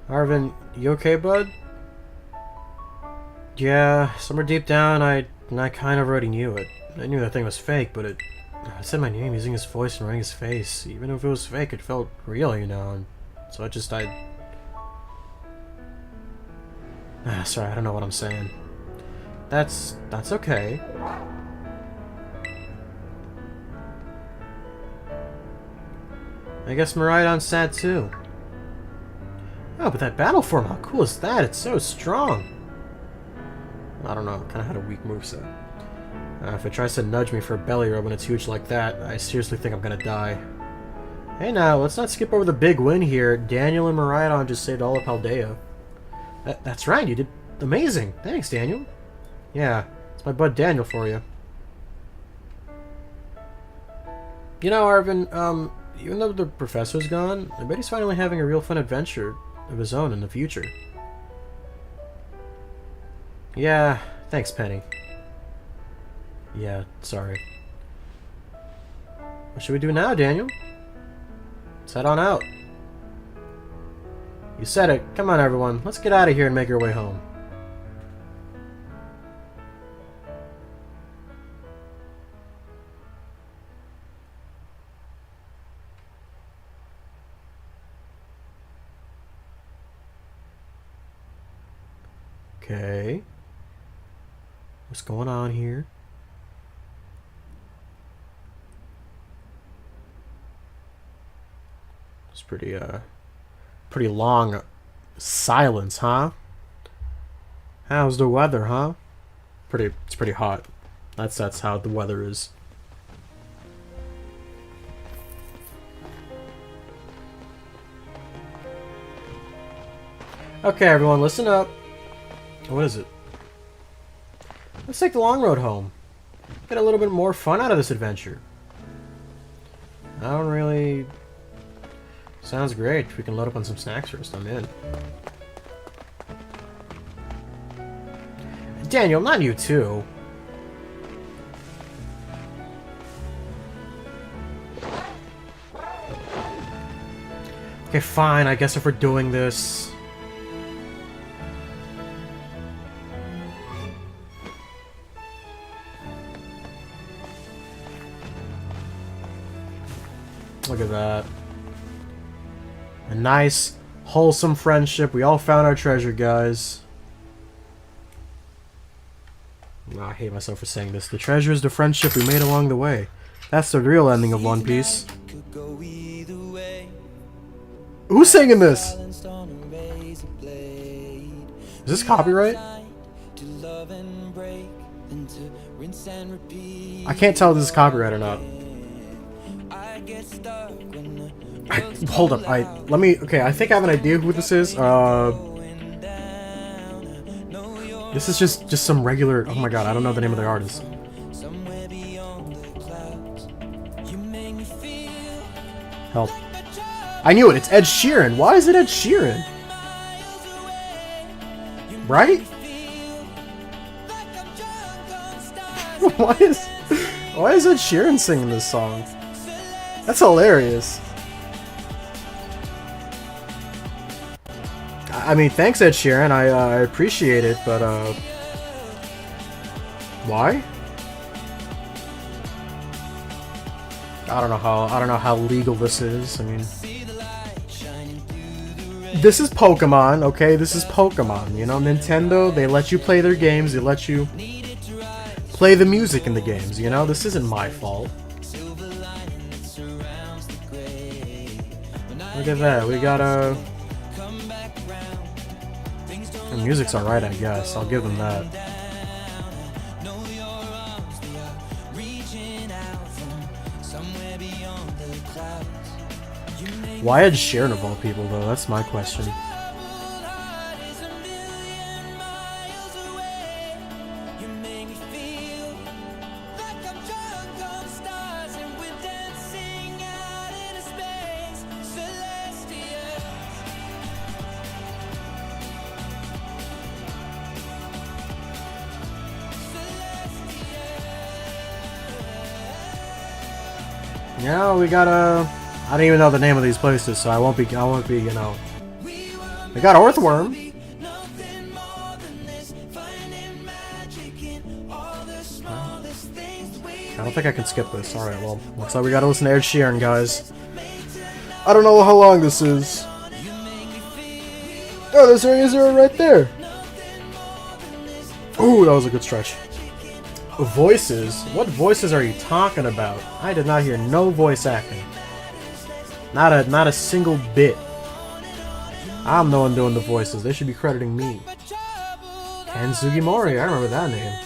Arvin, you okay, bud? Yeah, somewhere deep down, I kind of already knew it. I knew that thing was fake, but it said my name using his voice and running his face. Even if it was fake, it felt real, you know. And so sorry, I don't know what I'm saying. That's okay. I guess Miraidon's sad too. Oh, but that battle form, how cool is that? It's so strong. I don't know, kind of had a weak moveset. If it tries to nudge me for a belly rub when it's huge like that, I seriously think I'm gonna die. Hey now, let's not skip over the big win here. Daniel and Miraidon just saved all of Paldea. That's right, you did amazing. Thanks, Daniel. Yeah, it's my bud Daniel for you. You know, Arvin, Even though the professor's gone, I bet he's finally having a real fun adventure of his own in the future. Yeah, thanks, Penny. Yeah, sorry. What should we do now, Daniel? Let's head on out. You said it. Come on, everyone. Let's get out of here and make our way home. Okay. What's going on here? It's pretty long silence, huh? How's the weather, huh? It's pretty hot. That's how the weather is. Okay, everyone, listen up. What is it? Let's take the long road home. Get a little bit more fun out of this adventure. I don't really... Sounds great. We can load up on some snacks first. I'm in. Daniel, not you too. Okay, fine. I guess if we're doing this... Look at that. A nice, wholesome friendship. We all found our treasure, guys. Oh, I hate myself for saying this. The treasure is the friendship we made along the way. That's the real ending of One Piece. Who's singing this? Is this copyright? I can't tell if this is copyright or not. Hold up, okay, I think I have an idea who this is. This is just some regular, oh my god, I don't know the name of the artist. Help. I knew it, it's Ed Sheeran. Why is it Ed Sheeran? Right? Why is Ed Sheeran singing this song? That's hilarious. I mean, thanks, Ed Sheeran. I appreciate it, but why? I don't know how legal this is. I mean, this is Pokemon, okay? This is Pokemon. You know, Nintendo, they let you play their games. They let you play the music in the games. You know, this isn't my fault. Look at that. We got a. The music's alright, I guess. I'll give them that. Why Ed Sheeran of all people, though? That's my question. Yeah, we got I don't even know the name of these places, so I won't be, you know. We got Earthworm. I don't think I can skip this. Alright, well, looks like we gotta listen to Ed Sheeran, guys. I don't know how long this is. Oh, there's Area Zero right there. Ooh, that was a good stretch. Voices? What voices are you talking about? I did not hear no voice acting. Not a single bit. I'm the one doing the voices. They should be crediting me. Ken Sugimori, I remember that name.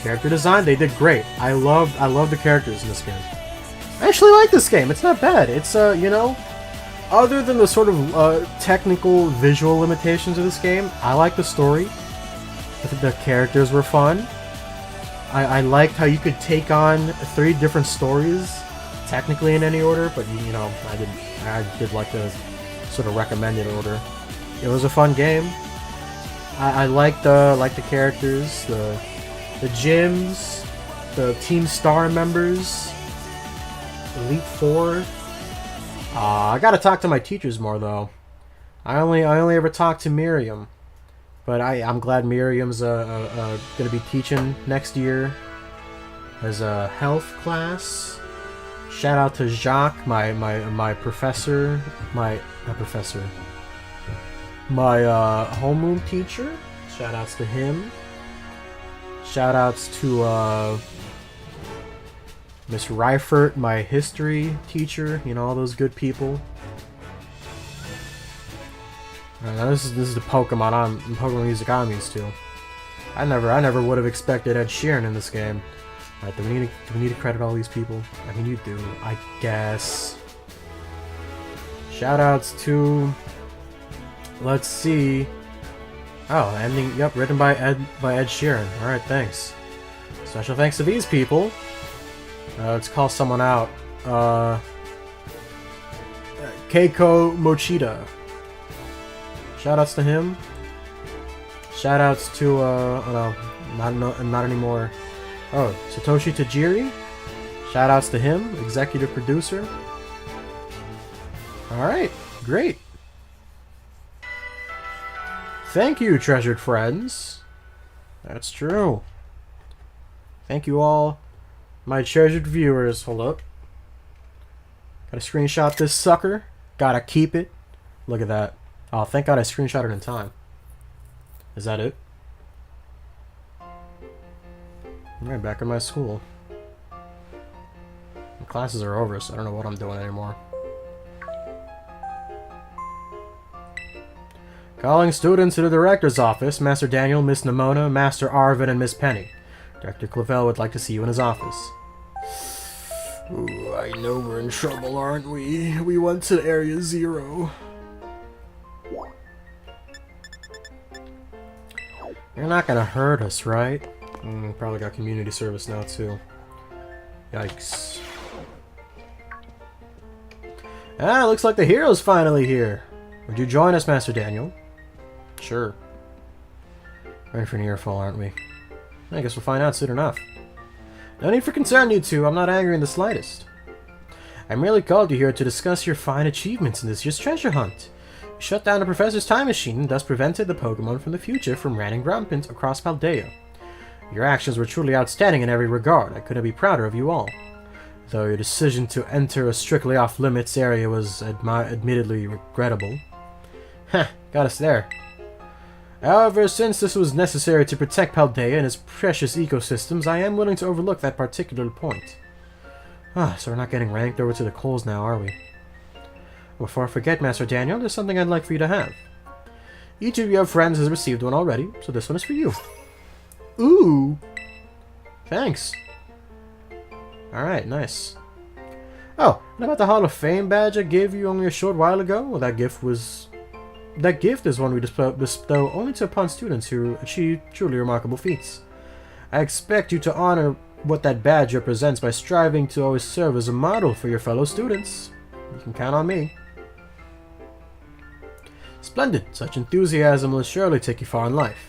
Character design, they did great. I love the characters in this game. I actually like this game. It's not bad. It's you know, other than the sort of technical visual limitations of this game, I like the story. The characters were fun. I liked how you could take on 3 different stories, technically in any order, but you know, I did like the sort of recommended order. It was a fun game. I liked the characters, the gyms, the Team Star members, Elite Four. I gotta talk to my teachers more though. I only ever talked to Miriam, but I'm glad Miriam's gonna be teaching next year as a health class. Shout out to Jacques, my professor, my homeroom teacher. Shout outs to him. Shout outs to Miss Reifert, my history teacher. You know, all those good people. Now this is the Pokemon music I'm used to. I never would have expected Ed Sheeran in this game. Alright, do we need to credit all these people? I mean, you do, I guess. Shoutouts to, let's see. Oh, ending. Yep, written by Ed Sheeran. All right, thanks. Special thanks to these people. Let's call someone out. Keiko Mochida. Shoutouts to him. Shoutouts to oh no, not anymore. Oh, Satoshi Tajiri. Shoutouts to him, executive producer. All right, great. Thank you, treasured friends. That's true. Thank you all, my treasured viewers. Hold up. Gotta screenshot this sucker. Gotta keep it. Look at that. Oh, thank God I screenshot it in time. Is that it? Alright, back in my school. The classes are over, so I don't know what I'm doing anymore. Calling students to the director's office. Master Daniel, Miss Nimona, Master Arvin, and Miss Penny. Director Clavel would like to see you in his office. Ooh, I know we're in trouble, aren't we? We went to Area 0. You're not gonna hurt us, right? Probably got community service now, too. Yikes. Ah, looks like the hero's finally here. Would you join us, Master Daniel? Sure. Ready for an earful, aren't we? I guess we'll find out soon enough. No need for concern, you two. I'm not angry in the slightest. I merely called you here to discuss your fine achievements in this year's treasure hunt. You shut down the professor's time machine and thus prevented the Pokemon from the future from running rampant across Paldea. Your actions were truly outstanding in every regard. I couldn't be prouder of you all. Though your decision to enter a strictly off-limits area was admittedly regrettable. Heh, got us there. However, since this was necessary to protect Paldea and its precious ecosystems, I am willing to overlook that particular point. So we're not getting ranked over to the coals now, are we? Before I forget, Master Daniel, there's something I'd like for you to have. Each of your friends has received one already, so this one is for you. Ooh! Thanks. Alright, nice. Oh, and about the Hall of Fame badge I gave you only a short while ago? Well, that gift is one we bestow only upon students who achieve truly remarkable feats. I expect you to honor what that badge represents by striving to always serve as a model for your fellow students. You can count on me. Splendid. Such enthusiasm will surely take you far in life.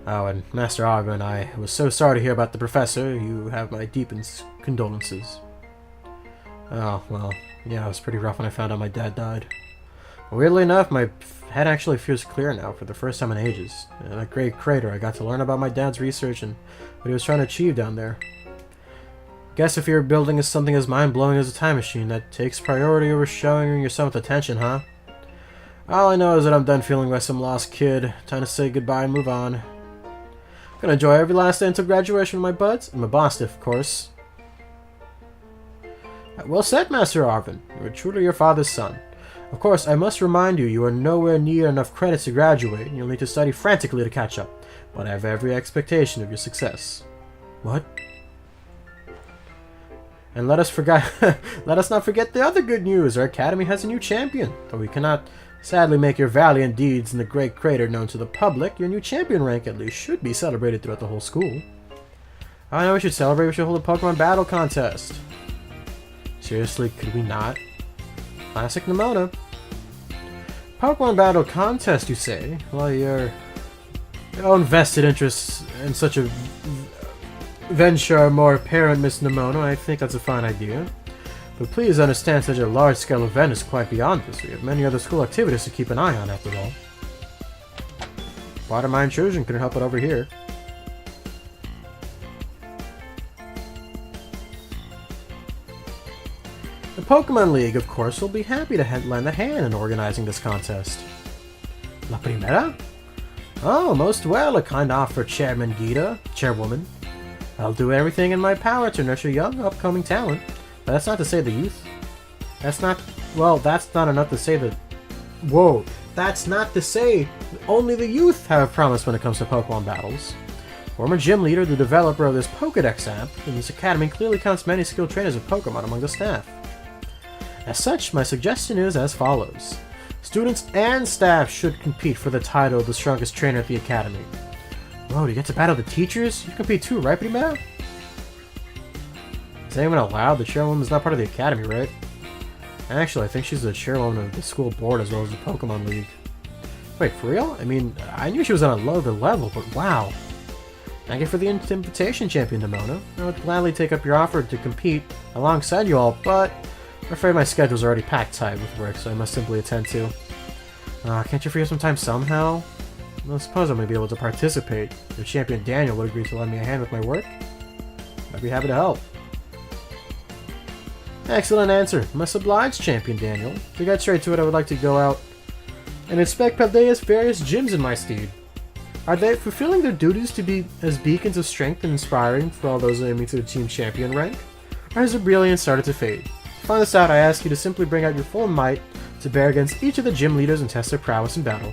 Oh, and Master Arvin, I was so sorry to hear about the professor. You have my deepest condolences. Oh, well, yeah, it was pretty rough when I found out my dad died. But weirdly enough, my head actually feels clear now for the first time in ages. In that great crater, I got to learn about my dad's research and what he was trying to achieve down there. Guess if you're building something as mind-blowing as a time machine, that takes priority over showing yourself attention, huh? All I know is that I'm done feeling like some lost kid. Time to say goodbye and move on. Gonna enjoy every last day until graduation with my buds, and my boss, of course. Well said, Master Arvin. You are truly your father's son. Of course, I must remind you, you are nowhere near enough credits to graduate, and you'll need to study frantically to catch up. But I have every expectation of your success. What? And let us not forget the other good news. Our academy has a new champion. Though we cannot sadly make your valiant deeds in the great crater known to the public, your new champion rank at least should be celebrated throughout the whole school. I know we should celebrate. We should hold a Pokemon battle contest. Seriously, could we not? Classic Nimona. Pokemon battle contest, you say? Well, your own vested interests in such a venture are more apparent, Miss Nimona. I think that's a fine idea. But please understand, such a large-scale event is quite beyond this. We have many other school activities to keep an eye on, after all. Pardon my intrusion. Couldn't help it over here. The Pokemon League, of course, will be happy to lend a hand in organizing this contest. La Primera? Oh, most well, a kind offer, Chairwoman. I'll do everything in my power to nurture young, upcoming talent. But that's not to say the youth. That's not enough to say that... Whoa, that's not to say only the youth have promise when it comes to Pokemon battles. Former gym leader, the developer of this Pokedex app, in this academy clearly counts many skilled trainers of Pokemon among the staff. As such, my suggestion is as follows. Students and staff should compete for the title of the strongest trainer at the academy. Whoa, do you get to battle the teachers? You compete too, right, Primera? Is anyone allowed? The chairwoman is not part of the academy, right? Actually, I think she's the chairwoman of the school board as well as the Pokemon League. Wait, for real? I mean, I knew she was on a lower level, but wow. Thank you for the invitation, Champion Nimona. I would gladly take up your offer to compete alongside you all, but I'm afraid my schedule's already packed tight with work, so I must simply attend to. Can't you free up some time somehow? I suppose I may be able to participate. If Champion Daniel would agree to lend me a hand with my work, I'd be happy to help. Excellent answer. Must oblige, Champion Daniel. To get straight to it, I would like to go out and inspect Paldea's various gyms in my stead. Are they fulfilling their duties to be as beacons of strength and inspiring for all those aiming to the team champion rank? Or has their brilliance started to fade? To find this out, I ask you to simply bring out your full might to bear against each of the gym leaders and test their prowess in battle.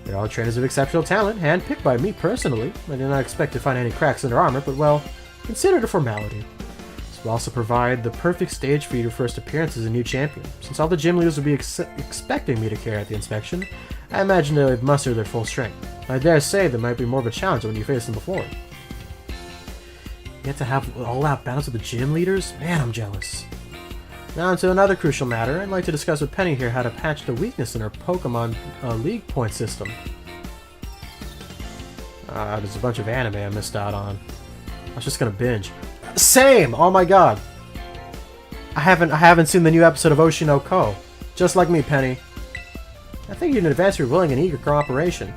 They're all trainers of exceptional talent, handpicked by me personally. I do not expect to find any cracks in their armor, but well, consider it a formality. This will also provide the perfect stage for your first appearance as a new champion. Since all the gym leaders will be expecting me to carry out the inspection, I imagine they would muster their full strength. I dare say there might be more of a challenge when you faced them before. You get to have all-out battles with the gym leaders? Man, I'm jealous. Now to another crucial matter. I'd like to discuss with Penny here how to patch the weakness in our Pokemon League point system. There's a bunch of anime I missed out on. I was just gonna binge. Same! Oh my god! I haven't seen the new episode of Oshi no Ko. Just like me, Penny. I think you can advance your willing and eager cooperation.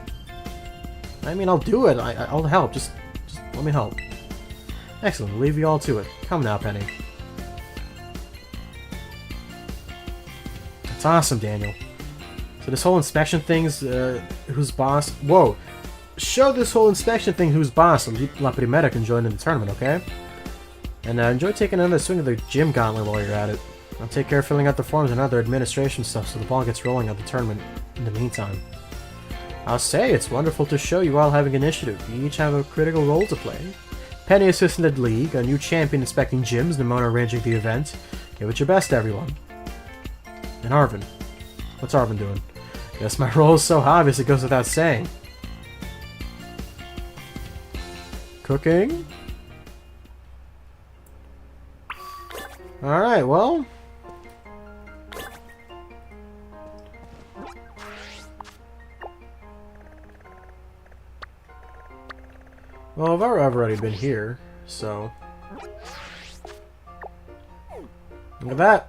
I mean, I'll do it. I'll help. Just let me help. Excellent. I'll leave you all to it. Come now, Penny. That's awesome, Daniel. So this whole inspection thing's who's boss. Whoa! Show this whole inspection thing who's boss. La Primera can join in the tournament, okay? And enjoy taking another swing of the gym gauntlet while you're at it. I'll take care of filling out the forms and other administration stuff so the ball gets rolling at the tournament in the meantime. I'll say, it's wonderful to show you all having initiative. You each have a critical role to play. Penny assisting the league, a new champion inspecting gyms, Nimona arranging the event. Give it your best, everyone. And Arvin. What's Arvin doing? Guess my role is so obvious it goes without saying. Cooking? Alright, well... Well, I've already been here, so... Look at that!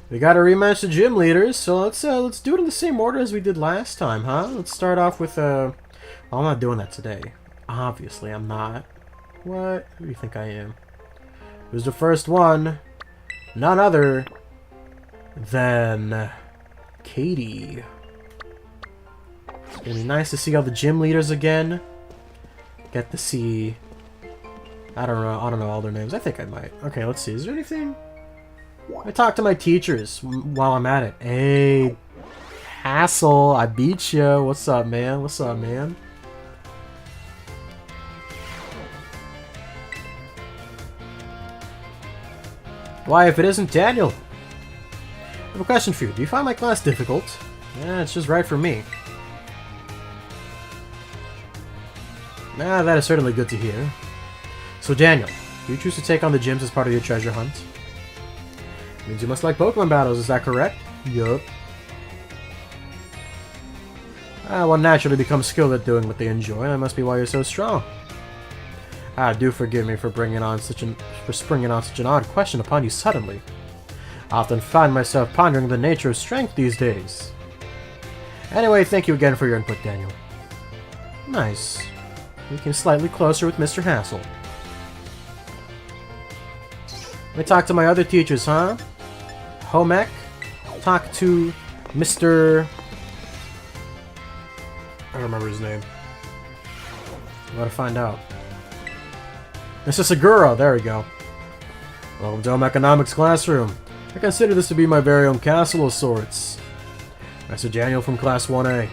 We gotta rematch the gym leaders, so let's do it in the same order as we did last time, huh? Let's start off with, well, I'm not doing that today. Obviously, I'm not. What? Who do you think I am? Who's the first one? None other than Katie. It's gonna be nice to see all the gym leaders again. Get to see... I don't know all their names. I think I might. Okay, let's see. Is there anything? I talk to my teachers while I'm at it. Hey, Hassel, I beat you. What's up, man? What's up, man? Why, if it isn't Daniel? I have a question for you. Do you find my class difficult? Yeah, it's just right for me. Ah, that is certainly good to hear. So Daniel, you choose to take on the gyms as part of your treasure hunt? Means you must like Pokemon battles, is that correct? Yup. One naturally becomes skilled at doing what they enjoy, and that must be why you're so strong. Do forgive me for springing on such an odd question upon you suddenly. I often find myself pondering the nature of strength these days. Anyway, thank you again for your input, Daniel. Nice. We came slightly closer with Mr. Hassel. Let me talk to my other teachers, huh? Homek, talk to Mr. I don't remember his name. I gotta find out. Mr. Seguro, there we go. Welcome to Home Economics Classroom. I consider this to be my very own castle of sorts. Mr. Daniel from Class 1A.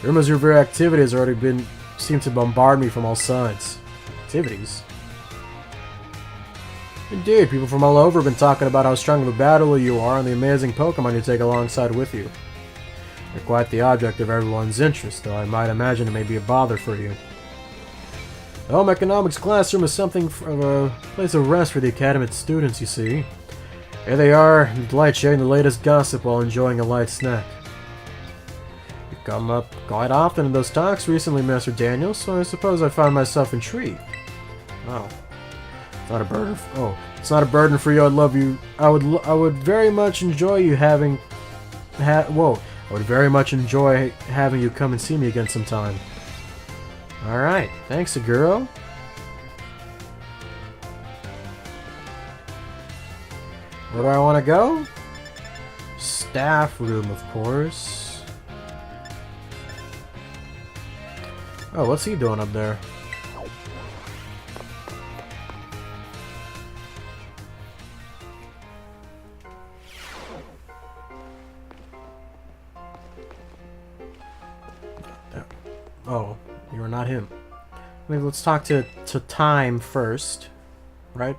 Rumors of your activities already seem to bombard me from all sides. Activities? Indeed, people from all over have been talking about how strong of a battler you are and the amazing Pokemon you take alongside with you. You're quite the object of everyone's interest, though I might imagine it may be a bother for you. The Home Economics Classroom is something of a place of rest for the academic students, you see. Here they are, in delight sharing the latest gossip while enjoying a light snack. You come up quite often in those talks recently, Master Daniel, so I suppose I found myself intrigued. Oh. It's not a burden. It's not a burden for you. I'd love you. I would very much enjoy you having. I would very much enjoy having you come and see me again sometime. All right. Thanks, Seguro. Where do I want to go? Staff room, of course. Oh, what's he doing up there? Oh, you're not him. Maybe let's talk to Time first, right?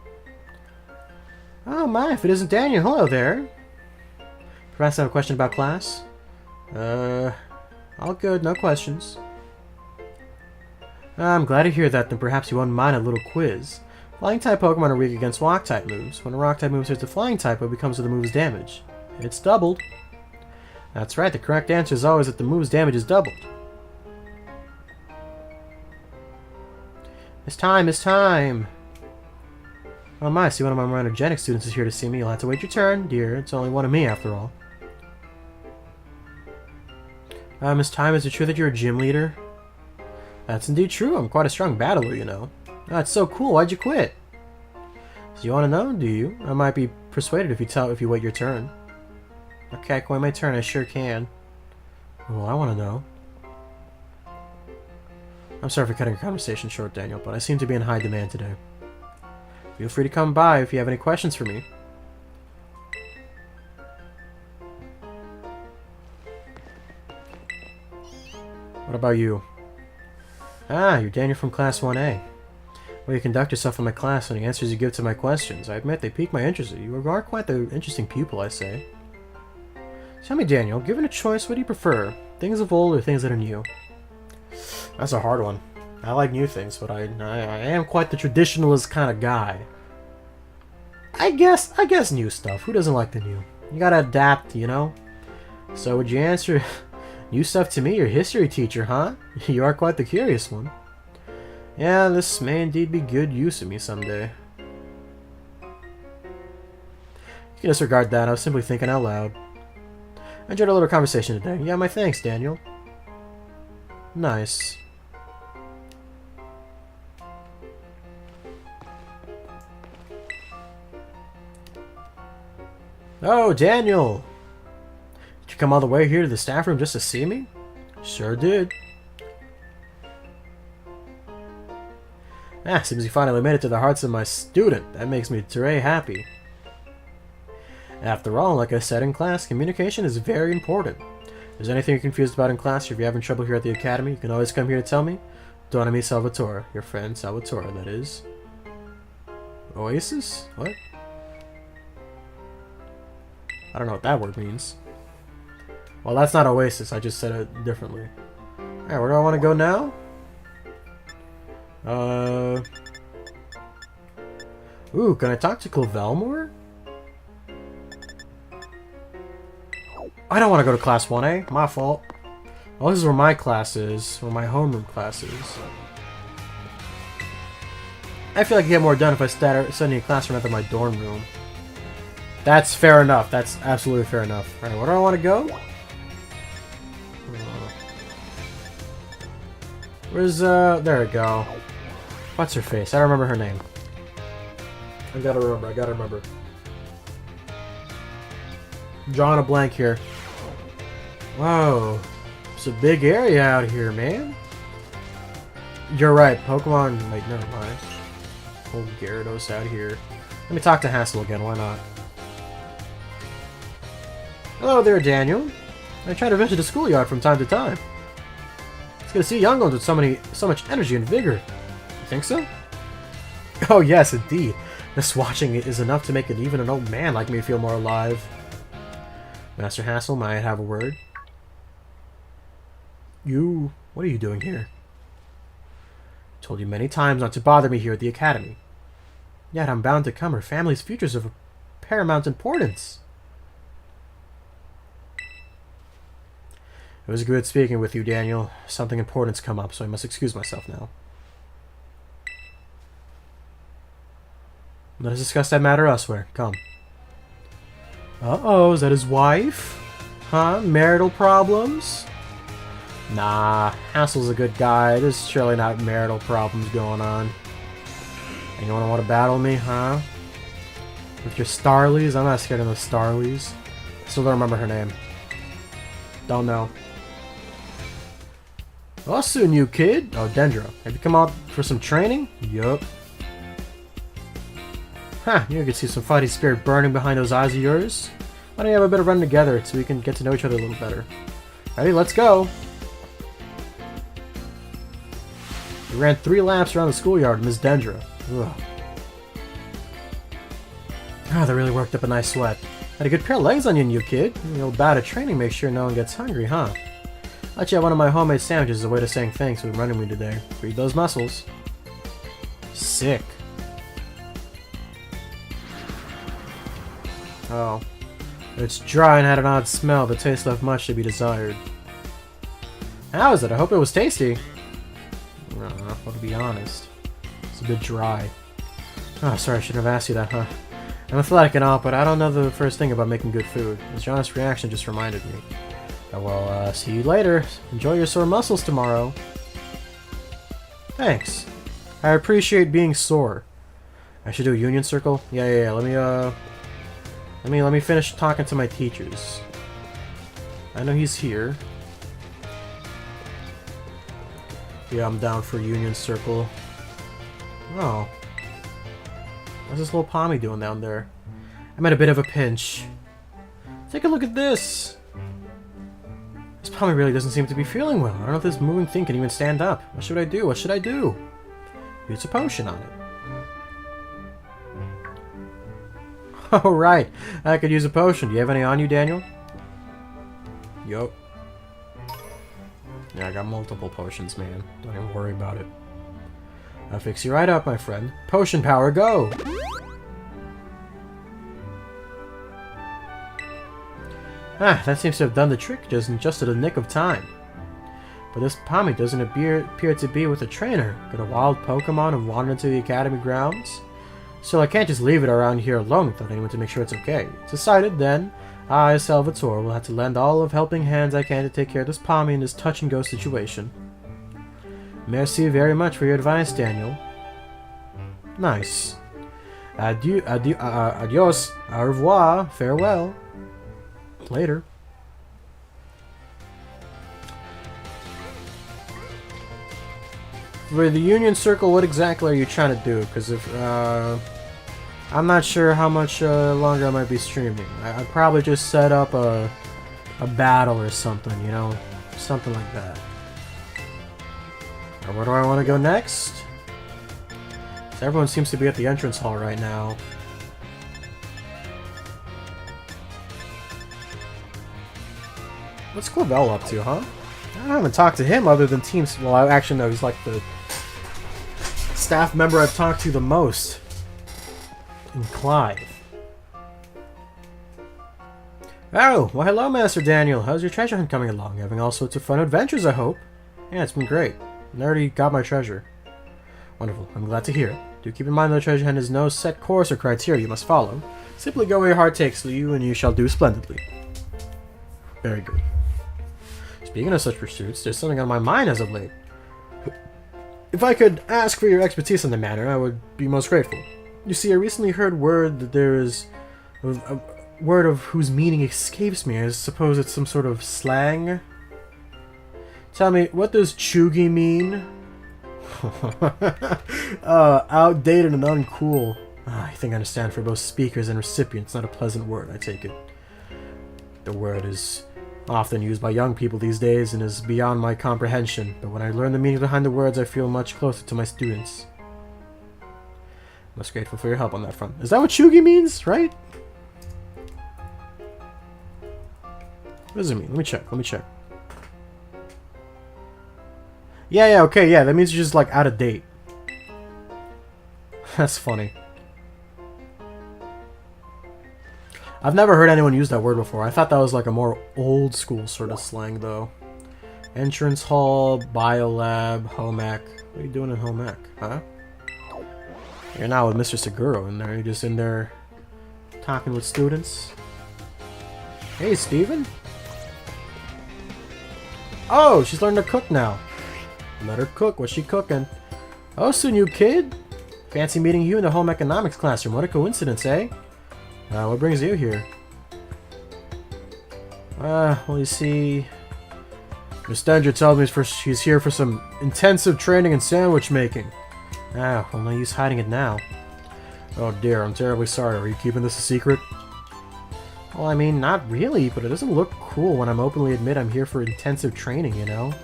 Oh my, if it isn't Daniel, hello there. Perhaps I have a question about class? All good, no questions. I'm glad to hear that, then perhaps you won't mind a little quiz. Flying-type Pokemon are weak against Rock-type moves. When a Rock-type move hits a Flying-type, it becomes the move's damage. It's doubled. That's right, the correct answer is always that the move's damage is doubled. It's time! Oh my, I see one of my more energetic students is here to see me. You'll have to wait your turn, dear. It's only one of me, after all. Miss Time, is it true that you're a gym leader? That's indeed true. I'm quite a strong battler, you know. That's so cool. Why'd you quit? So you want to know, do you? I might be persuaded if you wait your turn. Okay, I can wait my turn. I sure can. Well, I want to know. I'm sorry for cutting your conversation short, Daniel, but I seem to be in high demand today. Feel free to come by if you have any questions for me. What about you? Ah, you're Daniel from Class 1A. Well, you conduct yourself in my class and the answers you give to my questions. I admit they pique my interest. You are quite the interesting pupil, I say. Tell me, Daniel, given a choice, what do you prefer? Things of old or things that are new? That's a hard one. I like new things, but I am quite the traditionalist kind of guy. I guess new stuff. Who doesn't like the new? You gotta adapt, you know? So would you answer new stuff to me, your history teacher, huh? You are quite the curious one. Yeah, this may indeed be good use of me someday. You can disregard that. I was simply thinking out loud. I enjoyed a little conversation today. Yeah, my thanks, Daniel. Nice. Oh, Daniel! Did you come all the way here to the staff room just to see me? Sure did. Seems you finally made it to the hearts of my student. That makes me very happy. After all, like I said in class, communication is very important. If there's anything you're confused about in class, or if you're having trouble here at the academy, you can always come here to tell me. Don Ami Salvatore, your friend Salvatore, that is. Oasis? What? I don't know what that word means. Well, that's not Oasis. I just said it differently. Alright, where do I want to go now? Ooh, can I talk to Clavell more? I don't want to go to Class 1A. My fault. Oh, this is where my class is. Where my homeroom class is. I feel like I get more done if I study in a classroom rather than my dorm room. That's fair enough. That's absolutely fair enough. Alright, where do I want to go? Where's, there we go. What's her face? I don't remember her name. I gotta remember. Drawing a blank here. Whoa. It's a big area out here, man. You're right. Pokemon... Wait, never mind. Old Gyarados out here. Let me talk to Hassel again. Why not? Hello there, Daniel. I try to visit the schoolyard from time to time. It's good to see young ones with so much energy and vigor. You think so? Oh yes, indeed. Just watching it is enough to make even an old man like me feel more alive. Master Hassel, might I have a word? You... What are you doing here? I told you many times not to bother me here at the academy. Yet I'm bound to come. Her family's future's of paramount importance. It was good speaking with you, Daniel. Something important's come up, so I must excuse myself now. Let us discuss that matter elsewhere. Come. Uh-oh, is that his wife? Huh? Marital problems? Nah, Hassel's a good guy. There's surely not marital problems going on. And you want to battle me, huh? With your Starlies? I'm not scared of the Starlies. Still don't remember her name. Don't know. Well, soon, you kid. Oh, Dendro. Have you come out for some training? Yup. Huh, you can see some fighting spirit burning behind those eyes of yours. Why don't you have a bit of run together so we can get to know each other a little better? Ready? Let's go! We ran 3 laps around the schoolyard with Miss Dendra. Ugh. Ah, that really worked up a nice sweat. Had a good pair of legs on you, new kid. You'll bout of training, make sure no one gets hungry, huh? Let you have one of my homemade sandwiches as a way to saying thanks for running me today. Feed those muscles. Sick. Oh. It's dry and had an odd smell. The taste left much to be desired. How is it? I hope it was tasty. Well, to be honest, it's a bit dry. Oh, sorry, I shouldn't have asked you that, huh? I'm athletic and all, but I don't know the first thing about making good food. His honest reaction just reminded me. Oh, well, see you later. Enjoy your sore muscles tomorrow. Thanks. I appreciate being sore. I should do a union circle? Yeah. Let me finish talking to my teachers. I know he's here. Yeah, I'm down for a union circle. Oh. What's this little Pommy doing down there? I'm at a bit of a pinch. Take a look at this! This Pommy really doesn't seem to be feeling well. I don't know if this moving thing can even stand up. What should I do? What should I do? Use a potion on it. Oh, right. I could use a potion. Do you have any on you, Daniel? Yup. Yeah, I got multiple potions, man. Don't even worry about it. I'll fix you right up, my friend. Potion power, go! Ah, that seems to have done the trick just at the nick of time. But this Pommy doesn't appear to be with a trainer. Could a wild Pokemon have wandered into the academy grounds? So I can't just leave it around here alone without anyone to make sure it's okay. It's decided, then, I, Salvatore, will have to lend all of helping hands I can to take care of this Pommy in this touch-and-go situation. Merci very much for your advice, Daniel. Nice. Adios. Au revoir. Farewell. Later. For the Union Circle, what exactly are you trying to do? Because if, I'm not sure how much longer I might be streaming. I'd probably just set up a battle or something, you know? Something like that. Or where do I want to go next? So everyone seems to be at the entrance hall right now. What's Clavel up to, huh? I haven't talked to him other than teams. Well, I actually know he's like the staff member I've talked to the most. In Clive. Oh, well hello Master Daniel. How's your treasure hunt coming along? Having all sorts of fun adventures, I hope. Yeah, it's been great. I already got my treasure. Wonderful. I'm glad to hear it. Do keep in mind that the treasure hunt has no set course or criteria you must follow. Simply go where your heart takes you, and you shall do splendidly. Very good. Speaking of such pursuits, there's something on my mind as of late. If I could ask for your expertise in the matter, I would be most grateful. You see, I recently heard word that there is a word of whose meaning escapes me. I suppose it's some sort of slang. Tell me, what does chuggy mean? Outdated and uncool. I think I understand for both speakers and recipients. Not a pleasant word, I take it. The word is often used by young people these days and is beyond my comprehension, but when I learn the meaning behind the words, I feel much closer to my students. I'm most grateful for your help on that front. Is that what chuggy means, right? What does it mean? Let me check. Yeah, okay, yeah, that means you're just, like, out of date. That's funny. I've never heard anyone use that word before. I thought that was, like, a more old-school sort of slang, though. Entrance hall, biolab, home ec. What are you doing in home ec, huh? You're not with Mr. Seguro in there. You're just in there talking with students. Hey, Steven. Oh, she's learning to cook now. Let her cook. What's she cooking? Oh, so new kid? Fancy meeting you in the home economics classroom. What a coincidence, eh? What brings you here? Well, you see... Miss Dendra told me she's here for some intensive training in sandwich making. Well, no use hiding it now. Oh dear, I'm terribly sorry. Are you keeping this a secret? Well, I mean, not really, but it doesn't look cool when I'm openly admit I'm here for intensive training, you know?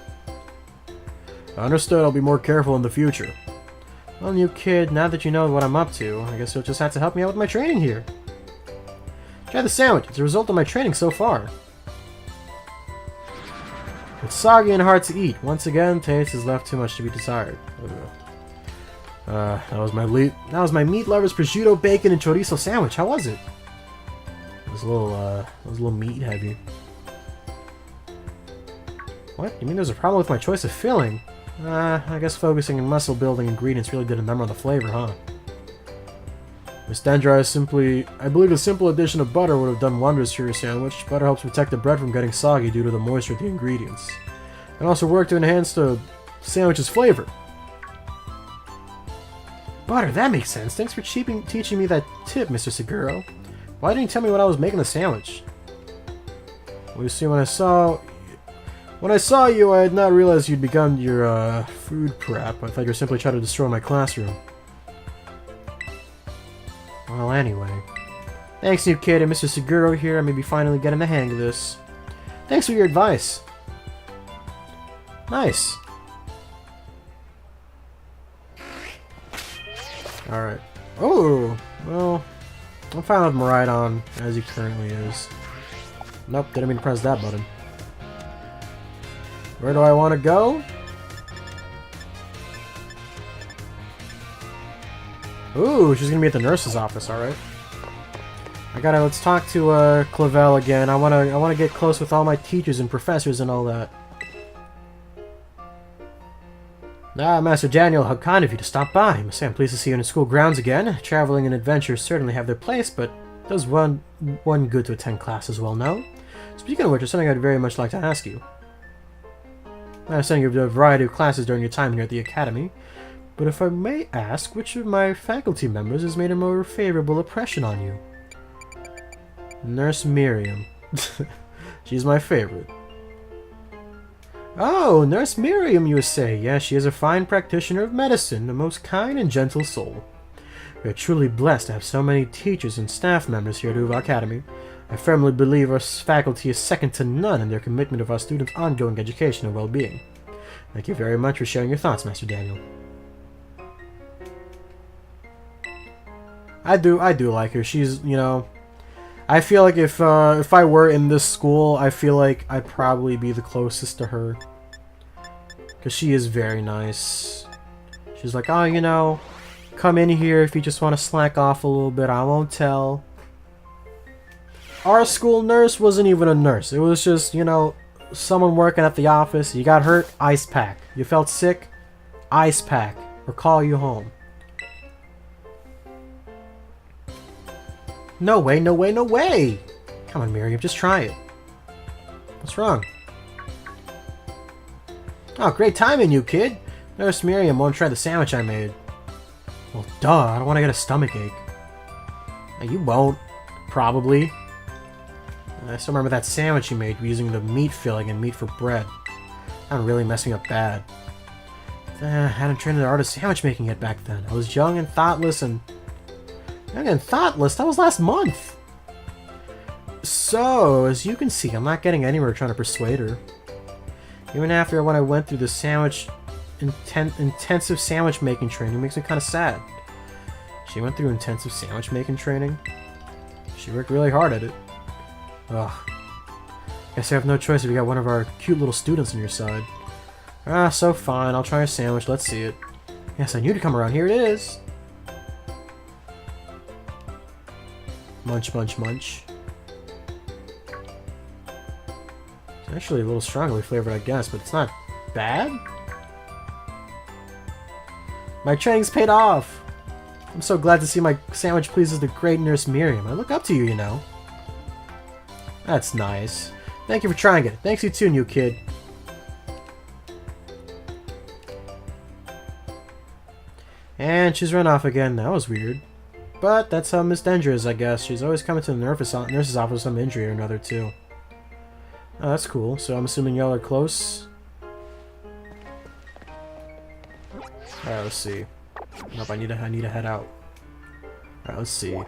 Understood, I'll be more careful in the future. Well, new kid, now that you know what I'm up to, I guess you'll just have to help me out with my training here. Try the sandwich. It's a result of my training so far. It's soggy and hard to eat. Once again, taste has left too much to be desired. That was my meat lover's prosciutto, bacon, and chorizo sandwich. How was it? It was a little meat heavy. What? You mean there's a problem with my choice of filling? I guess focusing on muscle building ingredients really did a number on the flavor, huh? Miss Dendra, I believe a simple addition of butter would have done wonders to your sandwich. Butter helps protect the bread from getting soggy due to the moisture of the ingredients. And also work to enhance the sandwich's flavor. Butter, that makes sense. Thanks for teaching me that tip, Mr. Seguro. Why didn't you tell me when I was making the sandwich? Well, you see, when I saw you, I had not realized you'd begun your, food prep. I thought you were simply trying to destroy my classroom. Well, anyway. Thanks, new kid, and Mr. Seguro here. I may be finally getting the hang of this. Thanks for your advice. Nice. Alright. Oh! Well, I'm fine with Maridon as he currently is. Nope, didn't mean to press that button. Where do I want to go? Ooh, she's gonna be at the nurse's office, alright. Let's talk to, Clavel again. I wanna get close with all my teachers and professors and all that. Master Daniel, how kind of you to stop by. I must say I'm pleased to see you in the school grounds again. Traveling and adventures certainly have their place, but it does one good to attend class as well, no? Speaking of which, there's something I'd very much like to ask you. I understand you've done a variety of classes during your time here at the Academy, but if I may ask, which of my faculty members has made a more favorable impression on you? Nurse Miriam. She's my favorite. Oh, Nurse Miriam, you say? Yes, she is a fine practitioner of medicine, a most kind and gentle soul. We are truly blessed to have so many teachers and staff members here at Uva Academy. I firmly believe our faculty is second to none in their commitment of our students' ongoing education and well-being. Thank you very much for sharing your thoughts, Master Daniel. I do like her. She's, you know... I feel like if I were in this school, I feel like I'd probably be the closest to her. Because she is very nice. She's like, oh, you know, come in here if you just want to slack off a little bit. I won't tell. Our school nurse wasn't even a nurse. It was just, you know, someone working at the office. You got hurt? Ice pack. You felt sick? Ice pack. Or call you home. No way, no way, no way! Come on, Miriam, just try it. What's wrong? Oh, great timing, you kid! Nurse Miriam won't try the sandwich I made. Well, duh, I don't want to get a stomachache. You won't. Probably. I still remember that sandwich you made using the meat filling and meat for bread. That really messed me up bad. I hadn't trained in the art of sandwich making yet back then. I was young and thoughtless and... Young and thoughtless? That was last month! So, as you can see, I'm not getting anywhere trying to persuade her. Even after when I went through the intensive sandwich making training makes me kind of sad. She went through intensive sandwich making training? She worked really hard at it. Ugh. Guess I have no choice if you got one of our cute little students on your side. Ah, so fine. I'll try a sandwich. Let's see it. Yes, I knew to come around. Here it is. Munch, munch, munch. It's actually a little strongly flavored, I guess, but it's not bad. My training's paid off. I'm so glad to see my sandwich pleases the great Nurse Miriam. I look up to you, you know. That's nice. Thank you for trying it. Thanks you too, new kid. And she's run off again. That was weird. But that's how Miss Dendra is, I guess. She's always coming to the nurse's office with some injury or another, too. Oh, that's cool. So I'm assuming y'all are close? Alright, let's see. Nope, I need to head out. Alright, let's see.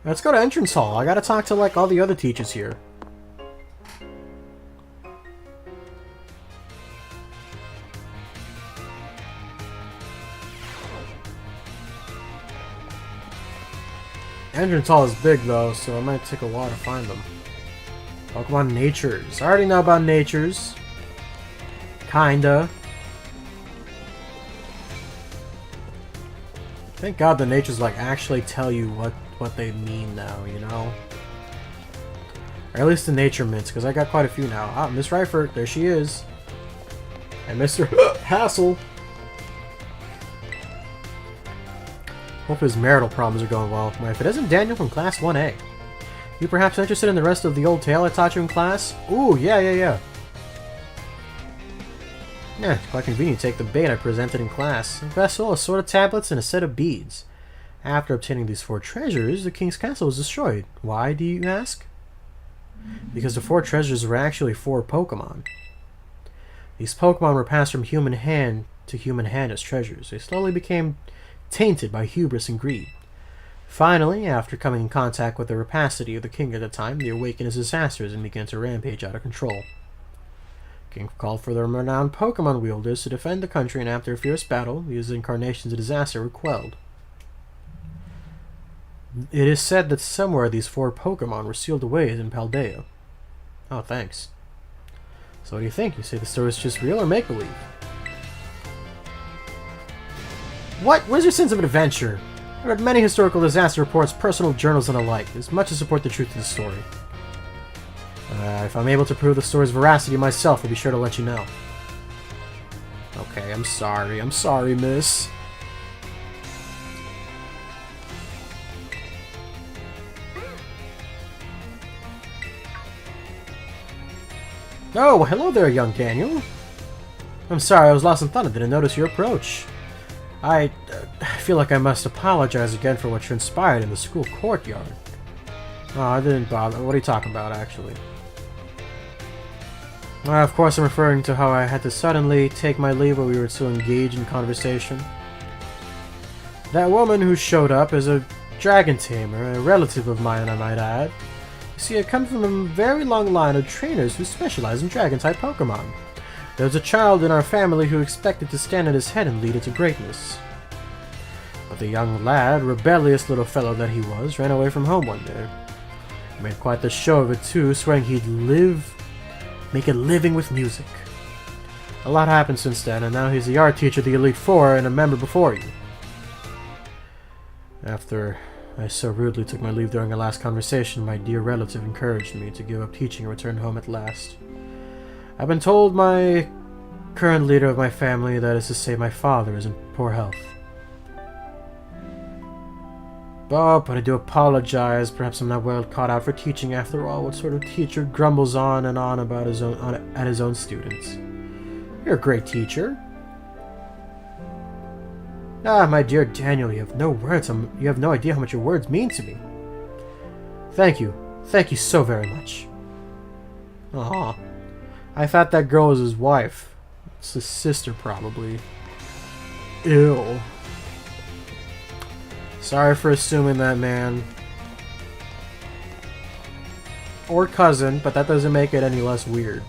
Let's go to entrance hall. I gotta talk to, like, all the other teachers here. Entrance hall is big though, so it might take a while to find them. Pokemon Natures. I already know about Natures. Kinda. Thank God the Natures like actually tell you what they mean now, you know? Or at least the Nature Mints, because I got quite a few now. Ah, Miss Reifert, there she is. And Mr. Hassel. Hope his marital problems are going well. Why, if it isn't Daniel from Class 1A. You perhaps interested in the rest of the old tale I taught you in class? Ooh, yeah. Yeah, it's quite convenient to take the bait I presented in class. A vessel, a sword of tablets, and a set of beads. After obtaining these 4 treasures, the king's castle was destroyed. Why, do you ask? Because the 4 treasures were actually 4 Pokemon. These Pokemon were passed from human hand to human hand as treasures. They slowly became tainted by hubris and greed. Finally, after coming in contact with the rapacity of the king at the time, they awakened his disasters and began to rampage out of control. The king called for the renowned Pokemon wielders to defend the country, and after a fierce battle, these incarnations of disaster were quelled. It is said that somewhere these 4 Pokemon were sealed away in Paldea. Oh, thanks. So what do you think? You say the story is just real or make-believe? What? Where's your sense of adventure? I read many historical disaster reports, personal journals, and the like. There's much to support the truth of the story. If I'm able to prove the story's veracity myself, I'll be sure to let you know. Okay, I'm sorry. I'm sorry, miss. Oh, hello there, young Daniel. I'm sorry, I was lost in thought and didn't notice your approach. I feel like I must apologize again for what transpired in the school courtyard. Oh, I didn't bother. What are you talking about, actually? Of course, I'm referring to how I had to suddenly take my leave while we were still engaged in conversation. That woman who showed up is a dragon tamer, a relative of mine, I might add. You see, I come from a very long line of trainers who specialize in dragon-type Pokemon. There's a child in our family who expected to stand at his head and lead it to greatness. But the young lad, rebellious little fellow that he was, ran away from home one day. He made quite the show of it too, swearing he'd make a living with music. A lot happened since then, and now he's the art teacher of the Elite Four and a member before you. After I so rudely took my leave during our last conversation, my dear relative encouraged me to give up teaching and return home at last. I've been told my current leader of my family, that is to say my father, is in poor health. Oh, but I do apologize. Perhaps I'm not well caught out for teaching after all. What sort of teacher grumbles on and on about at his own students? You're a great teacher. Ah, my dear Daniel, you have no words. You have no idea how much your words mean to me. Thank you. Thank you so very much. Aw. I thought that girl was his wife. It's his sister, probably. Ew. Sorry for assuming that, man. Or cousin, but that doesn't make it any less weird.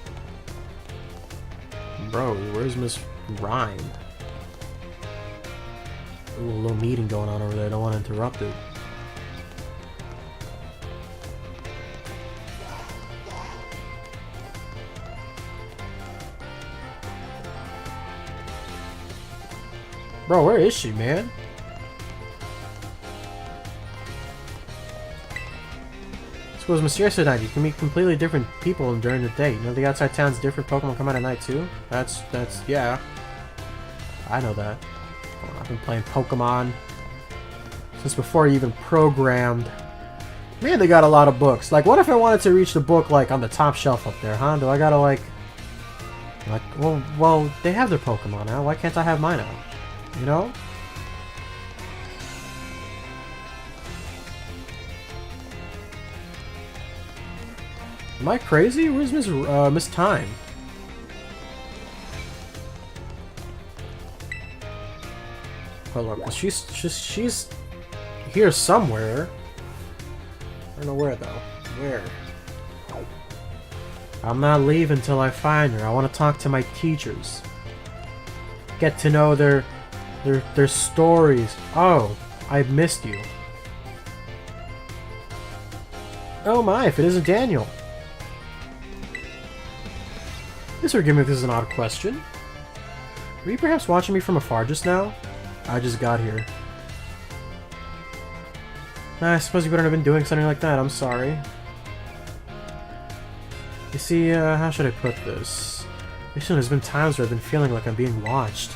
Bro, where's Miss Rhyme? Ooh, a little meeting going on over there. I don't want to interrupt it. Bro, where is she, man? Suppose Monsieur said that you can meet completely different people during the day. You know the outside town's different Pokemon come out at night too? That's yeah. I know that. I've been playing Pokemon since before I even programmed. Man, they got a lot of books. Like, what if I wanted to reach the book, like, on the top shelf up there, huh? Do I gotta, like, well, they have their Pokemon now. Why can't I have mine out? You know? Am I crazy? Where's Miss Time? Oh look, well, she's here somewhere. I don't know where though. Where? I'm not leaving until I find her. I want to talk to my teachers. Get to know their stories. Oh, I missed you. Oh my, if it isn't Daniel. Please forgive me if this is an odd question. Were you perhaps watching me from afar just now? I just got here. I suppose you wouldn't have been doing something like that. I'm sorry. You see, how should I put this? Recently there's been times where I've been feeling like I'm being watched.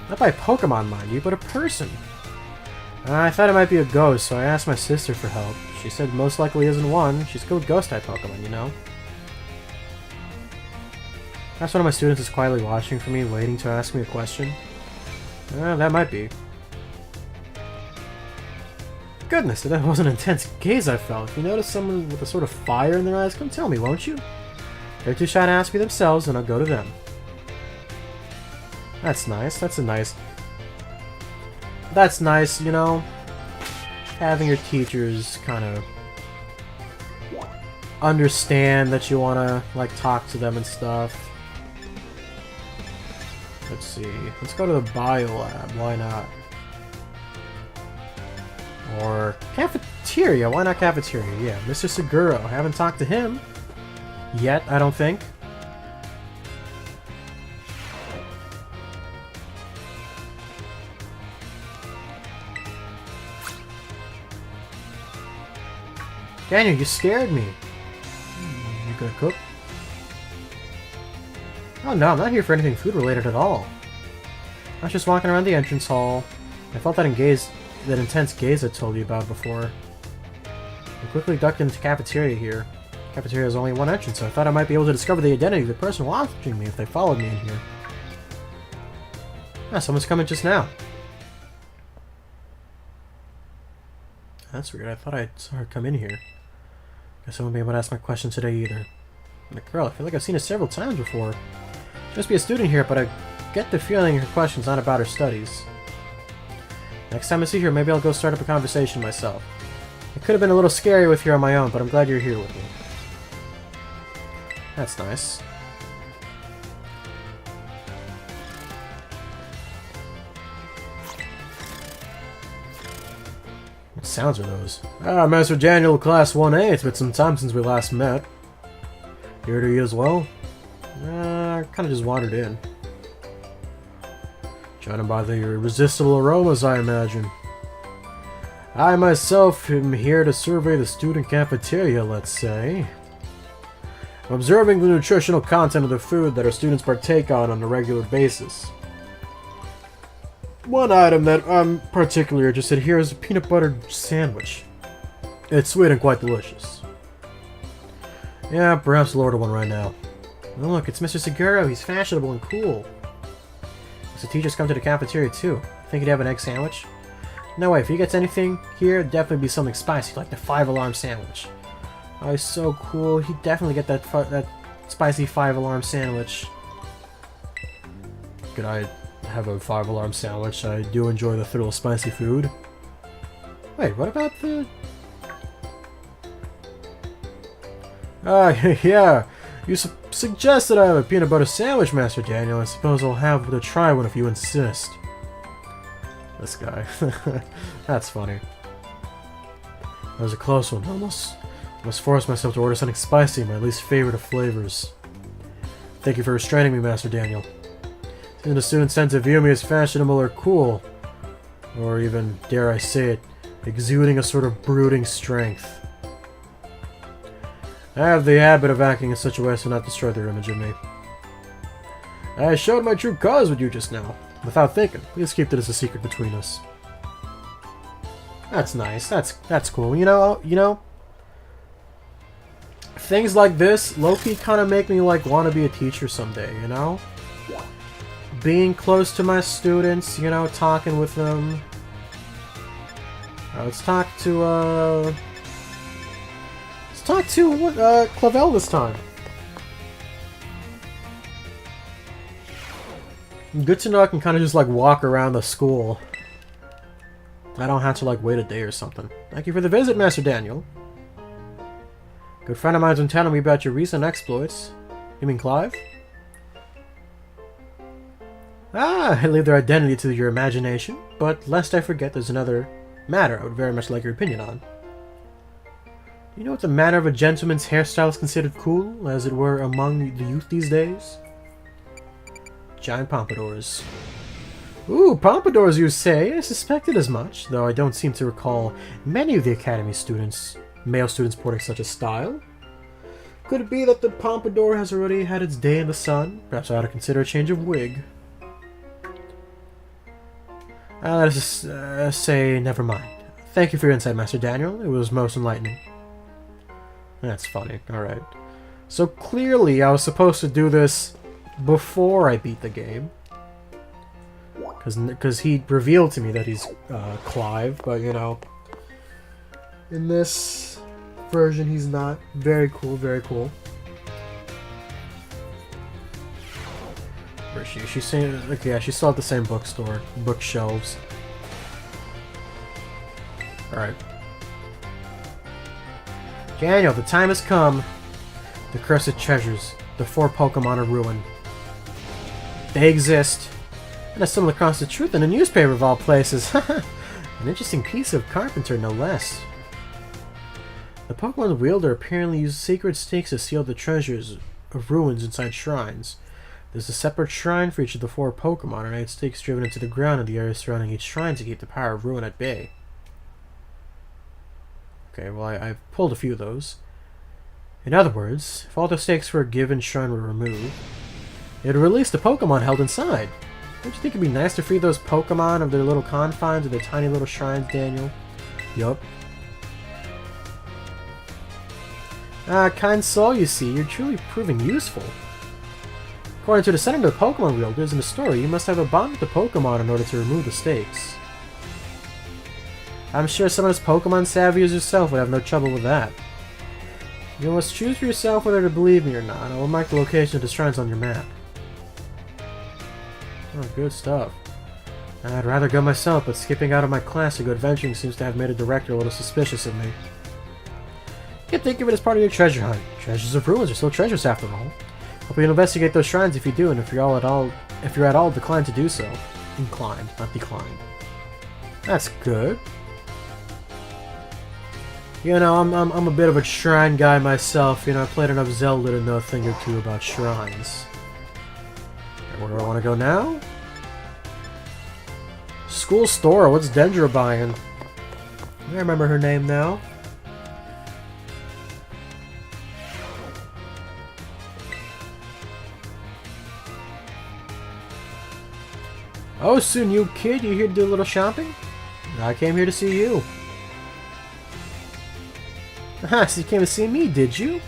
Not by a Pokemon, mind you, but a person. I thought it might be a ghost, so I asked my sister for help. She said most likely isn't one. She's good with ghost-type Pokemon, you know? Perhaps one of my students is quietly watching for me, waiting to ask me a question. That might be. Goodness, that was an intense gaze I felt. If you notice someone with a sort of fire in their eyes, come tell me, won't you? They're too shy to ask me themselves, and I'll go to them. That's nice. That's nice, you know? Having your teachers kind of understand that you want to, like, talk to them and stuff. Let's see. Let's go to the Bio Lab. Why not? Or cafeteria. Why not cafeteria? Yeah, Mr. Seguro. I haven't talked to him yet, I don't think. Daniel, you scared me. You gonna cook? Oh no, I'm not here for anything food related at all. I was just walking around the entrance hall. I felt that intense gaze I told you about before. I quickly ducked into the cafeteria here. The cafeteria has only one entrance, so I thought I might be able to discover the identity of the person watching me if they followed me in here. Ah, someone's coming just now. That's weird. I thought I saw her come in here. Guess I won't be able to ask my question today either. The girl, I feel like I've seen her several times before. She must be a student here, but I get the feeling her question's not about her studies. Next time I see her, maybe I'll go start up a conversation myself. It could have been a little scary with you on my own, but I'm glad you're here with me. That's nice. sounds are those? Ah, Master Daniel, Class 1A. It's been some time since we last met. Here to you as well? I kind of just wandered in. Trying by the irresistible aromas, I imagine. I myself am here to survey the student cafeteria, let's say. I'm observing the nutritional content of the food that our students partake on a regular basis. One item that I'm particularly interested in here is a peanut butter sandwich. It's sweet and quite delicious. Yeah, perhaps we'll order one right now. Oh look, it's Mr. Seguro. He's fashionable and cool. So teachers come to the cafeteria too. Think he'd have an egg sandwich? No way, if he gets anything here, it'd definitely be something spicy, like the 5-alarm sandwich. Oh, he's so cool. He'd definitely get that spicy 5-alarm sandwich. Could I have a 5-alarm sandwich? I do enjoy the thrill of spicy food. Wait, what about the... yeah. You suggested I have a peanut butter sandwich, Master Daniel. I suppose I'll have to try one if you insist. This guy. That's funny. That was a close one. I must force myself to order something spicy, my least favorite of flavors. Thank you for restraining me, Master Daniel. Since the students tend to view me as fashionable or cool, or even, dare I say it, exuding a sort of brooding strength. I have the habit of acting in such a way as to not destroy their image of me. I showed my true colors with you just now. Without thinking. Please keep it as a secret between us. That's nice. That's cool. You know, things like this, low-key kind of make me like want to be a teacher someday, you know? Being close to my students, you know, talking with them. Let's talk to Clavel this time. Good to know I can kind of just like walk around the school. I don't have to like wait a day or something. Thank you for the visit, Master Daniel. Good friend of mine's been telling me about your recent exploits. You mean Clive? Ah, I leave their identity to your imagination, but lest I forget, there's another matter I would very much like your opinion on. You know what the manner of a gentleman's hairstyle is considered cool, as it were, among the youth these days? Giant pompadours. Ooh, pompadours, you say? I suspected as much, though I don't seem to recall many of the Academy students, male students, sporting such a style. Could it be that the pompadour has already had its day in the sun? Perhaps I ought to consider a change of wig. Let's just say, never mind. Thank you for your insight, Master Daniel. It was most enlightening. That's funny. Alright. So clearly I was supposed to do this before I beat the game. Because he revealed to me that he's Clive, but you know, in this version he's not. Very cool, very cool. Where is she? She's saying, okay, yeah, she's still at the same bookstore, bookshelves. Alright. Daniel, the time has come. The cursed treasures, the 4 Pokemon are ruined. They exist. And I stumbled across the truth in a newspaper of all places. An interesting piece of carpenter, no less. The Pokemon wielder apparently used sacred stakes to seal the treasures of ruins inside shrines. There's a separate shrine for each of the 4 Pokemon, and 8 stakes driven into the ground in the area surrounding each shrine to keep the power of ruin at bay. Okay, well, I've pulled a few of those. In other words, if all the stakes for a given shrine were removed, it would release the Pokemon held inside. Don't you think it'd be nice to free those Pokemon of their little confines of their tiny little shrines, Daniel? Yup. Ah, kind soul, you see, you're truly proving useful. According to the Center of the Pokemon Wielders in the story, you must have a bond with the Pokemon in order to remove the stakes. I'm sure someone as Pokemon savvy as yourself would have no trouble with that. You must choose for yourself whether to believe me or not. I will mark the location of the shrines on your map. Oh, good stuff. I'd rather go myself, but skipping out of my class to go adventuring seems to have made a director a little suspicious of me. You can think of it as part of your treasure hunt. Treasures of ruins are still treasures after all. Hope you'll investigate those shrines if you do, and if you're at all declined to do so. Inclined, not declined. That's good. You know, I'm a bit of a shrine guy myself. You know, I played enough Zelda to know a thing or two about shrines. Where do I want to go now? School store. What's Dendra buying? I remember her name now. Oh, soon you kid, you here to do a little shopping? I came here to see you. Aha, so you came to see me, did you?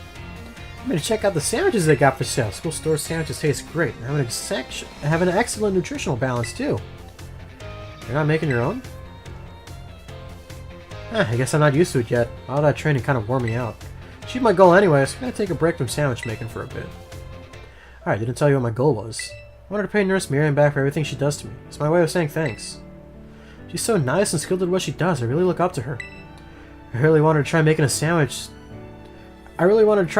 I'm gonna check out the sandwiches they got for sale. School store sandwiches taste great and have an excellent nutritional balance too. You're not making your own? I guess I'm not used to it yet. All that training kind of wore me out. Achieved my goal anyways. I'm gonna take a break from sandwich making for a bit. Alright, didn't tell you what my goal was. I wanted to pay Nurse Miriam back for everything she does to me. It's my way of saying thanks. She's so nice and skilled at what she does. I really look up to her. I really wanted to try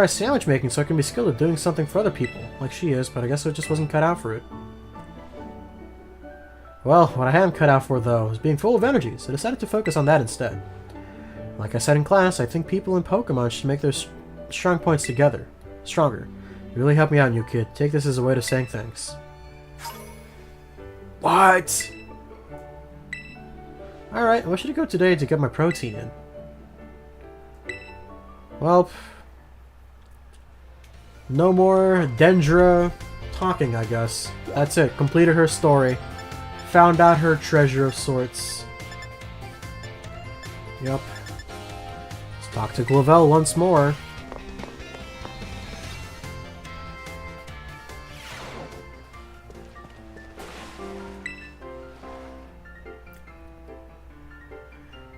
sandwich making so I can be skilled at doing something for other people, like she is, but I guess I just wasn't cut out for it. Well, what I am cut out for, though, is being full of energy, so I decided to focus on that instead. Like I said in class, I think people and Pokemon should make their strong points together. Stronger. You really helped me out, new kid. Take this as a way of saying thanks. What? Alright, where should I go today to get my protein in? Well, no more Dendra talking, I guess. That's it. Completed her story. Found out her treasure of sorts. Yep. Let's talk to Glavel once more.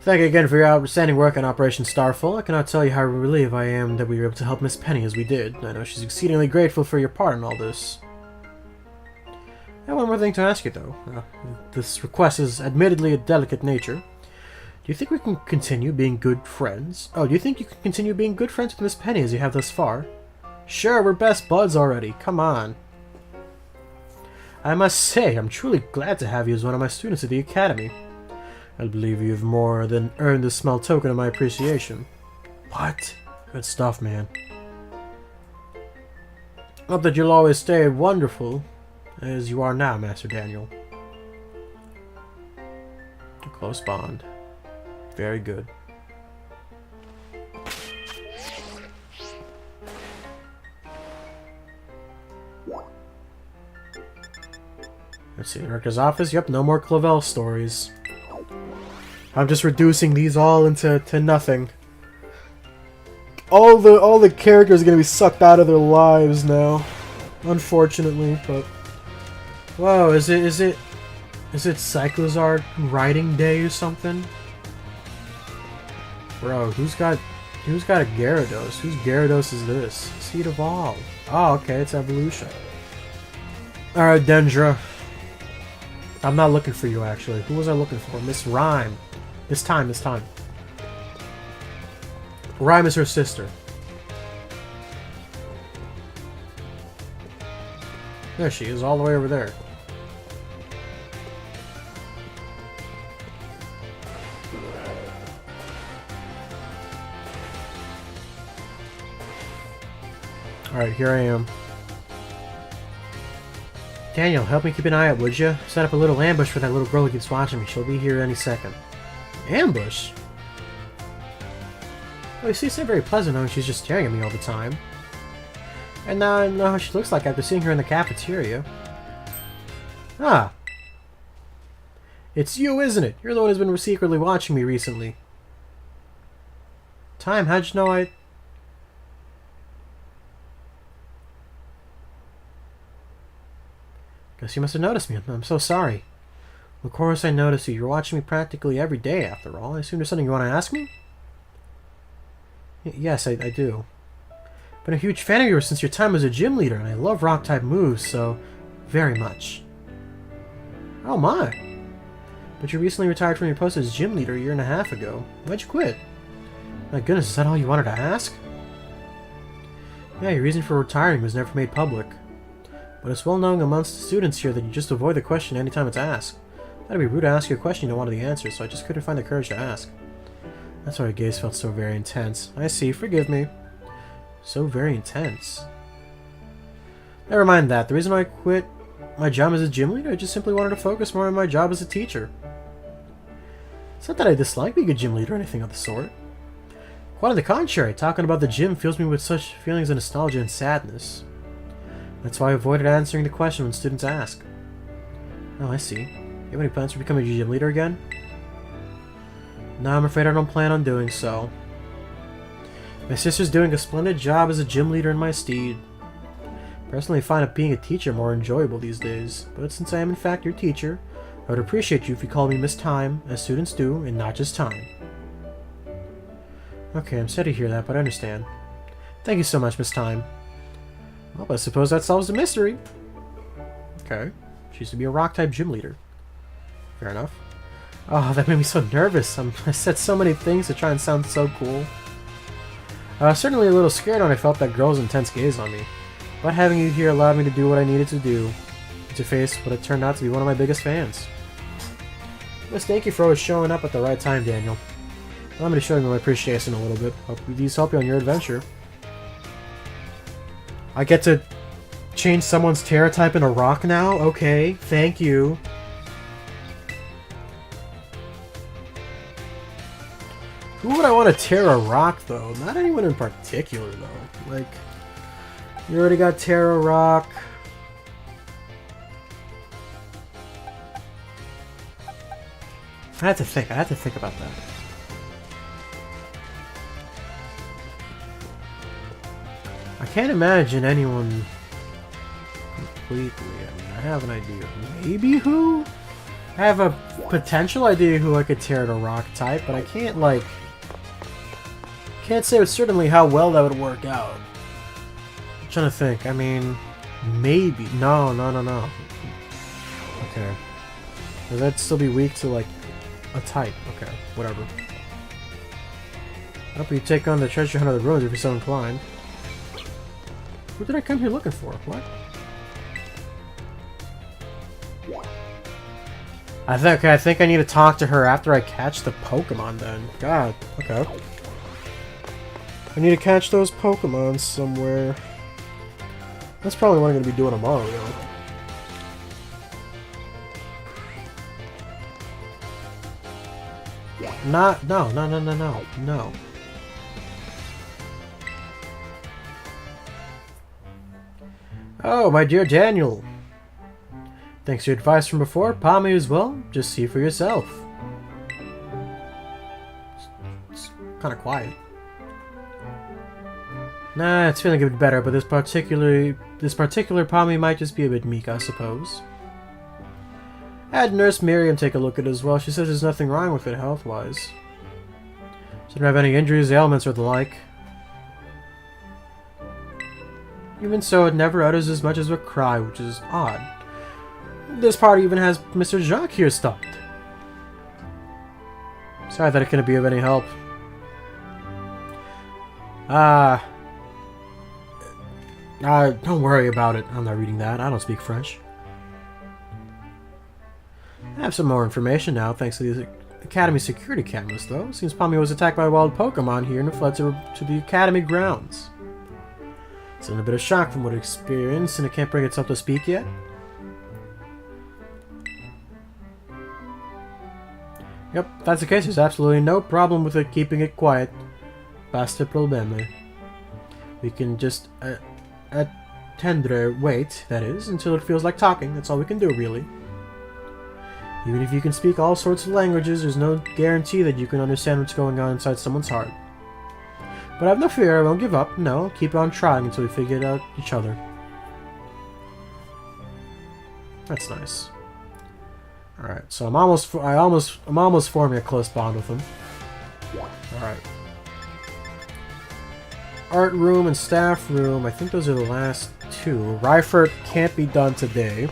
Thank you again for your outstanding work on Operation Starfall. I cannot tell you how relieved I am that we were able to help Miss Penny as we did. I know she's exceedingly grateful for your part in all this. I have one more thing to ask you, though. This request is admittedly a delicate nature. Do you think we can continue being good friends? Oh, do you think you can continue being good friends with Miss Penny as you have thus far? Sure, we're best buds already. Come on. I must say, I'm truly glad to have you as one of my students at the Academy. I believe you've more than earned this small token of my appreciation. What? Good stuff, man. Hope that you'll always stay wonderful as you are now, Master Daniel. A close bond. Very good. Let's see, Director's office. Yep, no more Clavel stories. I'm just reducing these all into nothing. All the characters are gonna be sucked out of their lives now, unfortunately. But whoa, is it Cyclozar writing day or something? Bro, who's got a Gyarados? Whose Gyarados is this? Seed Evolve. Oh, okay, it's evolution. All right, Dendra. I'm not looking for you actually. Who was I looking for? Miss Rhyme. This time. Rhyme is her sister. There she is, all the way over there. Alright, here I am. Daniel, help me keep an eye out, would you? Set up a little ambush for that little girl who keeps watching me. She'll be here any second. Ambush? Well, you see, it's not very pleasant knowing she's just staring at me all the time. And now I know how she looks like after seeing her in the cafeteria. Ah. It's you, isn't it? You're the one who's been secretly watching me recently. Time, how'd you know I... Guess you must have noticed me. I'm so sorry. Of course I noticed you. You're watching me practically every day, after all. I assume there's something you want to ask me? Yes, I do. Been a huge fan of yours since your time as a gym leader, and I love rock-type moves, so... very much. Oh my! But you recently retired from your post as gym leader a year and a half ago. Why'd you quit? My goodness, is that all you wanted to ask? Yeah, your reason for retiring was never made public. But it's well known amongst the students here that you just avoid the question anytime it's asked. That'd be rude to ask you a question you don't want the answer, so I just couldn't find the courage to ask. That's why her gaze felt so very intense. I see, forgive me. So very intense. Never mind that. The reason why I quit my job as a gym leader, I just simply wanted to focus more on my job as a teacher. It's not that I dislike being a gym leader or anything of the sort. Quite on the contrary, talking about the gym fills me with such feelings of nostalgia and sadness. That's why I avoided answering the question when students ask. Oh, I see. You have any plans for becoming a gym leader again? No, I'm afraid I don't plan on doing so. My sister's doing a splendid job as a gym leader in my stead. Personally, I find being a teacher more enjoyable these days, but since I am in fact your teacher, I would appreciate you if you called me Miss Time, as students do, and not just Time. Okay, I'm sad to hear that, but I understand. Thank you so much, Miss Time. Well, I suppose that solves the mystery. Okay. She used to be a rock-type gym leader. Fair enough. Oh, that made me so nervous. I said so many things to try and sound so cool. I was certainly a little scared when I felt that girl's intense gaze on me. But having you here allowed me to do what I needed to do. To face what had turned out to be one of my biggest fans. Yes, thank you for always showing up at the right time, Daniel. Allow me to show you my appreciation a little bit. Hope these help you on your adventure. I get to change someone's Terra type into rock now? Okay, thank you. Who would I want to Terra rock, though? Not anyone in particular, though. Like, you already got Terra rock. I had to think about that. I can't imagine anyone completely. I mean, I have an idea. Maybe who? I have a potential idea who I could tear to rock type, but I can't, like... Can't say with certainty how well that would work out. I'm trying to think. I mean... Maybe. No. Okay. Would that still be weak to, like, a type? Okay, whatever. I hope you take on the treasure hunt of the ruins if you're so inclined. Who did I come here looking for? What? I think I need to talk to her after I catch the Pokemon then. God, okay. I need to catch those Pokemon somewhere. That's probably what I'm going to be doing tomorrow, though. No. Oh, my dear Daniel. Thanks for your advice from before. Palmy as well. Just see for yourself. It's kind of quiet. Nah, it's feeling a bit better, but this particular Palmy might just be a bit meek, I suppose. I had Nurse Miriam take a look at it as well. She says there's nothing wrong with it health-wise. She didn't have any injuries, ailments, or the like. Even so, it never utters as much as a cry, which is odd. This part even has Mr. Jacques here stopped. Sorry that it couldn't be of any help. Don't worry about it. I'm not reading that. I don't speak French. I have some more information now, thanks to the Academy security cameras, though. Seems Palmy was attacked by a wild Pokemon here and it fled to the Academy grounds. It's in a bit of shock from what it experienced, and it can't bring itself to speak yet. Yep, if that's the case. There's absolutely no problem with it keeping it quiet. Pas de problème. We can just attendre, wait, that is, until it feels like talking. That's all we can do, really. Even if you can speak all sorts of languages, there's no guarantee that you can understand what's going on inside someone's heart. But have no fear, I won't give up. No, I'll keep on trying until we figure it out each other. That's nice. Alright, so I'm almost forming a close bond with him. Alright. Art room and staff room, I think those are the last two. Ryford can't be done today.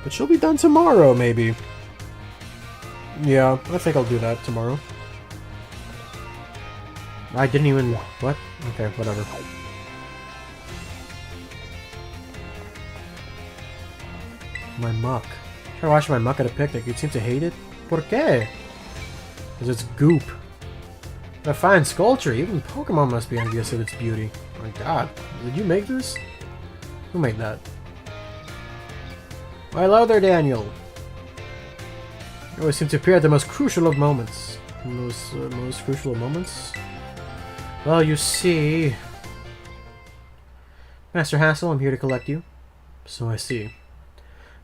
But she'll be done tomorrow, maybe. Yeah, I think I'll do that tomorrow. I didn't even... What? Okay, whatever. My muck. Try washing my muck at a picnic. You seem to hate it? ¿Por qué? Because it's goop. A fine sculpture. Even Pokemon must be envious of its beauty. Oh my god. Did you make this? Who made that? Well, hello there, Daniel. You always seem to appear at the most crucial of moments. Most crucial of moments? Well, you see... Master Hassel, I'm here to collect you. So I see.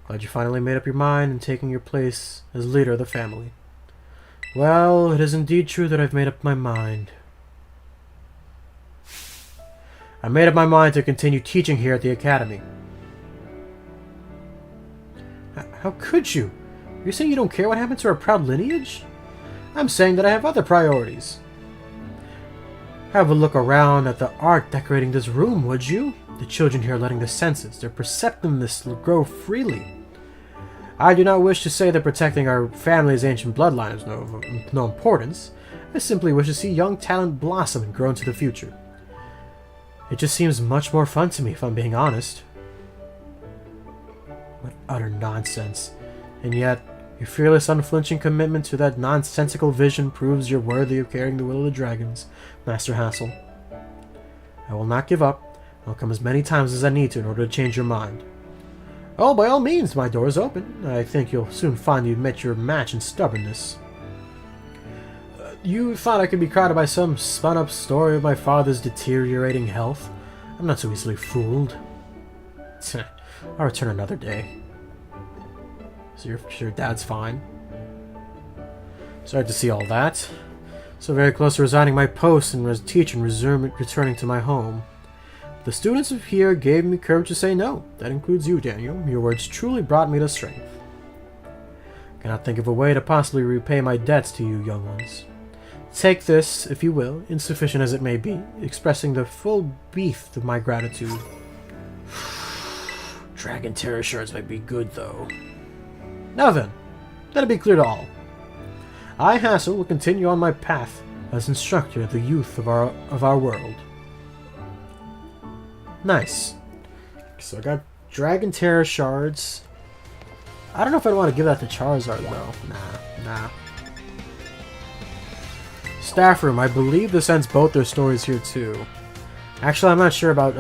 Glad you finally made up your mind and taking your place as leader of the family. Well, it is indeed true that I've made up my mind. I made up my mind to continue teaching here at the academy. How could you? You're saying you don't care what happened to our proud lineage? I'm saying that I have other priorities. Have a look around at the art decorating this room, would you? The children here are letting their senses, their perceptiveness grow freely. I do not wish to say that protecting our family's ancient bloodline is no importance. I simply wish to see young talent blossom and grow into the future. It just seems much more fun to me, if I'm being honest. What utter nonsense. And yet, your fearless, unflinching commitment to that nonsensical vision proves you're worthy of carrying the will of the dragons, Master Hassel. I will not give up. I'll come as many times as I need to in order to change your mind. Oh, by all means, my door is open. I think you'll soon find you met your match in stubbornness. You thought I could be crowded by some spun-up story of my father's deteriorating health? I'm not so easily fooled. I'll return another day. So your dad's fine. Sorry to see all that. So very close to resigning my post and teaching, returning to my home. The students of here gave me courage to say no. That includes you, Daniel. Your words truly brought me to strength. I cannot think of a way to possibly repay my debts to you, young ones. Take this, if you will, insufficient as it may be, expressing the full breadth of my gratitude. Dragon Terror shards might be good, though. Now then, let it be clear to all. I, Hassel, will continue on my path as instructor of the youth of our world. Nice. So I got Dragon Terror shards. I don't know if I'd want to give that to Charizard, though. Nah. Staff Room. I believe this ends both their stories here, too. Actually, I'm not sure about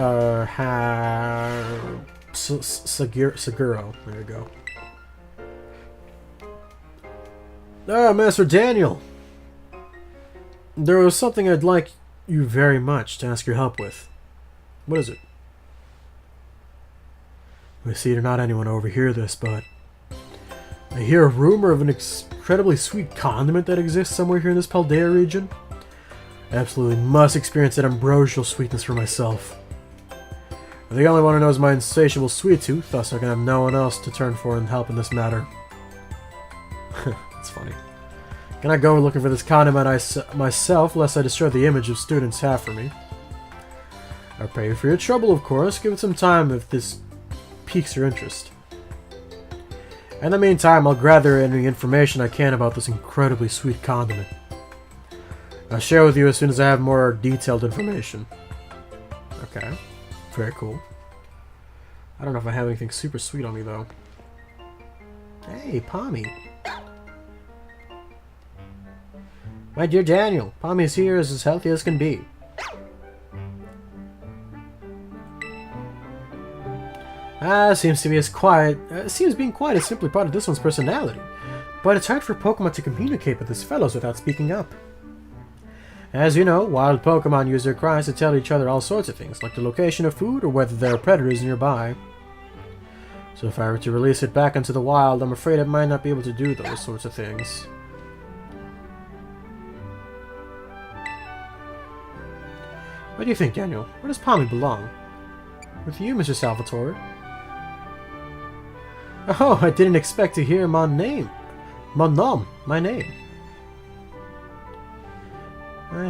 Seguro. There we go. Ah, Master Daniel. There was something I'd like you very much to ask your help with. What is it? I see not anyone overhear this, but I hear a rumor of an incredibly sweet condiment that exists somewhere here in this Paldea region. I absolutely must experience that ambrosial sweetness for myself. I'm the only one who knows my insatiable sweet tooth, thus I can have no one else to turn for in help in this matter. That's funny. Can I go looking for this condiment myself, lest I destroy the image of students have for me? I'll pay you for your trouble, of course. Give it some time if this piques your interest. In the meantime, I'll gather any information I can about this incredibly sweet condiment. I'll share with you as soon as I have more detailed information. Okay. Very cool. I don't know if I have anything super sweet on me, though. Hey, Pommy. My dear Daniel, Pommy's here is as healthy as can be. Seems being quiet is simply part of this one's personality. But it's hard for Pokemon to communicate with his fellows without speaking up. As you know, wild Pokemon use their cries to tell each other all sorts of things, like the location of food or whether there are predators nearby. So if I were to release it back into the wild, I'm afraid it might not be able to do those sorts of things. What do you think, Daniel? Where does Pommy belong? With you, Mr. Salvatore. Oh, I didn't expect to hear my name. My name.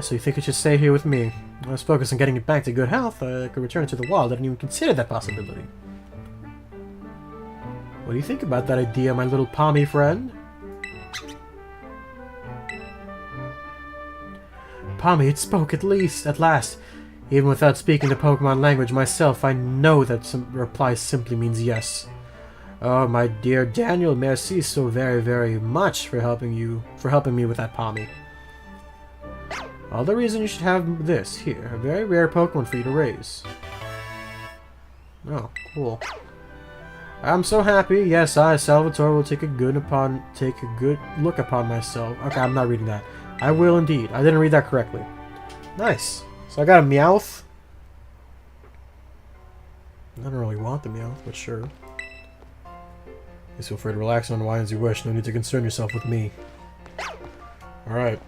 So you think it should stay here with me? I was focused on getting it back to good health. I could return it to the wild. I didn't even consider that possibility. What do you think about that idea, my little Pommy friend? Pommy, it spoke at last. Even without speaking the Pokemon language myself, I know that some reply simply means yes. Oh, my dear Daniel, merci so very, very much for helping me with that Pommy. All the reason you should have this here. A very rare Pokemon for you to raise. Oh, cool. I'm so happy. Yes, I, Salvatore, will take a good look upon myself. Okay, I'm not reading that. I will indeed. I didn't read that correctly. Nice. So I got a Meowth. I don't really want the Meowth, but sure. Please feel free to relax and unwind as you wish. No need to concern yourself with me. Alright.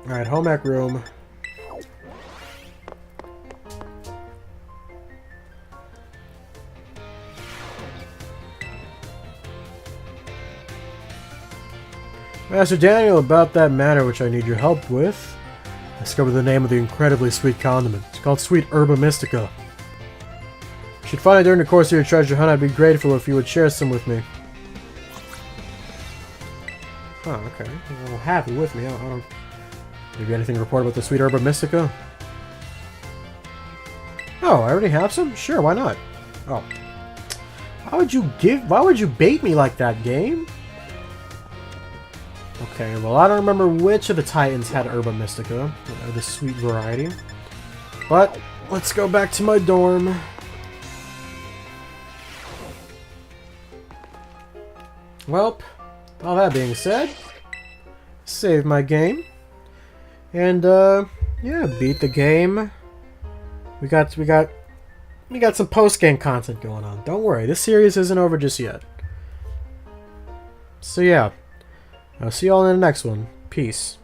Alright, home ec room. Master Daniel, about that matter which I need your help with. I discovered the name of the incredibly sweet condiment. It's called Sweet Herba Mystica. If you should find it during the course of your treasure hunt, I'd be grateful if you would share some with me. Oh, okay. I don't have it with me. I don't... Maybe anything to report about the Sweet Herba Mystica? Oh, I already have some? Sure, why not? Oh. Why would you bait me like that, game? Okay, well, I don't remember which of the Titans had Herba Mystica, the sweet variety. But, let's go back to my dorm. Welp, all that being said, save my game. And, yeah, beat the game. We got some post-game content going on. Don't worry, this series isn't over just yet. So, yeah. I'll see y'all in the next one. Peace.